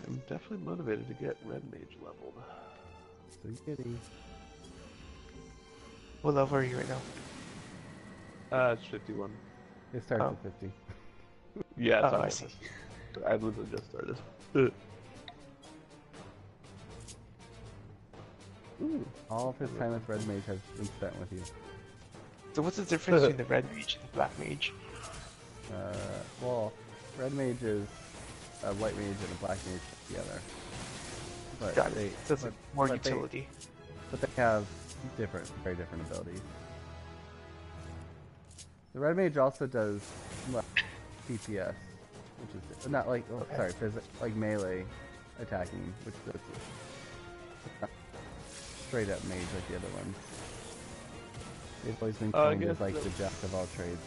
I'm definitely motivated to get red mage leveled. So giddy. What level are you right now? It's 51. It starts Oh. at 50. Yeah, Oh, sorry. I see. I literally just started. Ooh, all of his time with Red Mage has been spent with you. So what's the difference between the red mage and the black mage? Well, Red Mage is a White Mage and a Black Mage together. But Got they, it. So it's but, more but utility. but they have very different abilities. The Red Mage also does well, DPS, which is not like like melee attacking, which does not straight up mage like the other ones. They've always been I coined as guess like that- the jack of all trades.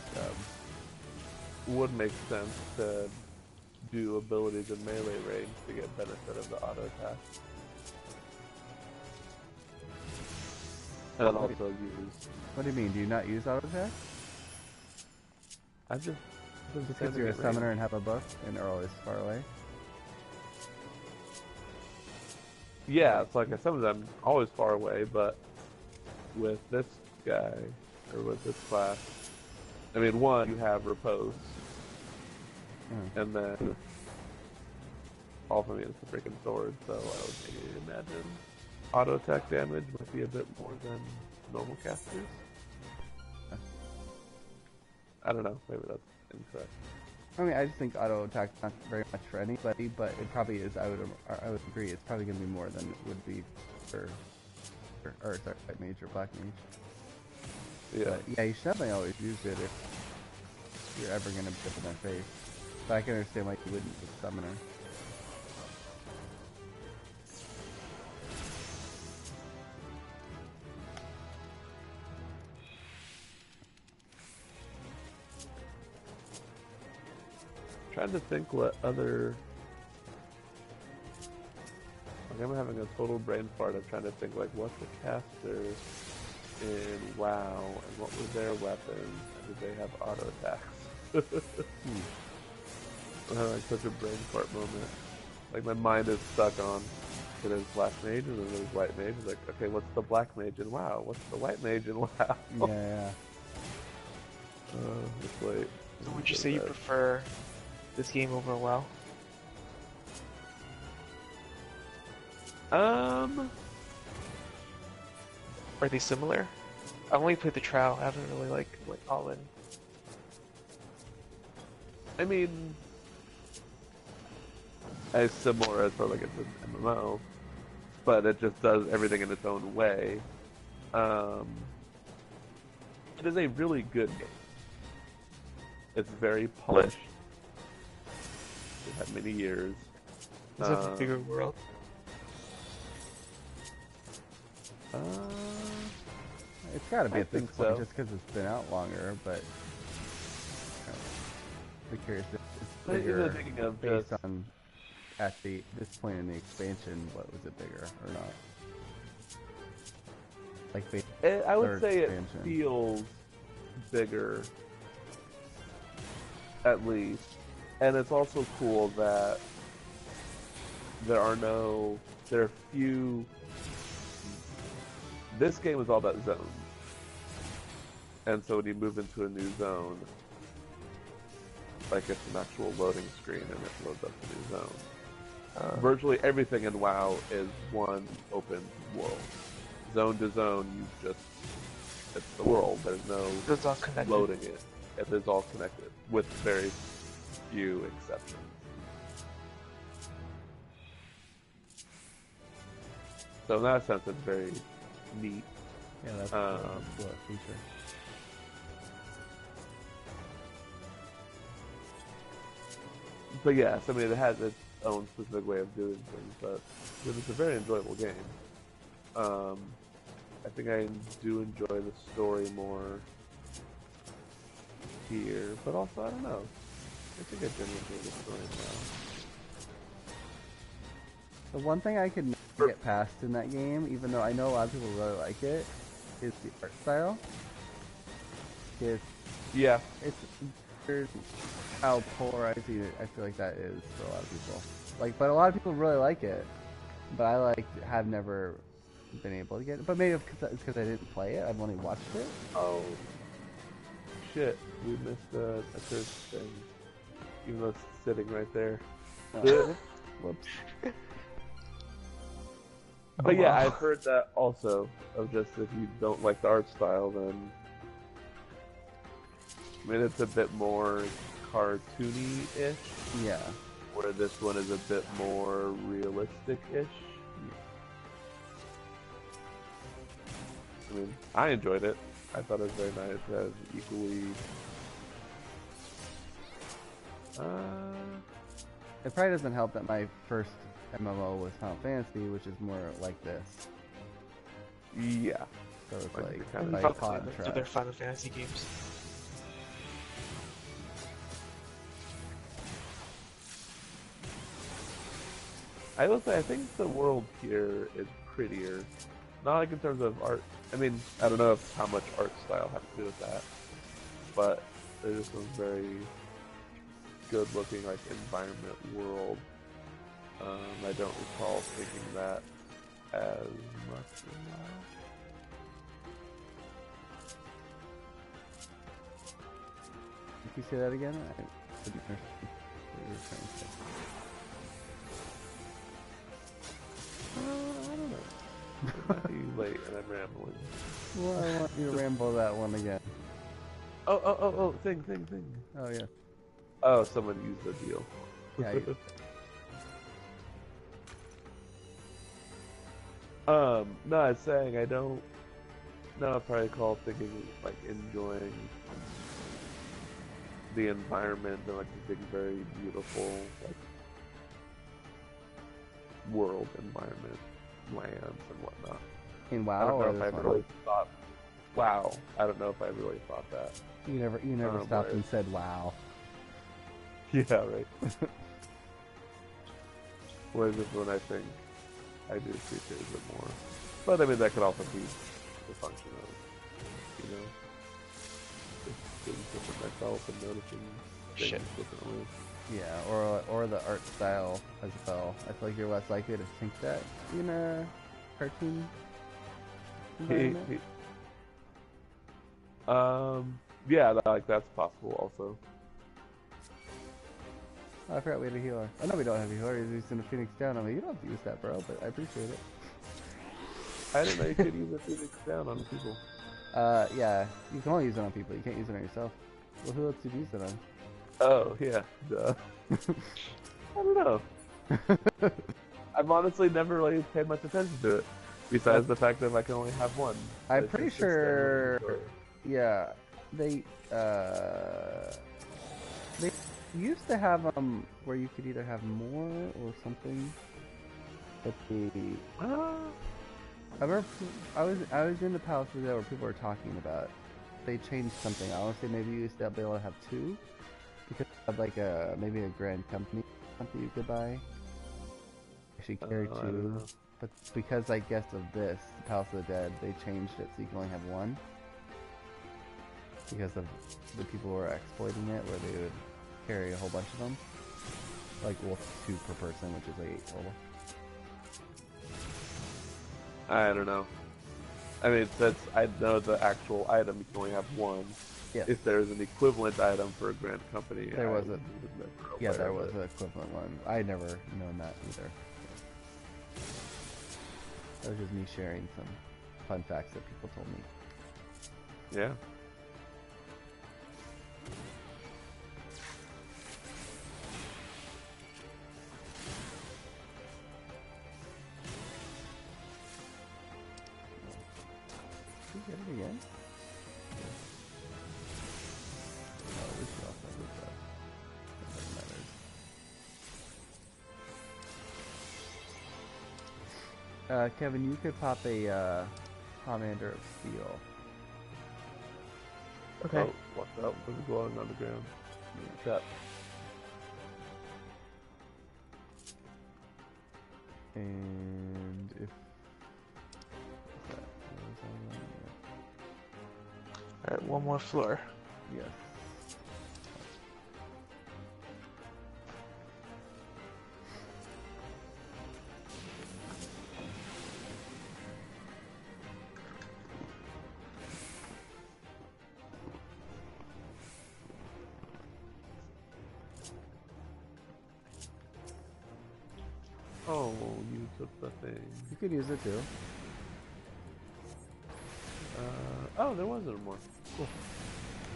Would make sense to do abilities in melee range to get benefit of the auto attack. And then also use. What do you mean? Do you not use auto attack? I just Because you're a summoner and have a buff and are always far away? Yeah, it's like some of them always far away, but with this guy or with this class, I mean, one you have repose, and then all of them is the freaking sword. So I would maybe imagine auto attack damage might be a bit more than normal casters. I don't know. Maybe that's incorrect. I mean, I just think auto attack's not very much for anybody, but it probably is. I would agree. It's probably going to be more than it would be for, White Mage or Black Mage. Yeah. But yeah, you should definitely always use it if you're ever going to dip in their face. But I can understand why you wouldn't with Summoner. trying to think what other. Like I'm having a total brain fart. I'm trying to think like what the casters in WoW and what were their weapons and did they have auto attacks? I'm having like such a brain fart moment. Like my mind is stuck on. So there's black mage and then there's white mage. It's like, okay, what's the black mage in WoW? What's the white mage in WoW? Yeah. It's late. So would you say you prefer this game over WoW? Are they similar? I've only played the trial. I haven't really went all in. I mean, as similar as for like it's an MMO, but it just does everything in its own way. It is a really good game. It's very polished. It's had many years. Is it a bigger world? It's got to be I at this think point, so. just because it's been out longer. But I'm curious if it's But bigger even thinking of based just- on this point in the expansion. What was it bigger or not? Like based I would third say expansion. it feels bigger, at least. And it's also cool that there are few. This game is all about zones. And so when you move into a new zone, like it's an actual loading screen and it loads up the new zone. Virtually everything in WoW is one open world. Zone to zone, it's the world. There's no It's all connected. loading it. It is all connected, with very few exceptions. So in that sense, it's very neat. Yeah, that's a cool feature. But yes, I mean, it has its own specific way of doing things, but it's a very enjoyable game. I think I do enjoy the story more here, but also, I don't know. I think I generally enjoy the story now. The one thing I could never get past in that game, even though I know a lot of people really like it, is the art style. Yeah. It's how polarizing I feel like that is for a lot of people. But a lot of people really like it, but I have never been able to get it. But maybe it's because I didn't play it. I've only watched it. Oh, shit. We missed a third thing. Even though it's sitting right there. Whoops. But yeah, I've heard that also, of just if you don't like the art style, then... I mean, it's a bit more cartoony-ish, Yeah. where this one is a bit more realistic-ish. I mean, I enjoyed it. I thought it was very nice. It has equally... It probably doesn't help that my first MMO was Final Fantasy, which is more like this. Yeah. So it's Like, like kind of by Final contrast. Fantasy, their Final Fantasy games. I will say, I think the world here is prettier. Not like in terms of art. I mean, I don't know how much art style has to do with that. But there's some very good looking like environment world. I don't recall thinking that as much now. Can you say that again? I couldn't understand what you were trying to say. I don't know. It might be late and I'm rambling. Well, I want you to ramble that one again. Oh, thing. Oh, yeah. Oh, someone used the deal. Yeah, you- No, I was saying I don't. No, I probably call thinking like enjoying the environment and like the big, very beautiful like world environment, lands and whatnot. In I WoW don't or know if this I one? really thought. Wow, I don't know if I really thought that. You never Oh, stopped boy. and said wow. Yeah, right. Whereas this one, I think I do appreciate a bit more. But I mean, that could also be the function of, you know, just being different myself and noticing things Shit. differently. Yeah, or the art style as well. I feel like you're less likely to think that in a cartoon environment. Yeah, like that's possible also. Oh, I forgot we had a healer. I know we don't have a healer. He's using a Phoenix down. I'm like, you don't have to use that, bro, but I appreciate it. I didn't know you could use a Phoenix down on people. Yeah, you can only use it on people. You can't use it on yourself. Well, who else did you use it on? Oh, yeah, duh. I don't know. I've honestly never really paid much attention to it, besides the fact that I can only have one. I'm It's pretty just sits there. sure. Yeah, they used to have where you could either have more or something. But I remember I was in the palace there where people were talking about. They changed something. I want to say maybe you used to be able to have two because of like maybe a grand company something you could buy. Actually carry I don't two, know. but because I guess of this, the Palace of the Dead, they changed it so you can only have one. Because of the people who were exploiting it, where they would carry a whole bunch of them. Like, well, two per person, which is like 8 total. I don't know. I mean, since I know the actual item, you can only have one. Yes. If there's an equivalent item for a grand company, There was a- never Yeah, aware there of was it. an equivalent one. I had never known that either. That was just me sharing some fun facts that people told me. Yeah. Did we get it again? Oh, we should also look that. That matters. Kevin, you could pop a Commander of Steel. Okay. Oh, what's up? What's glowing on the ground? Trap. And if what's that? Alright, one more floor. Yes. Oh, you took the thing. You could use it too. Oh, there wasn't more. Cool.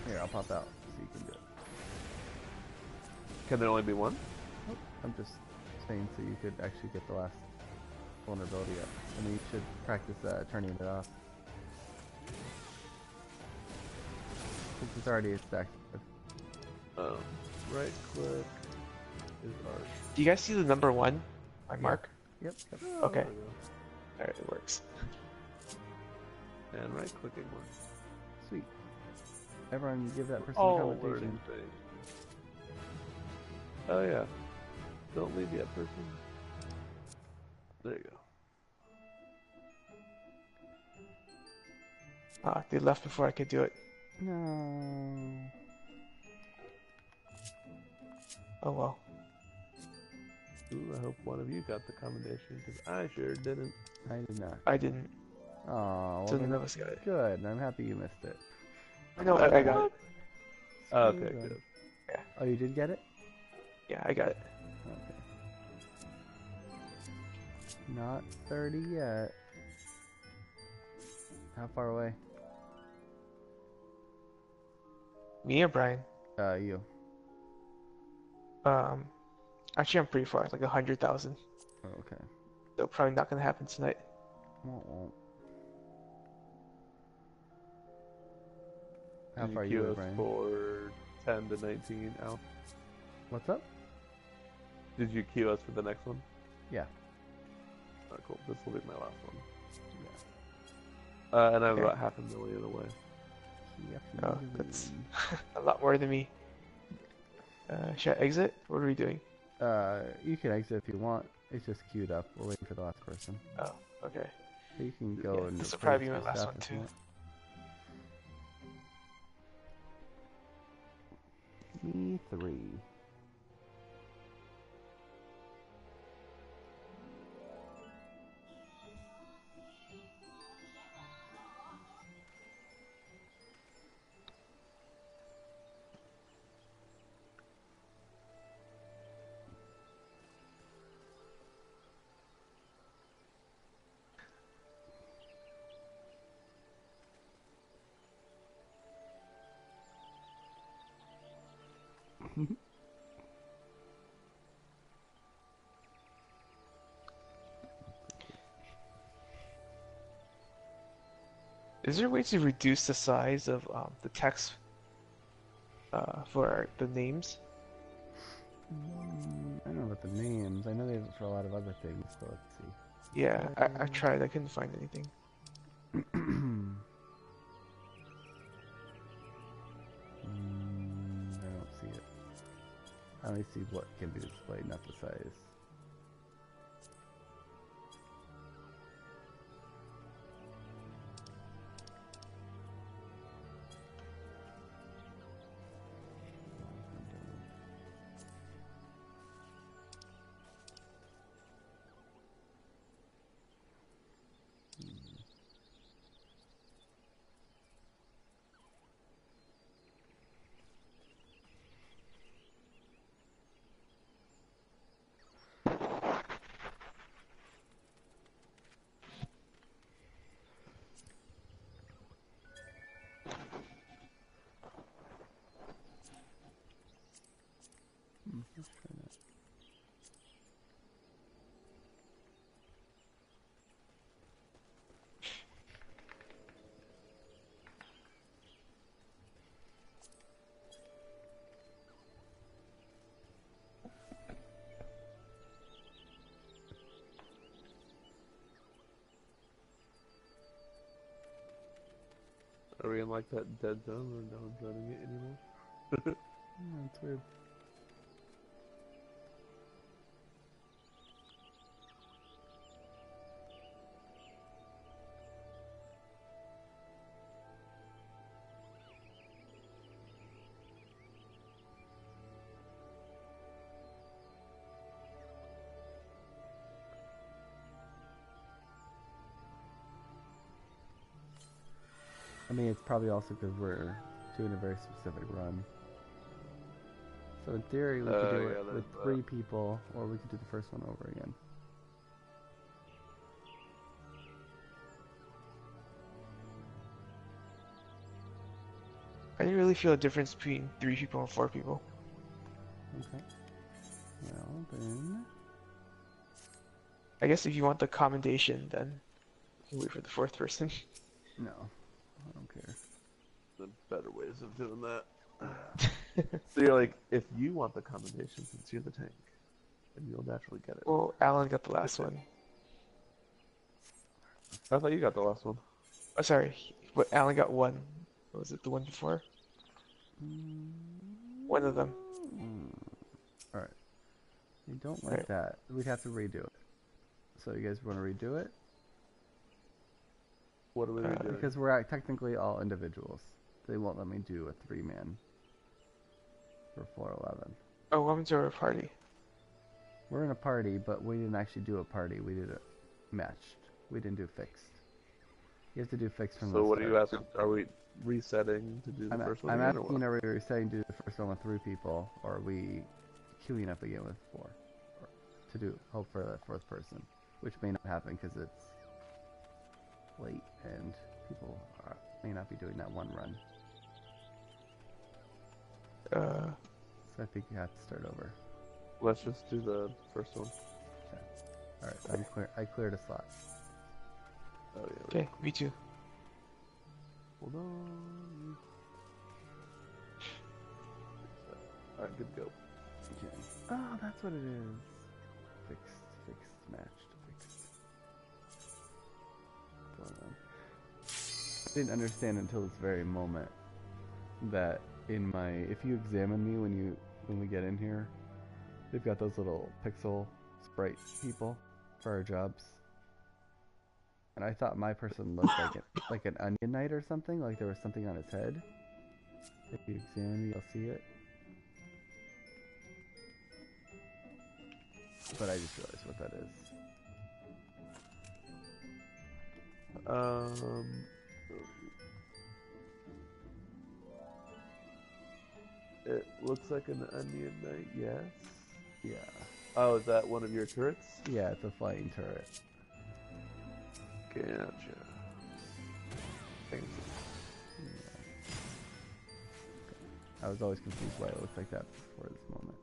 Here, I'll pop out so you can do it. Can there only be one? Nope. I'm just saying so you could actually get the last vulnerability up. And then you should practice turning it off. Since it's already stacked. Right click is art. Do you guys see the number 1? My mark? Yep. Yep. Oh, Okay. there we go. Alright, it works. And right clicking one. Sweet. Everyone give that person a Oh, commentation. learning thing. Oh yeah. Don't leave yet, person. There you go. Ah, they left before I could do it. No. Oh well. Ooh, I hope one of you got the commendation, because I sure didn't. I did not. I didn't. Oh, well, So then none of us got it. good. I'm happy you missed it. No, I got it. Oh, okay, Smooth. good. Oh, you did get it? Yeah, I got it. Okay. Not 30 yet. How far away? Me or Brian? You. Actually I'm pretty far, like 100,000. Oh, okay. So probably not gonna happen tonight. Won't. How Did far are you you, queue us Brian? for 10 to 19, Al? What's up? Did you queue us for the next one? Yeah. Oh, cool. This will be my last one. Yeah. And I'm Okay. about half a million away. Oh, that's a lot more than me. Should I exit? What are we doing? You can exit if you want. It's just queued up. We're waiting for the last person. Oh, okay. You can go Yeah, and this will play probably be my some last stuff one if you too. want. Me three. Is there a way to reduce the size of the text for the names? I don't know about the names. I know they have it for a lot of other things, but let's see. Yeah, I tried. I couldn't find anything. I don't see it. I only see what can be displayed, not the size. Let's try that. Are we in like that dead zone where no one's running it anymore? Yeah, it's weird. I mean, it's probably also because we're doing a very specific run. So in theory, we could do Yeah, it with there's 3 people, or we could do the first one over again. I didn't really feel a difference between 3 people and 4 people. Okay. Well, then... I guess if you want the commendation, then you can wait for the 4th person. No. I don't care. the better ways of doing that. So you're like, if you want the commendation, since you're the tank, then you'll naturally get it. Well, Alan got the last one. I thought you got the last one. Oh, sorry. But Alan got 1. What was it, the one before? One of them. Alright. You don't like Alright. that. We'd have to redo it. So you guys want to redo it? What are we doing? Because we're technically all individuals. They won't let me do a 3-man for 411. Oh, welcome to our party. We're in a party, but we didn't actually do a party. We did it matched. We didn't do fixed. You have to do fixed from the So what are start. you asking? Are we resetting to do the first one I'm again, or asking, what? are we saying do the first one with 3 people, or are we queuing up again with 4? To do, hope for the 4th person, which may not happen because it's late and people may not be doing that one run. So I think you have to start over. Let's just do the first one. Okay. Alright, I cleared a slot. Oh yeah. Okay, me too. Hold on. Alright, good to go. Okay. Oh, that's what it is. Fixed, matched, fixed. I didn't understand until this very moment that if you examine me when you when we get in here. We've got those little pixel sprite people for our jobs. And I thought my person looked like an onion knight or something, like there was something on his head. If you examine it, you'll see it. But I just realized what that is. It looks like an onion knight, yes. Yeah. Oh, is that one of your turrets? Yeah, it's a flying turret. Gotcha. Thanks. Yeah. I was always confused why it looked like that before this moment.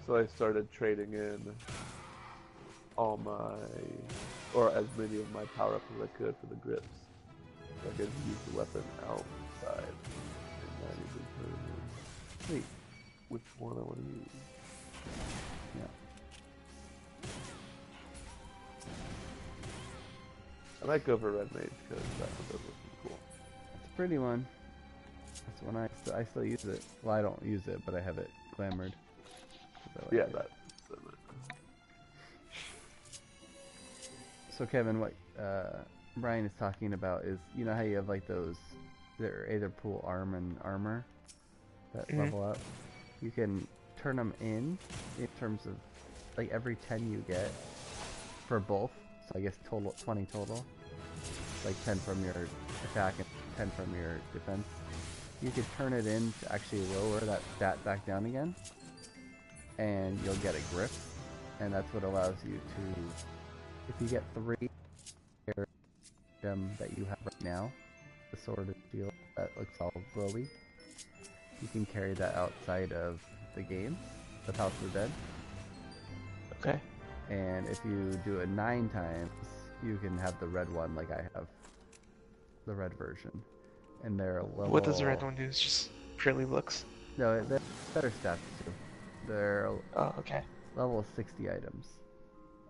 So I started trading in all my, or as many of my power-ups as I could for the grips. So I could use the weapon outside. And I need to determine which one I want to use. Yeah. I might go for Red Mage because that one does look pretty cool. It's a pretty one. That's when I still use it. Well, I don't use it, but I have it glamored. Yeah, it. that's So Kevin, what Brian is talking about is, you know how you have like those, they're either pool arm and armor that level up. You can turn them in terms of like every 10 you get for both. So I guess total 20 total. Like 10 from your attack and 10 from your defense. You could turn it in to actually lower that stat back down again, and you'll get a grip, and that's what allows you to, if you get 3 gem that you have right now, the sword and shield that looks all glowy, you can carry that outside of the game, the House of the Dead. Okay. And if you do it 9 times, you can have the red one like I have, the red version. And they're level... What does the red one do? It's just purely looks? No, they're better stats too. They're Oh, okay. level 60 items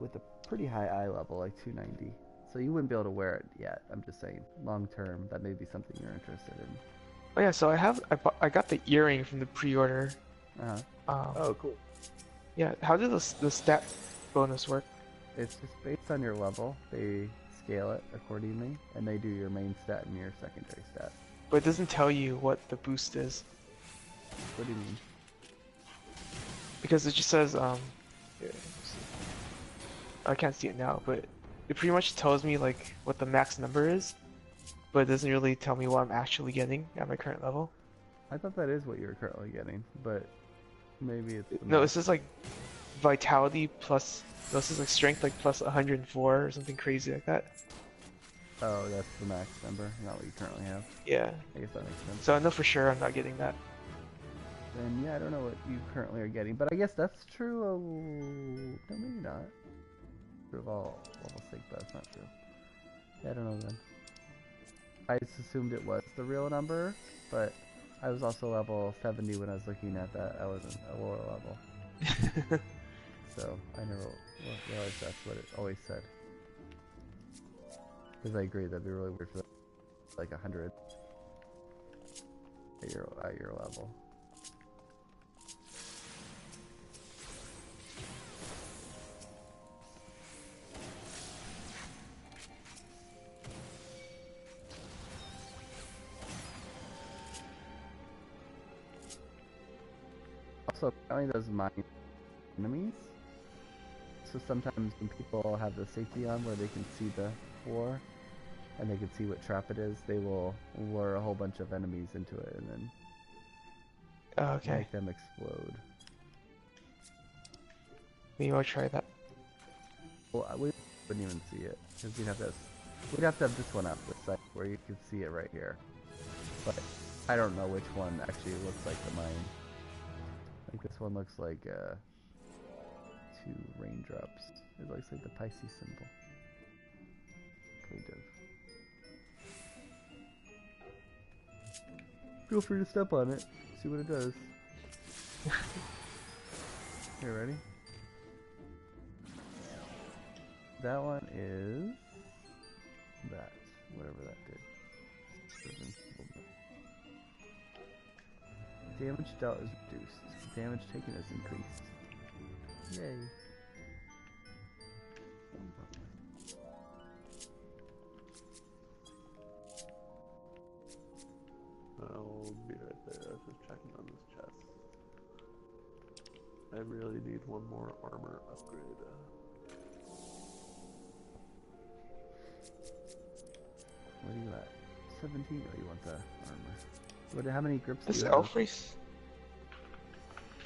with a pretty high eye level, like 290. So you wouldn't be able to wear it yet. I'm just saying, long term, that may be something you're interested in. Oh yeah, so I got the earring from the pre-order. oh, cool. Yeah, how did the stat bonus work? It's just based on your level. They scale it accordingly, and they do your main stat and your secondary stat. But it doesn't tell you what the boost is. What do you mean? Because it just says, here, let's see. I can't see it now, but it pretty much tells me like what the max number is, but it doesn't really tell me what I'm actually getting at my current level. I thought that is what you're currently getting, but maybe it's the No, it max. says like vitality plus, no, it says like strength like plus 104 or something crazy like that. Oh, that's the max number, not what you currently have. Yeah. I guess that makes sense. So I know for sure I'm not getting that. Then yeah, I don't know what you currently are getting, but I guess that's true of... No, maybe not. True of all level 6, but that's not true. Yeah, I don't know then. I just assumed it was the real number, but I was also level 70 when I was looking at that. I was in a lower level. So I never realized that's what it always said. Because I agree, that'd be really weird for like 100 at your level. Also, apparently those mine enemies. So sometimes when people have the safety on where they can see the floor and they can see what trap it is, they will lure a whole bunch of enemies into it and then Okay. make them explode. Maybe I'll try that. Well, we wouldn't even see it because we'd have to have this one up, this side where you can see it right here. But I don't know which one actually looks like the mine. I think this one looks like 2 raindrops. It looks like the Pisces symbol. Kind of. Feel free to step on it. See what it does. Here, ready? That one is that. Whatever that did. Damage dealt is reduced. Damage taken is increased. Yay. I'll be right there. I was just checking on this chest. I really need one more armor upgrade. What do you got? 17? Oh, you want the armor. How many grips do This you have? Ffxiv.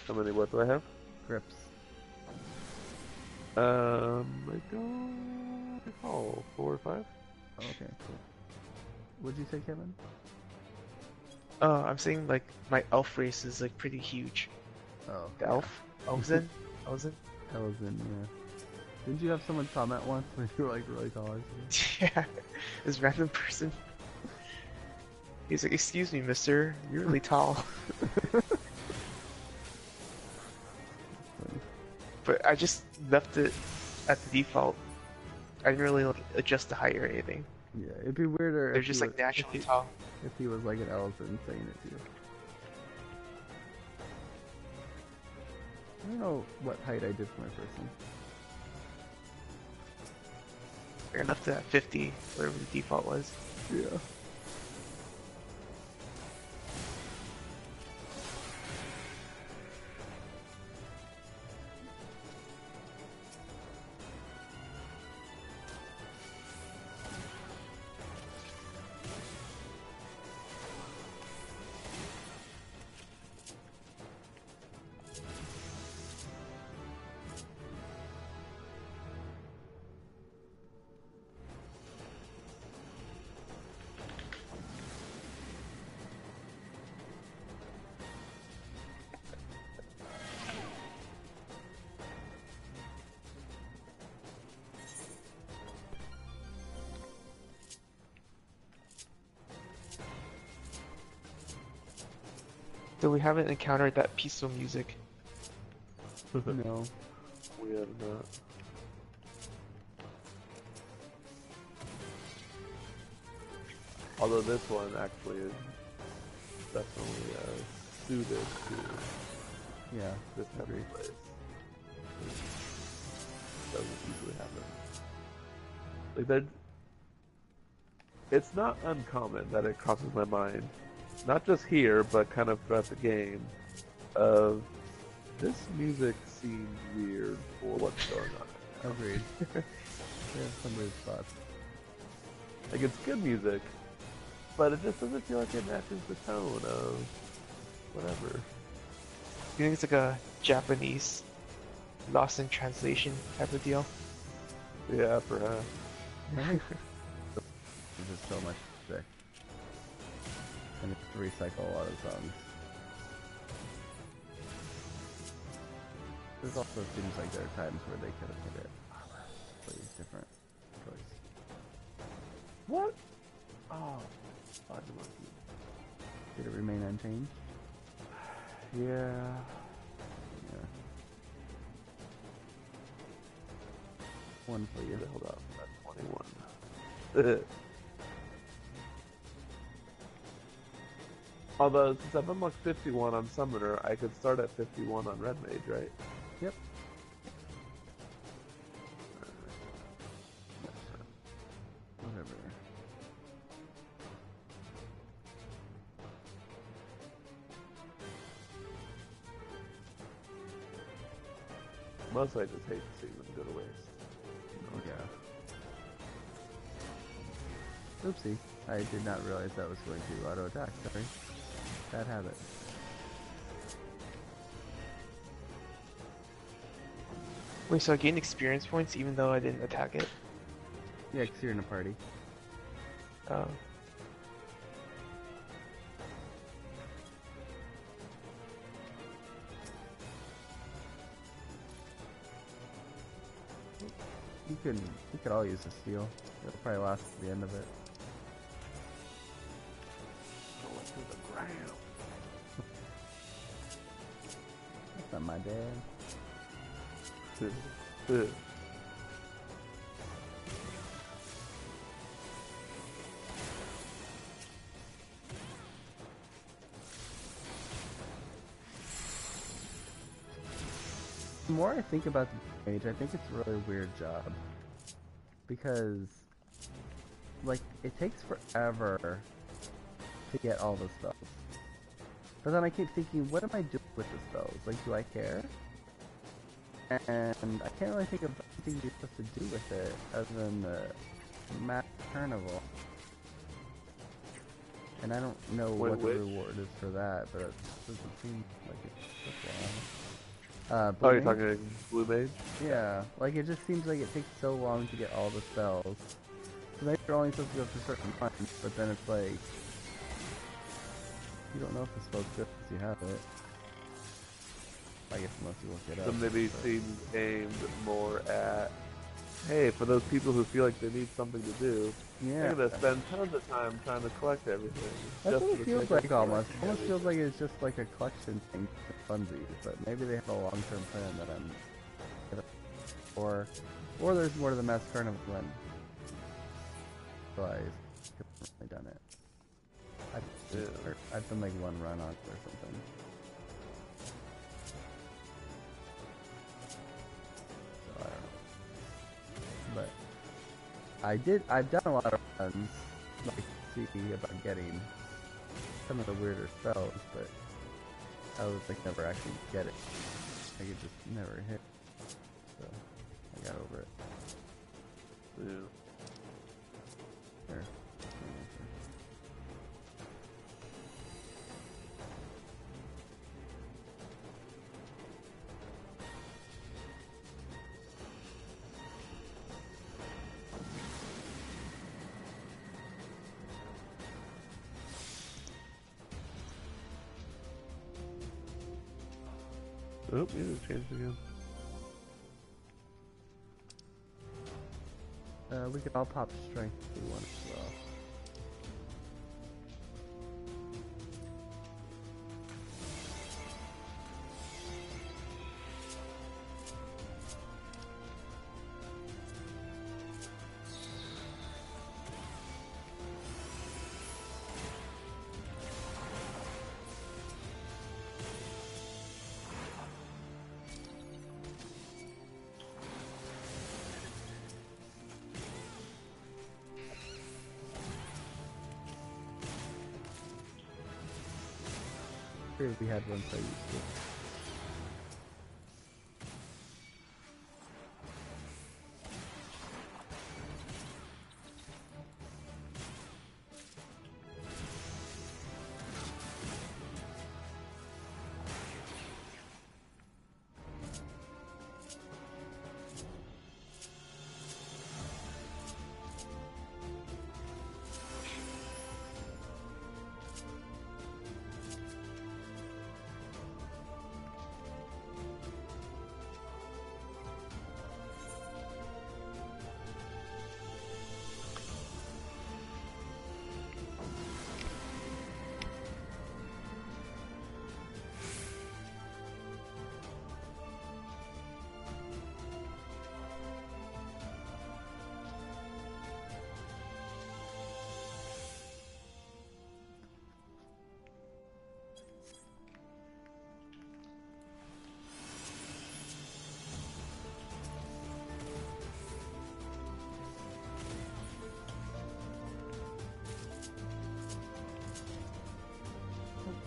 How many? What do I have? Grips. I don't recall. 4 or 5? Oh, okay, cool. What'd you say, Kevin? I'm saying like my elf race is like pretty huge. Oh, The elf? Elzen? Elzen? Elzen, yeah. Didn't you have someone comment once when you were like really tall? Yeah. This random person. He's like, excuse me, mister, you're really tall. But I just left it at the default. I didn't really like, adjust the height or anything. Yeah, it'd be weirder They're if just he like was, naturally tall. if he was like an Elzen saying it to you. I don't know what height I did for my person. I left it at 50, whatever the default was. Yeah. So we haven't encountered that peaceful music. No. We have not. Although this one actually is definitely suited to Yeah. this type Agreed. of place. Doesn't usually happen. Like that. It's not uncommon that it crosses my mind, not just here, but kind of throughout the game, of this music seems weird for what's going on. Agreed. Yeah, some weird spots. Like it's good music, but it just doesn't feel like it matches the tone of whatever. You think it's like a Japanese lost in translation type of deal? Yeah, perhaps. There's just so much sick. And it's to recycle a lot of songs. There's also seems like there are times where they could have made it completely different choice. What? Oh, fudge monkey. Did it remain unchanged? Yeah. Yeah. One for you. Hold up, that's 21. Although, since I've unlocked 51 on Summoner, I could start at 51 on Red Mage, right? Yep. Whatever. Mostly I just hate to see them go to waste. Yeah. Oopsie. I did not realize that was going to auto attack. Sorry. Bad habit. Wait, so I gained experience points even though I didn't attack it? Yeah, 'cause you're in a party. Oh. We could all use a steal. It'll probably last to the end of it. Going to the ground. That's not my dad. the more I think about the mage, I think it's a really weird job. Because, like, it takes forever to get all the spells. But then I keep thinking, what am I doing with the spells? Like, do I care? And I can't really think of anything you're supposed to do with it other than the map carnival. And I don't know what the reward is for that, but it doesn't seem like it's worthwhile. Oh, you're Blue Mage? talking Blue Mage? Yeah, like it just seems like it takes so long to get all the spells. So maybe you're only supposed to go for certain ones, but then it's like you don't know if the spell's good because you have it. I guess unless you look it up. So maybe it seems aimed more at, hey, for those people who feel like they need something to do, Yeah. they're gonna spend tons of time trying to collect everything. That's just what for it the feels sake of like almost. collecting It almost everything. feels like it's just like a collection thing for funsies, but maybe they have a long-term plan that I'm or there's more to the Mass Carnival than so I haven't really done it. I've done like one run on it or something. So I don't know. But I've done a lot of runs, like see about getting some of the weirder spells, but I was like never actually get it. I could just never hit. So I got over it. Yeah. There. Oh, yeah, it changed again. We could all pop strength if we want as well. Here we had one so used to.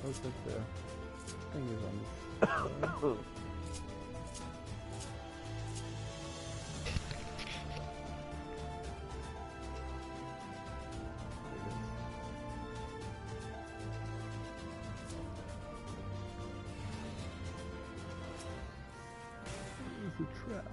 Looks like the thing is on this. It's a trap.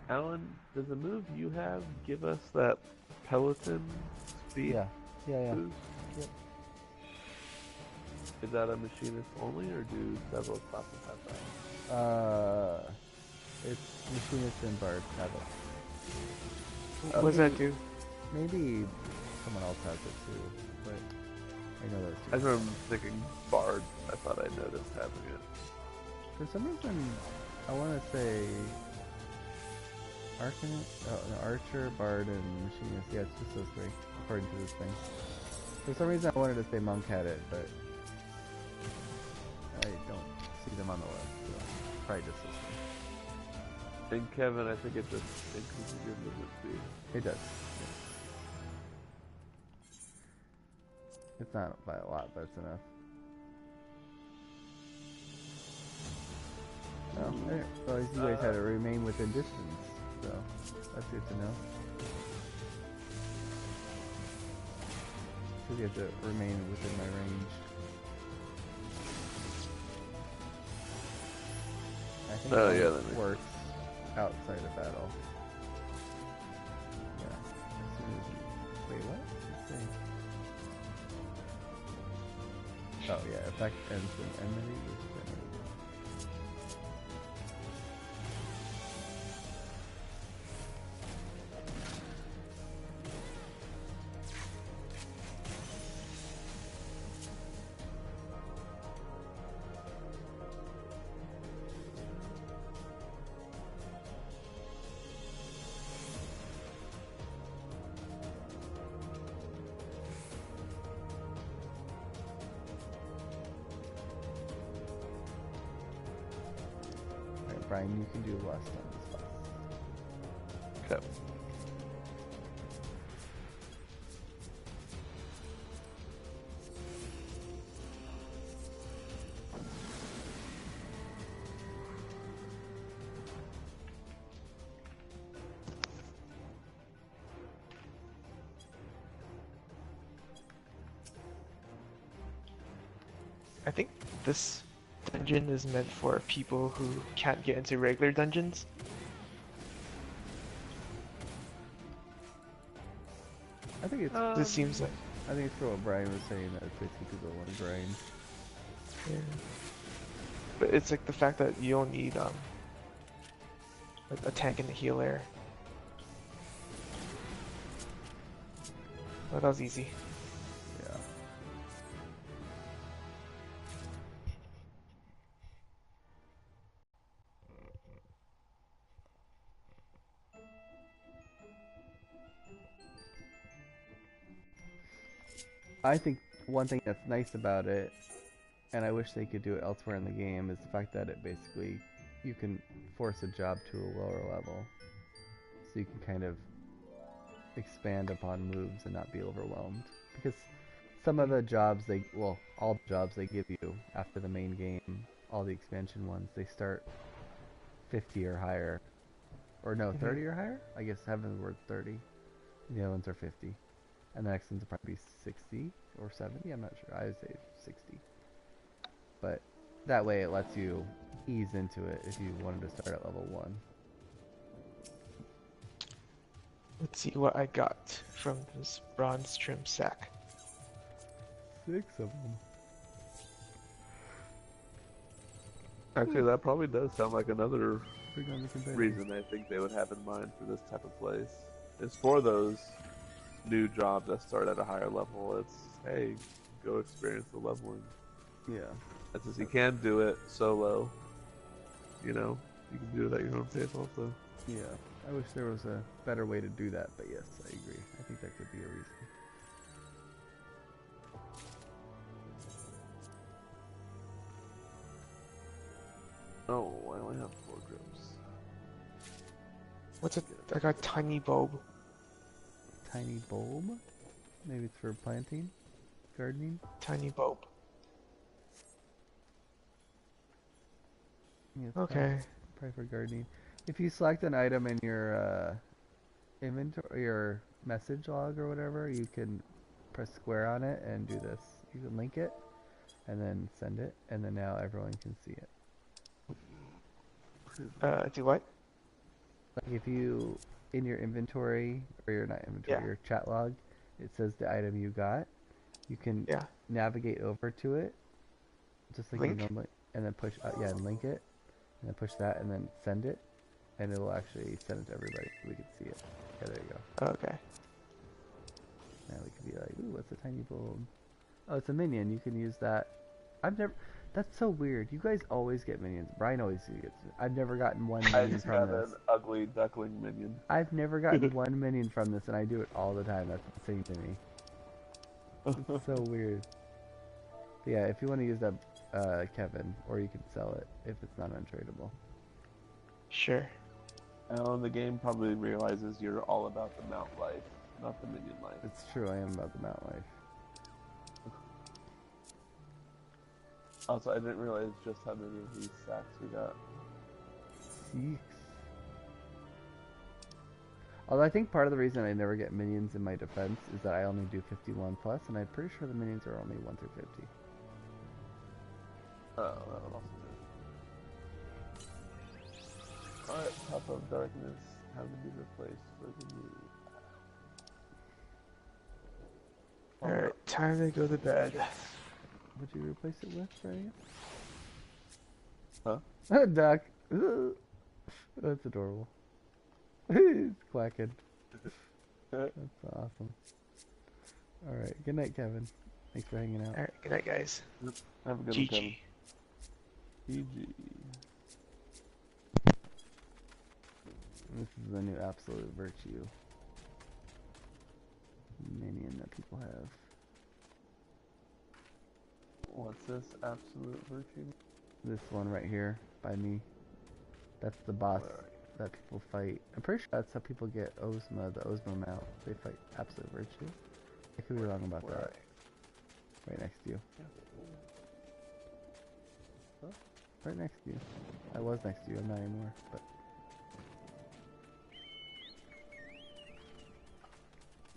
Alan, does the move you have give us that Peloton speed Yeah, yeah. boost? Yep. Is that a machinist only, or do several classes have that? It's machinist and bard have it. What does that do? Maybe someone else has it too, but I know those I two. just remember thinking Bard. I thought I noticed having it. For some reason, I want to say Archer, Bard, and Machinist. Yeah, it's just those three, according to this thing. For some reason, I wanted to say Monk had it, but I don't see them on the list, so probably just those three. And Kevin, I think it just increases your movement speed. It does. Yeah. It's not by a lot, but it's enough. Well, you guys had to remain within distance, so that's good to know. Because you have to remain within my range. I think Oh, yeah, it that makes works outside of battle. Yeah. As soon as you... Wait, what? Let's see. Oh, yeah. Effect ends when enemy is generated. Brian, you can do less on this class. Okay. I think this dungeon is meant for people who can't get into regular dungeons. I think it's. This seems like. I think it's for what Brian was saying, that it's basically people that want to grind. Yeah. But it's like the fact that you don't need like a tank and a healer. Oh, that was easy. Yeah. I think one thing that's nice about it, and I wish they could do it elsewhere in the game, is the fact that it basically, you can force a job to a lower level. So you can kind of expand upon moves and not be overwhelmed. Because some of the jobs all the jobs they give you after the main game, all the expansion ones, they start 50 or higher. Or no, 30 or higher? I guess Heaven's Word 30. The other ones are 50. And the next ones will probably be 60 or 70, I'm not sure. I would say 60. But that way it lets you ease into it if you wanted to start at level 1. Let's see what I got from this bronze trim sack. 6 of them. Actually, that probably does sound like another Bring on the competitive. reason I think they would have in mind for this type of place. It's for those new jobs that start at a higher level. It's, hey, go experience the leveling. Yeah. That's just, you can do it solo. You know, you can do it at your own pace also. Yeah. I wish there was a better way to do that, but yes, I agree. I think that could be a reason. Oh, I only have 4 grips. What's it? I got tiny bulb. Tiny bulb? Maybe it's for planting? Gardening? Tiny bulb. Yeah, it's Okay. probably for gardening. If you select an item in your inventory, your message log or whatever, you can press square on it and do this. You can link it and then send it, and then now everyone can see it. Do what? Like if you in your inventory or your not inventory, Yeah. your chat log, it says the item you got. You can Yeah. navigate over to it, just like you Link? normally, and then push yeah, and link it, and then push that, and then send it, and it will actually send it to everybody. We can see it. Yeah, there you go. Okay. Now we can be like, ooh, what's a tiny bulb? Oh, it's a minion. You can use that. I've never. That's so weird. You guys always get minions. Brian always gets. I've never gotten one I minion just from got this. an ugly duckling minion. I've never gotten one minion from this, and I do it all the time. That's insane to me. It's so weird. But yeah, if you want to use that, Kevin, or you can sell it if it's not untradeable. Sure. And the game probably realizes you're all about the mount life, not the minion life. It's true. I am about the mount life. Also, I didn't realize just how many of these sacks we got. 6. Although I think part of the reason I never get minions in my defense is that I only do 51 plus, and I'm pretty sure the minions are only 1 through 50. Oh, that would also do. Alright, Top of Darkness, how to be replaced for the new. Alright, time to go to bed. Would you replace it with, Brian? Huh? Duck. That's adorable. He's quacking. That's awesome. Alright, good night, Kevin. Thanks for hanging out. Alright, good night, guys. Have a good one, Kevin. GG. GG. This is the new absolute virtue minion that people have. What's this absolute virtue? This one right here by me. That's the boss that people fight. I'm pretty sure that's how people get Ozma, the Ozma mount. They fight absolute virtue. I could be wrong about that. Right next to you. Huh? Right next to you. I was next to you, I'm not anymore, but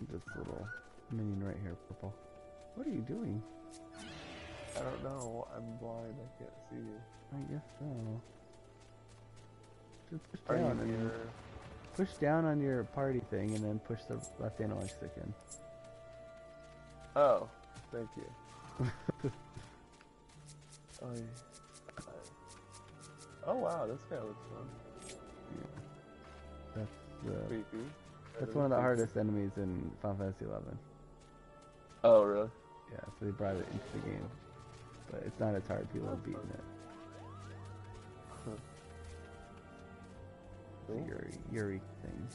this little minion right here, purple. What are you doing? I don't know. I'm blind. I can't see you. I guess so. Just push Are down you and near? push down on your party thing and then push the left analog stick in. Oh, thank you. Oh, yeah. Oh wow, this guy looks fun. Yeah. Creepy. That's one of the hardest enemies in Final Fantasy 11. Oh really? Yeah, so they brought it into the game. But it's not as hard, people have beaten it. Huh. The Cool. Yuri thing.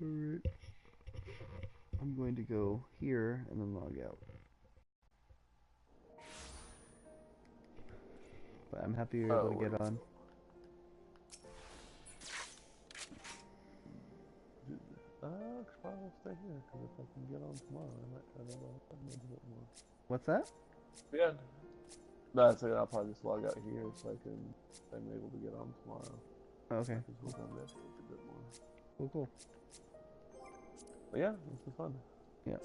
Alright. I'm going to go here and then log out. But I'm happy you're able to get on. I'll stay here because if I can get on tomorrow, I might try to log out a bit more. What's that? Yeah. No, so I'll probably just log out here so I'm able to get on tomorrow. Okay. Because we'll run this a bit more. Cool, cool. But yeah, this is fun. Yeah.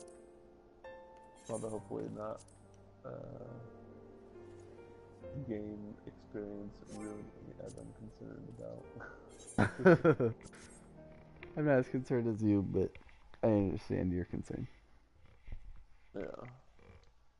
Probably hopefully not game experience ruining as I'm concerned about. I'm not as concerned as you, but I understand your concern. Yeah.